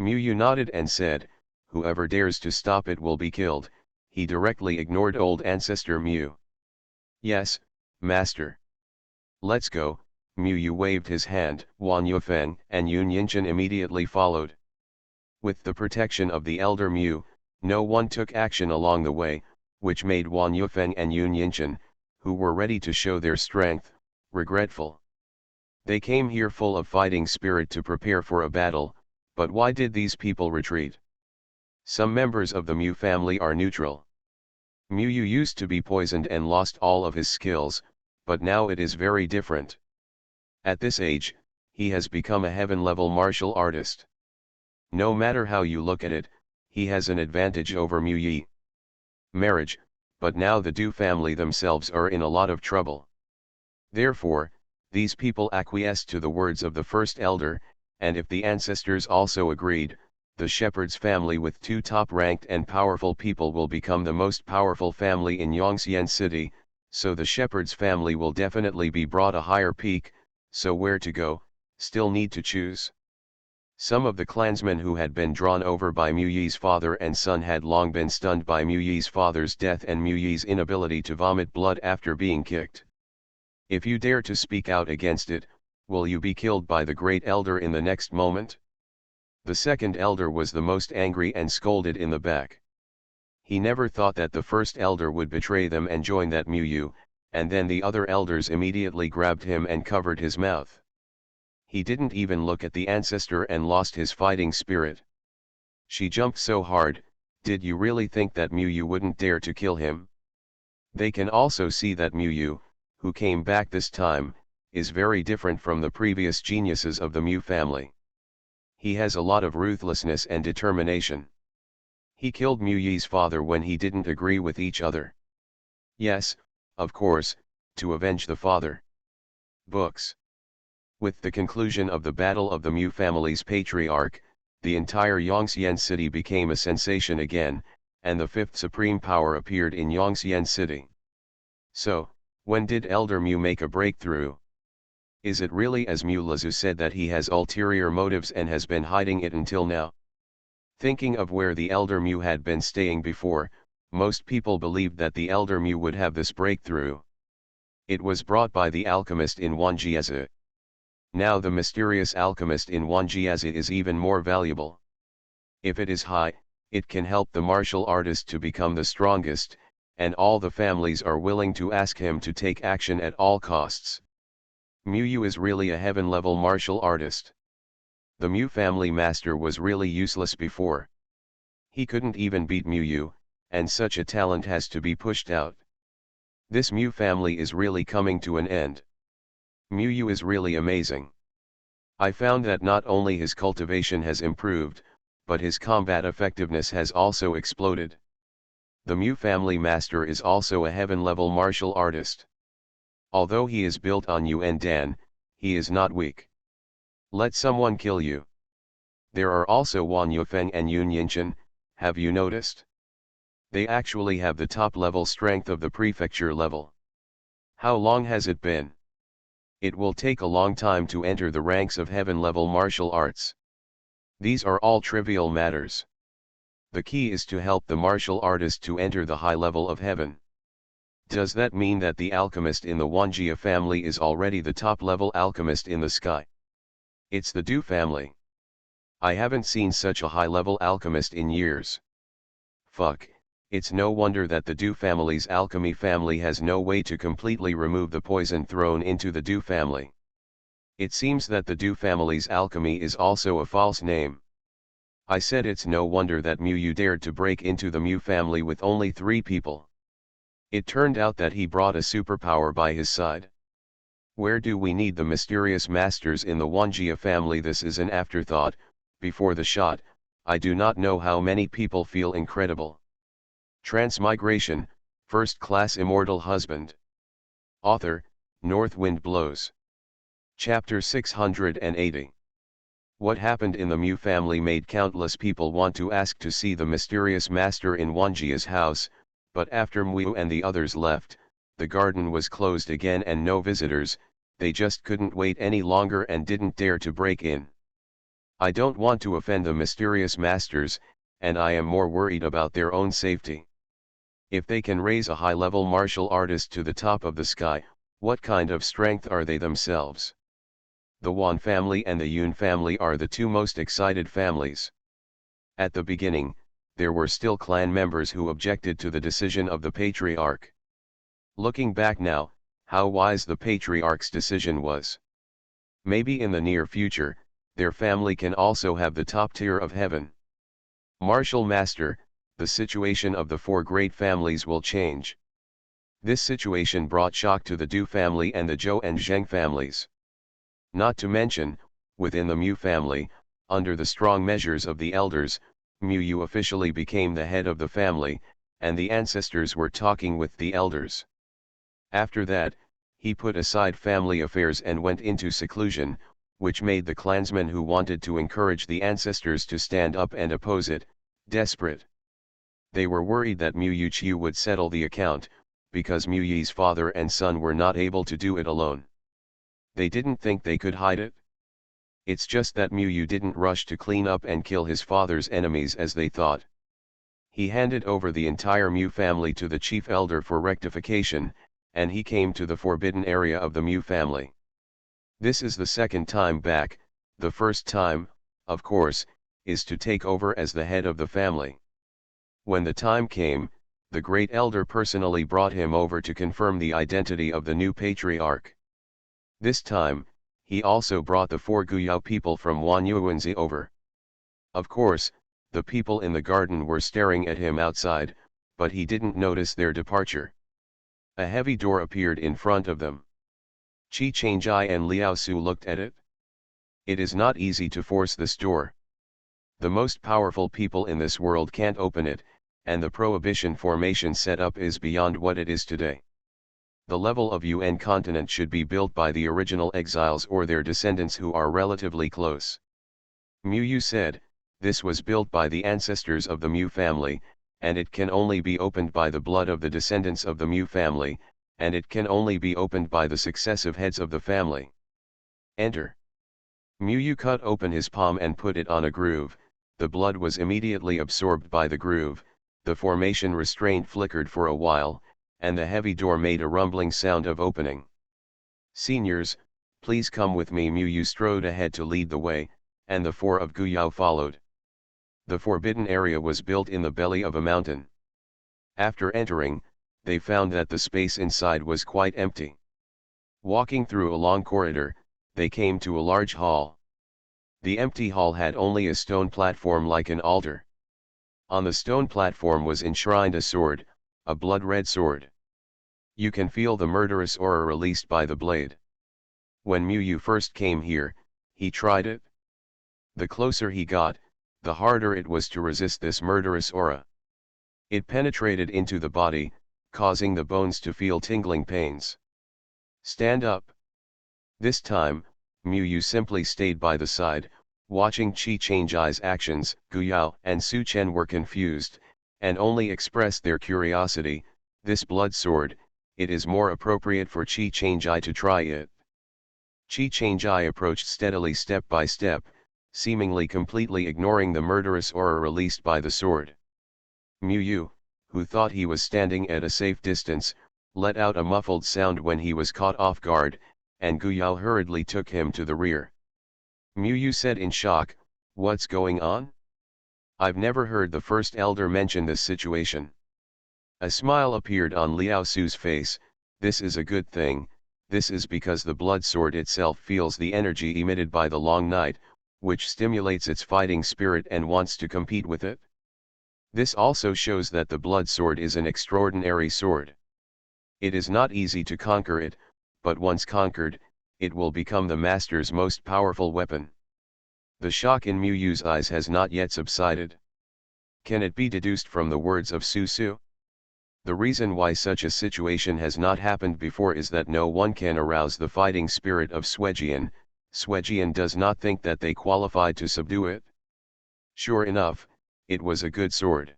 Speaker 1: Mu nodded and said, whoever dares to stop it will be killed. He directly ignored old ancestor Mu. Yes, master. Let's go. Mu waved his hand. Wan Yufeng and Yun Yinchan immediately followed. With the protection of the elder Mu, no one took action along the way, which made Wan Yufeng and Yun Yinchan, who were ready to show their strength, regretful. They came here full of fighting spirit to prepare for a battle, but why did these people retreat? Some members of the Mu family are neutral. Mu used to be poisoned and lost all of his skills, but now it is very different. At this age, he has become a heaven-level martial artist. No matter how you look at it, he has an advantage over Mu Yi. Marriage, but now the Du family themselves are in a lot of trouble. Therefore, these people acquiesced to the words of the first elder, and if the ancestors also agreed, the shepherd's family with two top-ranked and powerful people will become the most powerful family in Yongxian City, so the shepherd's family will definitely be brought a higher peak, so where to go, still need to choose. Some of the clansmen who had been drawn over by Mu Yi's father and son had long been stunned by Mu Yi's father's death and Mu Yi's inability to vomit blood after being kicked. If you dare to speak out against it, will you be killed by the great elder in the next moment? The second elder was the most angry and scolded in the back. He never thought that the first elder would betray them and join that Mu, and then the other elders immediately grabbed him and covered his mouth. He didn't even look at the ancestor and lost his fighting spirit. She jumped so hard, did you really think that Mu wouldn't dare to kill him? They can also see that Mu, who came back this time, is very different from the previous geniuses of the Mu family. He has a lot of ruthlessness and determination. He killed Mu Yi's father when he didn't agree with each other. Yes, of course, to avenge the father. Books. With the conclusion of the battle of the Mu family's patriarch, the entire Yongxian city became a sensation again, and the fifth supreme power appeared in Yongxian city. So, when did Elder Mu make a breakthrough? Is it really as Mu Lazu said that he has ulterior motives and has been hiding it until now? Thinking of where the Elder Mu had been staying before, most people believed that the Elder Mu would have this breakthrough. It was brought by the alchemist in Wanjiazi. Now the mysterious alchemist in Wanjiazi is even more valuable. If it is high, it can help the martial artist to become the strongest, and all the families are willing to ask him to take action at all costs. Mu is really a heaven-level martial artist. The Mu family master was really useless before. He couldn't even beat Mu, and such a talent has to be pushed out. This Mu family is really coming to an end. Mu is really amazing. I found that not only his cultivation has improved, but his combat effectiveness has also exploded. The Mu family master is also a heaven-level martial artist. Although he is built on Yuan Dan, he is not weak. Let someone kill you. There are also Wan Yufeng and Yun Yinchan, have you noticed? They actually have the top-level strength of the prefecture level. How long has it been? It will take a long time to enter the ranks of heaven-level martial arts. These are all trivial matters. The key is to help the martial artist to enter the high level of heaven. Does that mean that the alchemist in the Wanjia family is already the top-level alchemist in the sky? It's the Du family. I haven't seen such a high-level alchemist in years. Fuck, it's no wonder that the Du family's alchemy family has no way to completely remove the poison thrown into the Du family. It seems that the Du family's alchemy is also a false name. I said it's no wonder that Mu dared to break into the Mu family with only 3 people. It turned out that he brought a superpower by his side. Where do we need the mysterious masters in the Wanjia family? This is an afterthought. Before the shot, I do not know how many people feel incredible. Transmigration, First Class Immortal Husband. Author, North Wind Blows. Chapter 680. What happened in the Mu family made countless people want to ask to see the mysterious master in Wanjia's house, but after Mu and the others left, the garden was closed again and no visitors. They just couldn't wait any longer and didn't dare to break in. I don't want to offend the mysterious masters, and I am more worried about their own safety. If they can raise a high-level martial artist to the top of the sky, what kind of strength are they themselves? The Wan family and the Yun family are the two most excited families. At the beginning, there were still clan members who objected to the decision of the patriarch. Looking back now, how wise the patriarch's decision was. Maybe in the near future, their family can also have the top tier of heaven. Martial Master, the situation of the four great families will change. This situation brought shock to the Du family and the Zhou and Zheng families. Not to mention, within the Mu family, under the strong measures of the elders, Mu Yu officially became the head of the family, and the ancestors were talking with the elders. After that, he put aside family affairs and went into seclusion, which made the clansmen who wanted to encourage the ancestors to stand up and oppose it, desperate. They were worried that Mu Yu Chiu would settle the account, because Mu Yi's father and son were not able to do it alone. They didn't think they could hide it. It's just that Mu Yu didn't rush to clean up and kill his father's enemies as they thought. He handed over the entire Mu family to the chief elder for rectification, and he came to the forbidden area of the Mu family. This is the second time back. The first time, of course, is to take over as the head of the family. When the time came, the great elder personally brought him over to confirm the identity of the new patriarch. This time, he also brought the four Guyao people from Wanyuanzi over. Of course, the people in the garden were staring at him outside, but he didn't notice their departure. A heavy door appeared in front of them. Qi Changjai and Liao Su looked at it. It is not easy to force this door. The most powerful people in this world can't open it, and the prohibition formation setup is beyond what it is today. The level of UN continent should be built by the original exiles or their descendants who are relatively close. Mu Yu said, this was built by the ancestors of the Mu family, and it can only be opened by the blood of the descendants of the Mu family, and it can only be opened by the successive heads of the family. Enter. Mu Yu cut open his palm and put it on a groove. The blood was immediately absorbed by the groove, the formation restraint flickered for a while, and the heavy door made a rumbling sound of opening. Seniors, please come with me. Mu Yu strode ahead to lead the way, and the four of Guyao followed. The forbidden area was built in the belly of a mountain. After entering, they found that the space inside was quite empty. Walking through a long corridor, they came to a large hall. The empty hall had only a stone platform like an altar. On the stone platform was enshrined a sword, a blood-red sword. You can feel the murderous aura released by the blade. When Mu Yu first came here, he tried it. The closer he got, the harder it was to resist this murderous aura. It penetrated into the body, causing the bones to feel tingling pains. Stand up. This time, Mu Yu simply stayed by the side, watching Qi Changjai's actions. Guyao and Su Chen were confused, and only expressed their curiosity. This blood sword, it is more appropriate for Qi Changjai to try it. Qi Changjai approached steadily step by step, seemingly completely ignoring the murderous aura released by the sword. Mu Yu, who thought he was standing at a safe distance, let out a muffled sound when he was caught off guard, and Guyao hurriedly took him to the rear. Mu Yu said in shock, "What's going on? I've never heard the first elder mention this situation." A smile appeared on Liao Su's face. "This is a good thing. This is because the blood sword itself feels the energy emitted by the long night, which stimulates its fighting spirit and wants to compete with it. This also shows that the blood sword is an extraordinary sword. It is not easy to conquer it, but once conquered, it will become the master's most powerful weapon." The shock in Mu Yu's eyes has not yet subsided. Can it be deduced from the words of Su Su? The reason why such a situation has not happened before is that no one can arouse the fighting spirit of Swejian, Swejian does not think that they qualified to subdue it. Sure enough, it was a good sword.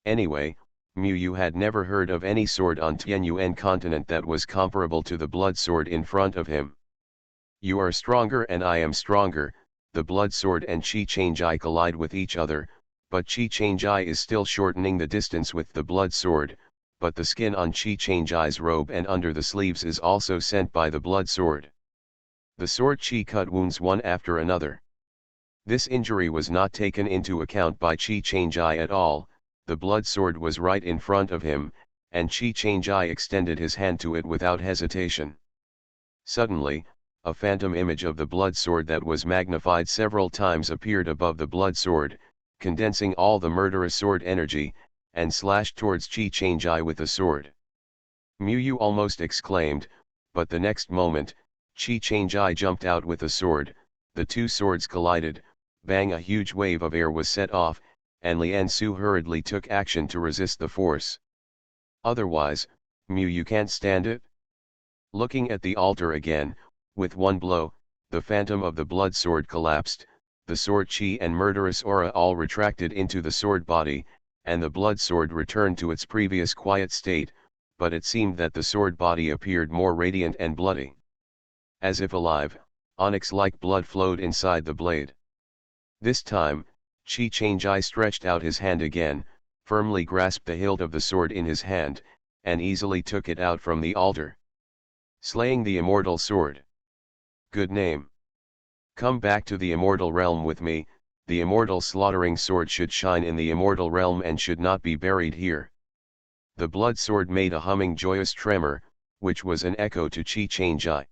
Speaker 1: Anyway, Mu Yu had never heard of any sword on Tianyuan continent that was comparable to the blood sword in front of him. You are stronger and I am stronger, the blood sword and Qi Changjai collide with each other, but Qi Changjai is still shortening the distance with the blood sword, but the skin on Qi Changjai's robe and under the sleeves is also sent by the blood sword. The sword Qi cut wounds one after another. This injury was not taken into account by Qi Changjai at all. The blood sword was right in front of him, and Qi Changjai extended his hand to it without hesitation. Suddenly, a phantom image of the blood sword that was magnified several times appeared above the blood sword, condensing all the murderous sword energy, and slashed towards Qi Changjai with the sword. Mu Yu almost exclaimed, but the next moment, Qi Changjai jumped out with the sword, the two swords collided, bang, a huge wave of air was set off, and Lian Su hurriedly took action to resist the force. Otherwise, Mu Yu can't stand it? Looking at the altar again, with one blow, the phantom of the blood sword collapsed, the sword chi and murderous aura all retracted into the sword body, and the blood sword returned to its previous quiet state, but it seemed that the sword body appeared more radiant and bloody. As if alive, onyx-like blood flowed inside the blade. This time, Qi Changjai stretched out his hand again, firmly grasped the hilt of the sword in his hand, and easily took it out from the altar. Slaying the immortal sword. Good name. Come back to the immortal realm with me, the immortal slaughtering sword should shine in the immortal realm and should not be buried here. The blood sword made a humming joyous tremor, which was an echo to Qi Changjai.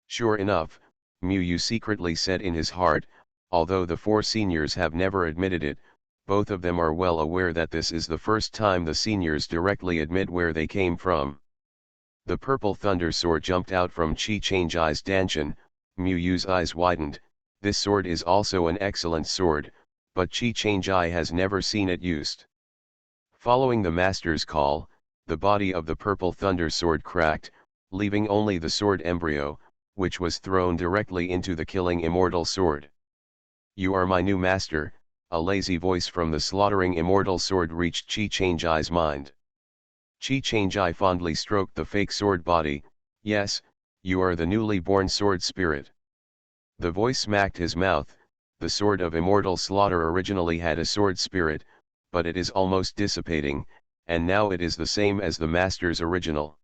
Speaker 1: Sure enough, Mu Yu secretly said in his heart, although the four seniors have never admitted it, both of them are well aware that this is the first time the seniors directly admit where they came from. The purple thunder sword jumped out from Qi Changjai's danchan. Mu Yu's eyes widened. This sword is also an excellent sword, but Qi Changjai has never seen it used. Following the master's call, the body of the purple thunder sword cracked, leaving only the sword embryo, which was thrown directly into the killing immortal sword. You are my new master, a lazy voice from the slaughtering immortal sword reached Qi Changjai's mind. Qi Changjai fondly stroked the fake sword body. Yes, you are the newly born sword spirit. The voice smacked his mouth. The sword of immortal slaughter originally had a sword spirit, but it is almost dissipating, and now it is the same as the master's original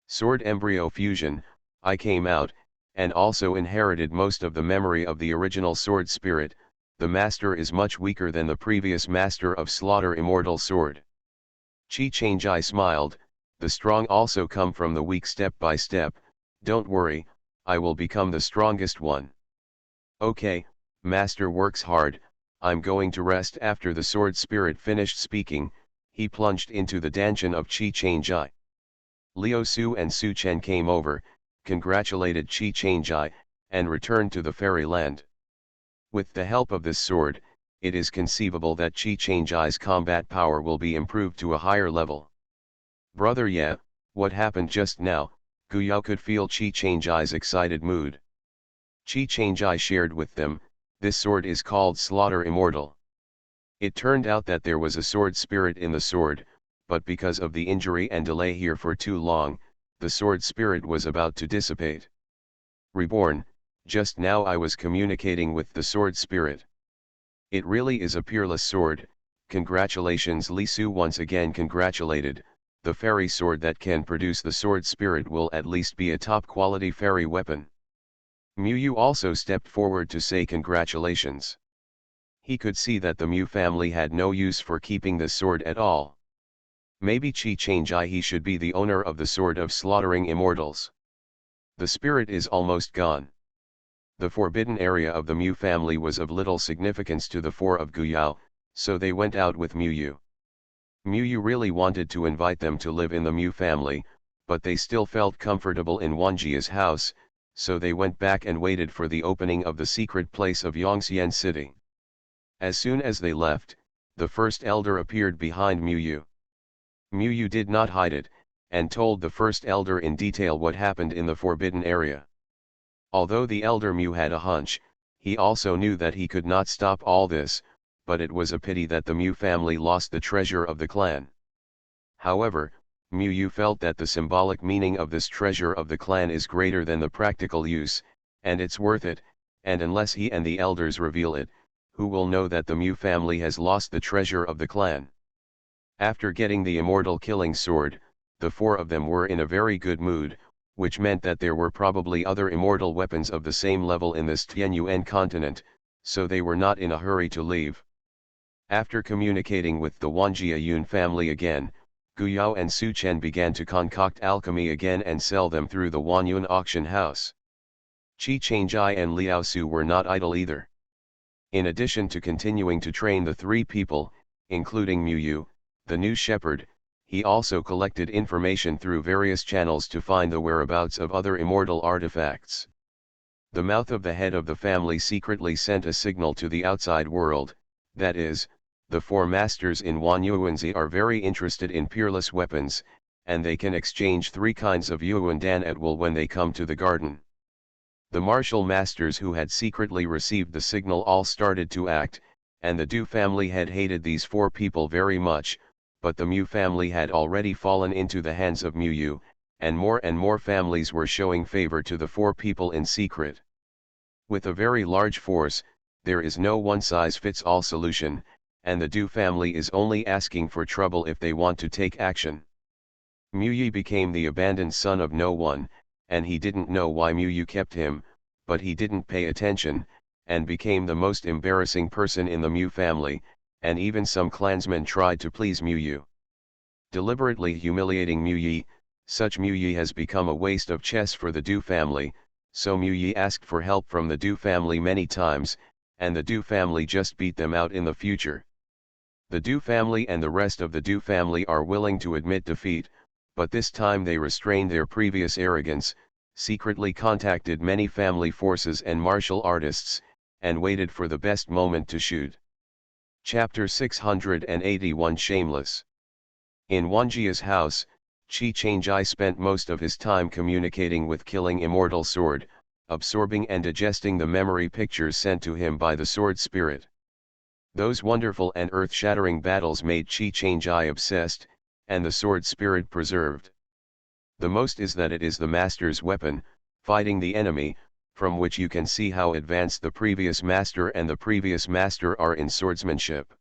Speaker 1: sword embryo fusion. I came out, and also inherited most of the memory of the original sword spirit. The master is much weaker than the previous master of slaughter immortal sword. Qi Changjai smiled, the strong also come from the weak step by step. Don't worry, I will become the strongest one. Okay, master works hard, I'm going to rest. After the sword spirit finished speaking, he plunged into the danchan of Qi Changjai. Liu Su and Su Chen came over, congratulated Qi Changjai, and returned to the fairyland. With the help of this sword, it is conceivable that Qi Changjai's combat power will be improved to a higher level. Brother, yeah, what happened just now? Gu Yao could feel Qi Changjai's excited mood. Qi Changjai shared with them, this sword is called Slaughter Immortal. It turned out that there was a sword spirit in the sword, but because of the injury and delay here for too long, the sword spirit was about to dissipate. Reborn, just now I was communicating with the sword spirit. It really is a peerless sword. Congratulations. Li Su once again congratulated. The fairy sword that can produce the sword spirit will at least be a top quality fairy weapon. Mu Yu also stepped forward to say congratulations. He could see that the Mu family had no use for keeping this sword at all. Maybe Qi Changjai he should be the owner of the sword of slaughtering immortals. The spirit is almost gone. The forbidden area of the Mu family was of little significance to the four of Gu Yao, so they went out with Mu Yu. Mu Yu really wanted to invite them to live in the Mu family, but they still felt comfortable in Wanjia's house, so they went back and waited for the opening of the secret place of Yongxian City. As soon as they left, the first elder appeared behind Mu Yu. Mu Yu did not hide it, and told the first elder in detail what happened in the forbidden area. Although the elder Mu had a hunch, he also knew that he could not stop all this, but it was a pity that the Mu family lost the treasure of the clan. However, Mu Yu felt that the symbolic meaning of this treasure of the clan is greater than the practical use, and it's worth it, and unless he and the elders reveal it, who will know that the Mu family has lost the treasure of the clan? After getting the immortal killing sword, the four of them were in a very good mood, which meant that there were probably other immortal weapons of the same level in this Tianyuan continent, so they were not in a hurry to leave. After communicating with the Wanjia Yun family again, Guyao and Su Chen began to concoct alchemy again and sell them through the Wanyun auction house. Qi Changjai and Liao Su were not idle either. In addition to continuing to train the three people, including Mu Yu, the new shepherd, he also collected information through various channels to find the whereabouts of other immortal artifacts. The mouth of the head of the family secretly sent a signal to the outside world, that is, the four masters in Wanyuanzi are very interested in peerless weapons, and they can exchange 3 kinds of Yuandan at will when they come to the garden. The martial masters who had secretly received the signal all started to act, and the Du family had hated these 4 people very much, but the Mu family had already fallen into the hands of Mu Yu, and more families were showing favor to the 4 people in secret. With a very large force, there is no one-size-fits-all solution, and the Du family is only asking for trouble if they want to take action. Mu Yi became the abandoned son of no one, and he didn't know why Mu Yu kept him, but he didn't pay attention, and became the most embarrassing person in the Mu family, and even some clansmen tried to please Mu Yu. Deliberately humiliating Mu Yi, such Mu Yi has become a waste of chess for the Du family, so Mu Yi asked for help from the Du family many times, and the Du family just beat them out in the future. The Du family and the rest of the Du family are willing to admit defeat, but this time they restrained their previous arrogance, secretly contacted many family forces and martial artists, and waited for the best moment to shoot. Chapter 681 Shameless. In Wanjia's house, Qi Changjai spent most of his time communicating with Killing Immortal Sword, absorbing and digesting the memory pictures sent to him by the Sword Spirit. Those wonderful and earth-shattering battles made Qi Changjai obsessed, and the Sword Spirit preserved. The most is that it is the Master's weapon, fighting the enemy, from which you can see how advanced the previous Master and the previous Master are in swordsmanship.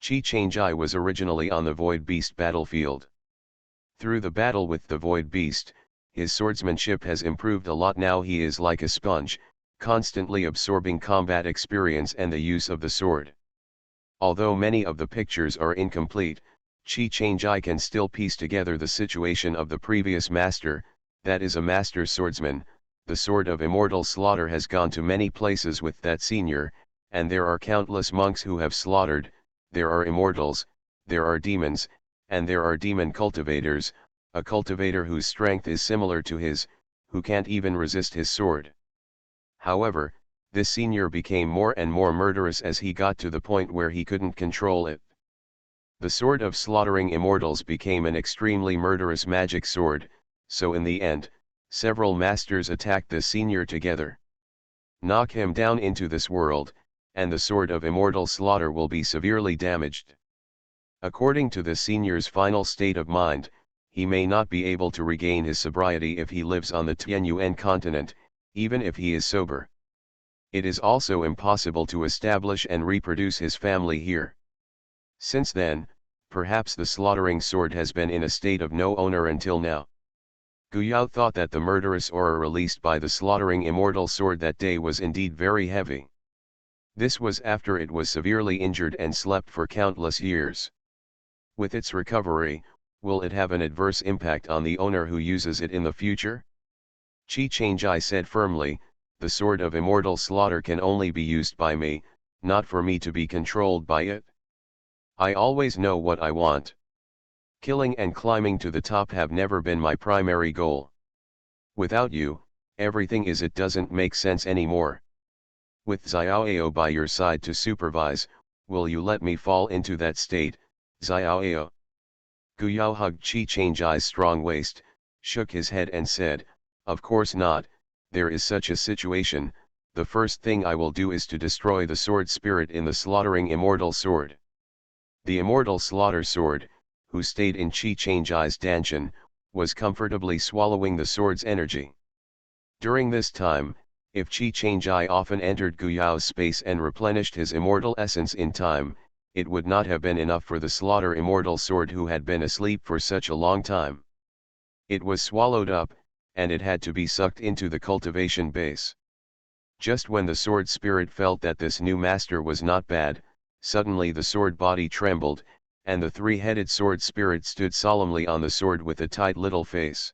Speaker 1: Qi Changjai was originally on the Void Beast battlefield. Through the battle with the Void Beast, his swordsmanship has improved a lot. Now he is like a sponge, constantly absorbing combat experience and the use of the sword. Although many of the pictures are incomplete, Qi Changjai can still piece together the situation of the previous master, that is a master swordsman. The sword of immortal slaughter has gone to many places with that senior, and there are countless monks who have slaughtered. There are immortals, there are demons, and there are demon cultivators, a cultivator whose strength is similar to his, who can't even resist his sword. However, this senior became more and more murderous as he got to the point where he couldn't control it. The sword of slaughtering immortals became an extremely murderous magic sword, so in the end, several masters attacked the senior together. Knock him down into this world, and the sword of immortal slaughter will be severely damaged. According to the senior's final state of mind, he may not be able to regain his sobriety if he lives on the Tianyuan continent, even if he is sober. It is also impossible to establish and reproduce his family here. Since then, perhaps the slaughtering sword has been in a state of no owner until now. Guyao thought that the murderous aura released by the slaughtering immortal sword that day was indeed very heavy. This was after it was severely injured and slept for countless years. With its recovery, will it have an adverse impact on the owner who uses it in the future? Qi Changjai said firmly, the sword of immortal slaughter can only be used by me, not for me to be controlled by it. I always know what I want. Killing and climbing to the top have never been my primary goal. Without you, everything it doesn't make sense anymore. With Xiaoao by your side to supervise, will you let me fall into that state, Xiaoao? Guyao hugged Qi Changjai's strong waist, shook his head and said, of course not, there is such a situation, the first thing I will do is to destroy the sword spirit in the slaughtering immortal sword. The immortal slaughter sword, who stayed in Chi Changai's danshan, was comfortably swallowing the sword's energy. During this time, if Chi Changai often entered Guyao's space and replenished his immortal essence in time, it would not have been enough for the slaughter immortal sword who had been asleep for such a long time. It was swallowed up, and it had to be sucked into the cultivation base. Just when the sword spirit felt that this new master was not bad, suddenly the sword body trembled, and the three-headed sword spirit stood solemnly on the sword with a tight little face.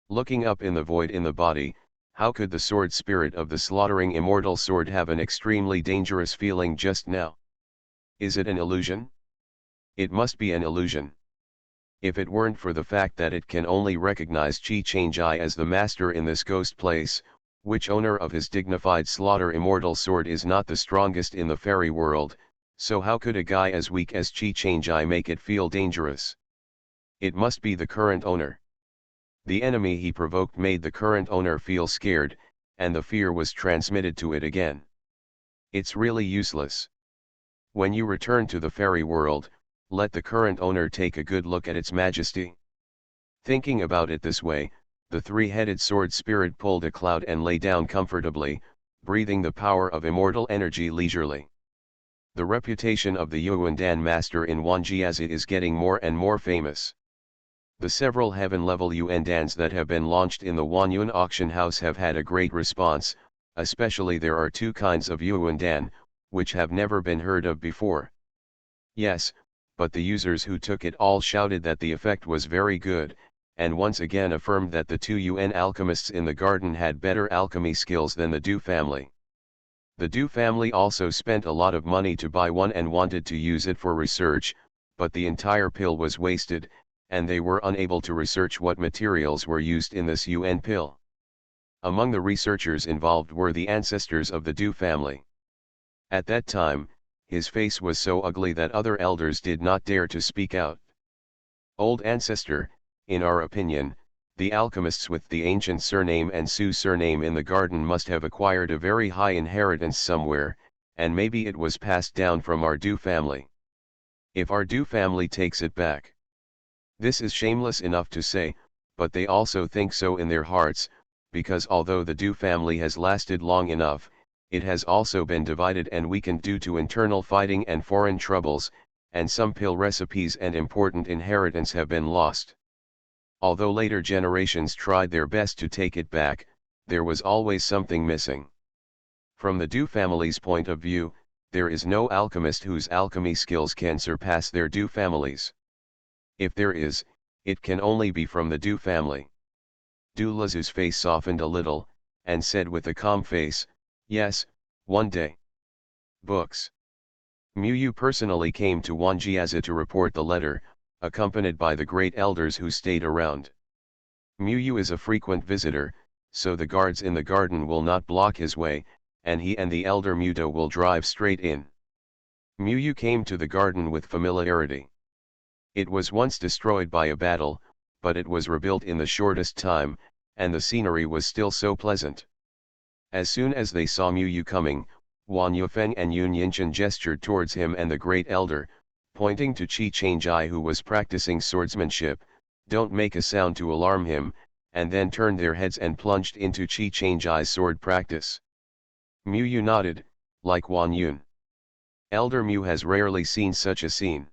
Speaker 1: Looking up in the void in the body, how could the sword spirit of the slaughtering immortal sword have an extremely dangerous feeling just now? Is it an illusion? It must be an illusion. If it weren't for the fact that it can only recognize Chi Changai as the master in this ghost place, which owner of his dignified slaughter immortal sword is not the strongest in the fairy world, so how could a guy as weak as Chi Changai make it feel dangerous? It must be the current owner. The enemy he provoked made the current owner feel scared, and the fear was transmitted to it again. It's really useless. When you return to the fairy world, let the current owner take a good look at its majesty. Thinking about it this way, the three-headed sword spirit pulled a cloud and lay down comfortably, breathing the power of immortal energy leisurely. The reputation of the Yuandan master in Wanjiazi is getting more and more famous. The several heaven-level Yuandans that have been launched in the Wanyun auction house have had a great response, especially there are two kinds of Yuandan, which have never been heard of before. Yes, but the users who took it all shouted that the effect was very good, and once again affirmed that the two Yuan alchemists in the garden had better alchemy skills than the Du family. The Du family also spent a lot of money to buy one and wanted to use it for research, but the entire pill was wasted, and they were unable to research what materials were used in this Yuan pill. Among the researchers involved were the ancestors of the Du family. At that time, his face was so ugly that other elders did not dare to speak out. Old ancestor, in our opinion, the alchemists with the ancient surname and Su surname in the garden must have acquired a very high inheritance somewhere, and maybe it was passed down from our Du family. If our Du family takes it back. This is shameless enough to say, but they also think so in their hearts, because although the Du family has lasted long enough, it has also been divided and weakened due to internal fighting and foreign troubles, and some pill recipes and important inheritance have been lost. Although later generations tried their best to take it back, there was always something missing. From the Du family's point of view, there is no alchemist whose alchemy skills can surpass their Du family's. If there is, it can only be from the Du family. Du Lazu's face softened a little, and said with a calm face, "Yes, one day." Books. Muyu personally came to Wanjiazi to report the letter, accompanied by the great elders who stayed around. Muyu is a frequent visitor, so the guards in the garden will not block his way, and he and the elder Muto will drive straight in. Muyu came to the garden with familiarity. It was once destroyed by a battle, but it was rebuilt in the shortest time, and the scenery was still so pleasant. As soon as they saw Muyu coming, Wan Yufeng and Yun Yinshan gestured towards him and the great elder, pointing to Chi Changai who was practicing swordsmanship, "Don't make a sound to alarm him," and then turned their heads and plunged into Chi Changai's sword practice. Muyu nodded, like Wan Yun. Elder Mu has rarely seen such a scene.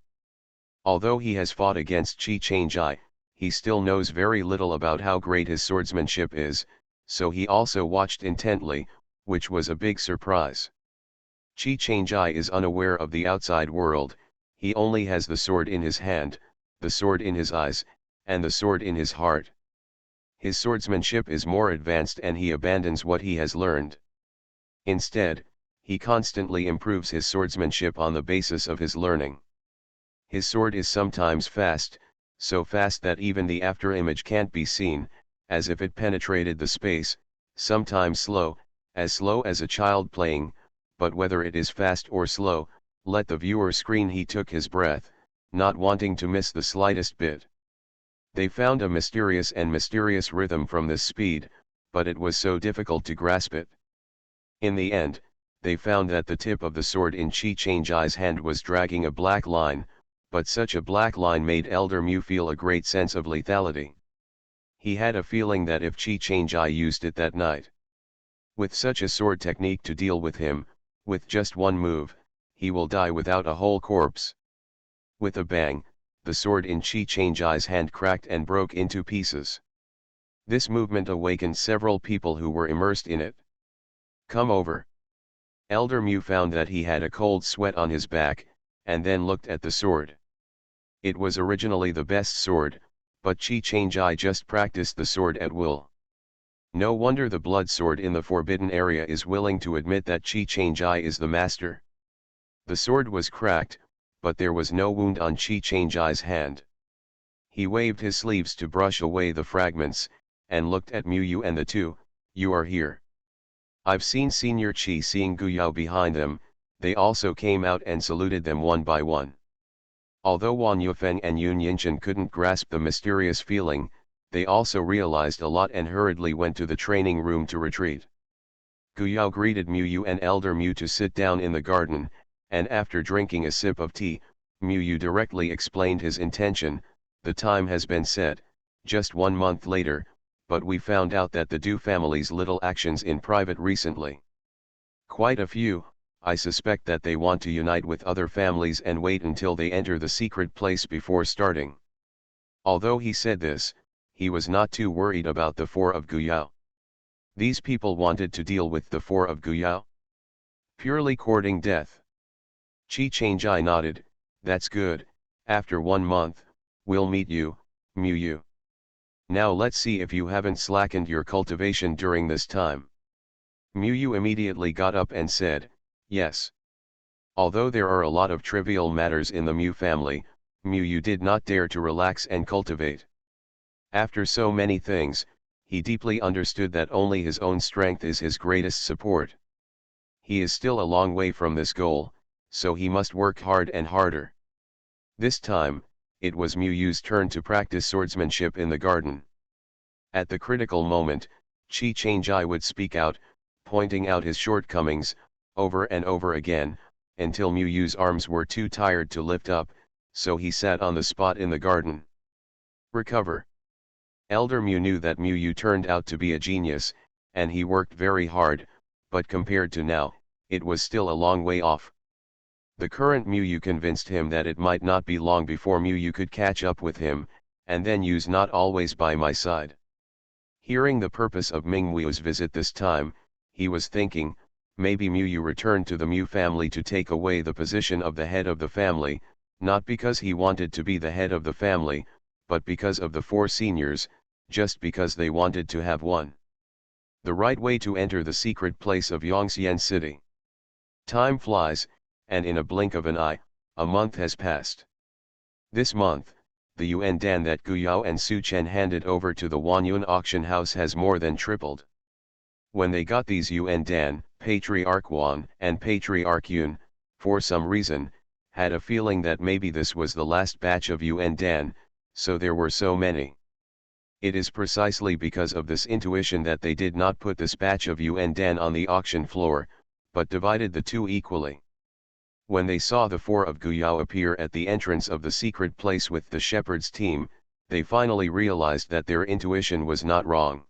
Speaker 1: Although he has fought against Chi Changai, he still knows very little about how great his swordsmanship is, so he also watched intently, which was a big surprise. Chi Changai is unaware of the outside world, he only has the sword in his hand, the sword in his eyes, and the sword in his heart. His swordsmanship is more advanced and he abandons what he has learned. Instead, he constantly improves his swordsmanship on the basis of his learning. His sword is sometimes fast, so fast that even the afterimage can't be seen, as if it penetrated the space, sometimes slow as a child playing, but whether it is fast or slow, let the viewer screen. He took his breath, not wanting to miss the slightest bit. They found a mysterious rhythm from this speed, but it was so difficult to grasp it. In the end, they found that the tip of the sword in Chi Changai's hand was dragging a black line, but such a black line made Elder Mu feel a great sense of lethality. He had a feeling that if Chi Changai used it that night, with such a sword technique to deal with him, with just one move, he will die without a whole corpse. With a bang, the sword in Chi Changai's hand cracked and broke into pieces. This movement awakened several people who were immersed in it. "Come over." Elder Mu found that he had a cold sweat on his back, and then looked at the sword. It was originally the best sword, but Chi Changai just practiced the sword at will. No wonder the blood sword in the forbidden area is willing to admit that Chi Changai is the master. The sword was cracked, but there was no wound on Chi Changai's hand. He waved his sleeves to brush away the fragments, and looked at Mu Yu and the two. "You are here." I've seen Senior Chi seeing Guyao behind them. They also came out and saluted them one by one. Although Wan Yufeng and Yun Yinshan couldn't grasp the mysterious feeling, they also realized a lot and hurriedly went to the training room to retreat. Guyao greeted Mu Yu and Elder Mu to sit down in the garden, and after drinking a sip of tea, Mu Yu directly explained his intention. "The time has been set, just 1 month later, but we found out that the Du family's little actions in private recently. Quite a few. I suspect that they want to unite with other families and wait until they enter the secret place before starting." Although he said this, he was not too worried about the four of Guyao. These people wanted to deal with the four of Guyao? Purely courting death. Chi Changai nodded. "That's good. After 1 month, we'll meet you, Mu Yu. Now let's see if you haven't slackened your cultivation during this time." Mu Yu immediately got up and said, "Yes." Although there are a lot of trivial matters in the Mu family, Mu Yu did not dare to relax and cultivate. After so many things, he deeply understood that only his own strength is his greatest support. He is still a long way from this goal, so he must work hard and harder. This time, it was Mu Yu's turn to practice swordsmanship in the garden. At the critical moment, Chi Changai would speak out, pointing out his shortcomings, over and over again, until Mu Yu's arms were too tired to lift up, so he sat on the spot in the garden. Recover. Elder Mu knew that Mu Yu turned out to be a genius, and he worked very hard, but compared to now, it was still a long way off. The current Mu Yu convinced him that it might not be long before Mu Yu could catch up with him, and then use "not always by my side." Hearing the purpose of Ming Wu's visit this time, he was thinking, maybe Mu Yu returned to the Mu family to take away the position of the head of the family, not because he wanted to be the head of the family, but because of the four seniors, just because they wanted to have one. The right way to enter the secret place of Yongxian City. Time flies, and in a blink of an eye, a month has passed. This month, the yuan dan that Guyao and Su Chen handed over to the Wanyun auction house has more than tripled. When they got these yuan dan, Patriarch Wan and Patriarch Yun, for some reason, had a feeling that maybe this was the last batch of yuan dan, so there were so many. It is precisely because of this intuition that they did not put this batch of yuan dan on the auction floor, but divided the two equally. When they saw the four of Guyao appear at the entrance of the secret place with the shepherd's team, they finally realized that their intuition was not wrong.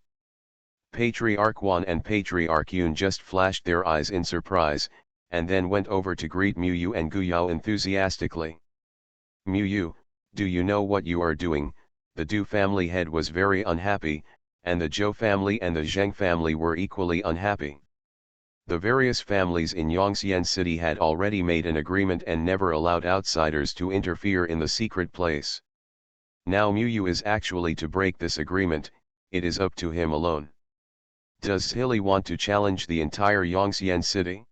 Speaker 1: Patriarch Wan and Patriarch Yun just flashed their eyes in surprise, and then went over to greet Mu Yu and Guyao enthusiastically. "Mu Yu, do you know what you are doing?" The Du family head was very unhappy, and the Zhou family and the Zheng family were equally unhappy. The various families in Yongxian City had already made an agreement and never allowed outsiders to interfere in the secret place. Now Mu Yu is actually to break this agreement. It is up to him alone. Does Hilly want to challenge the entire Yongxian City?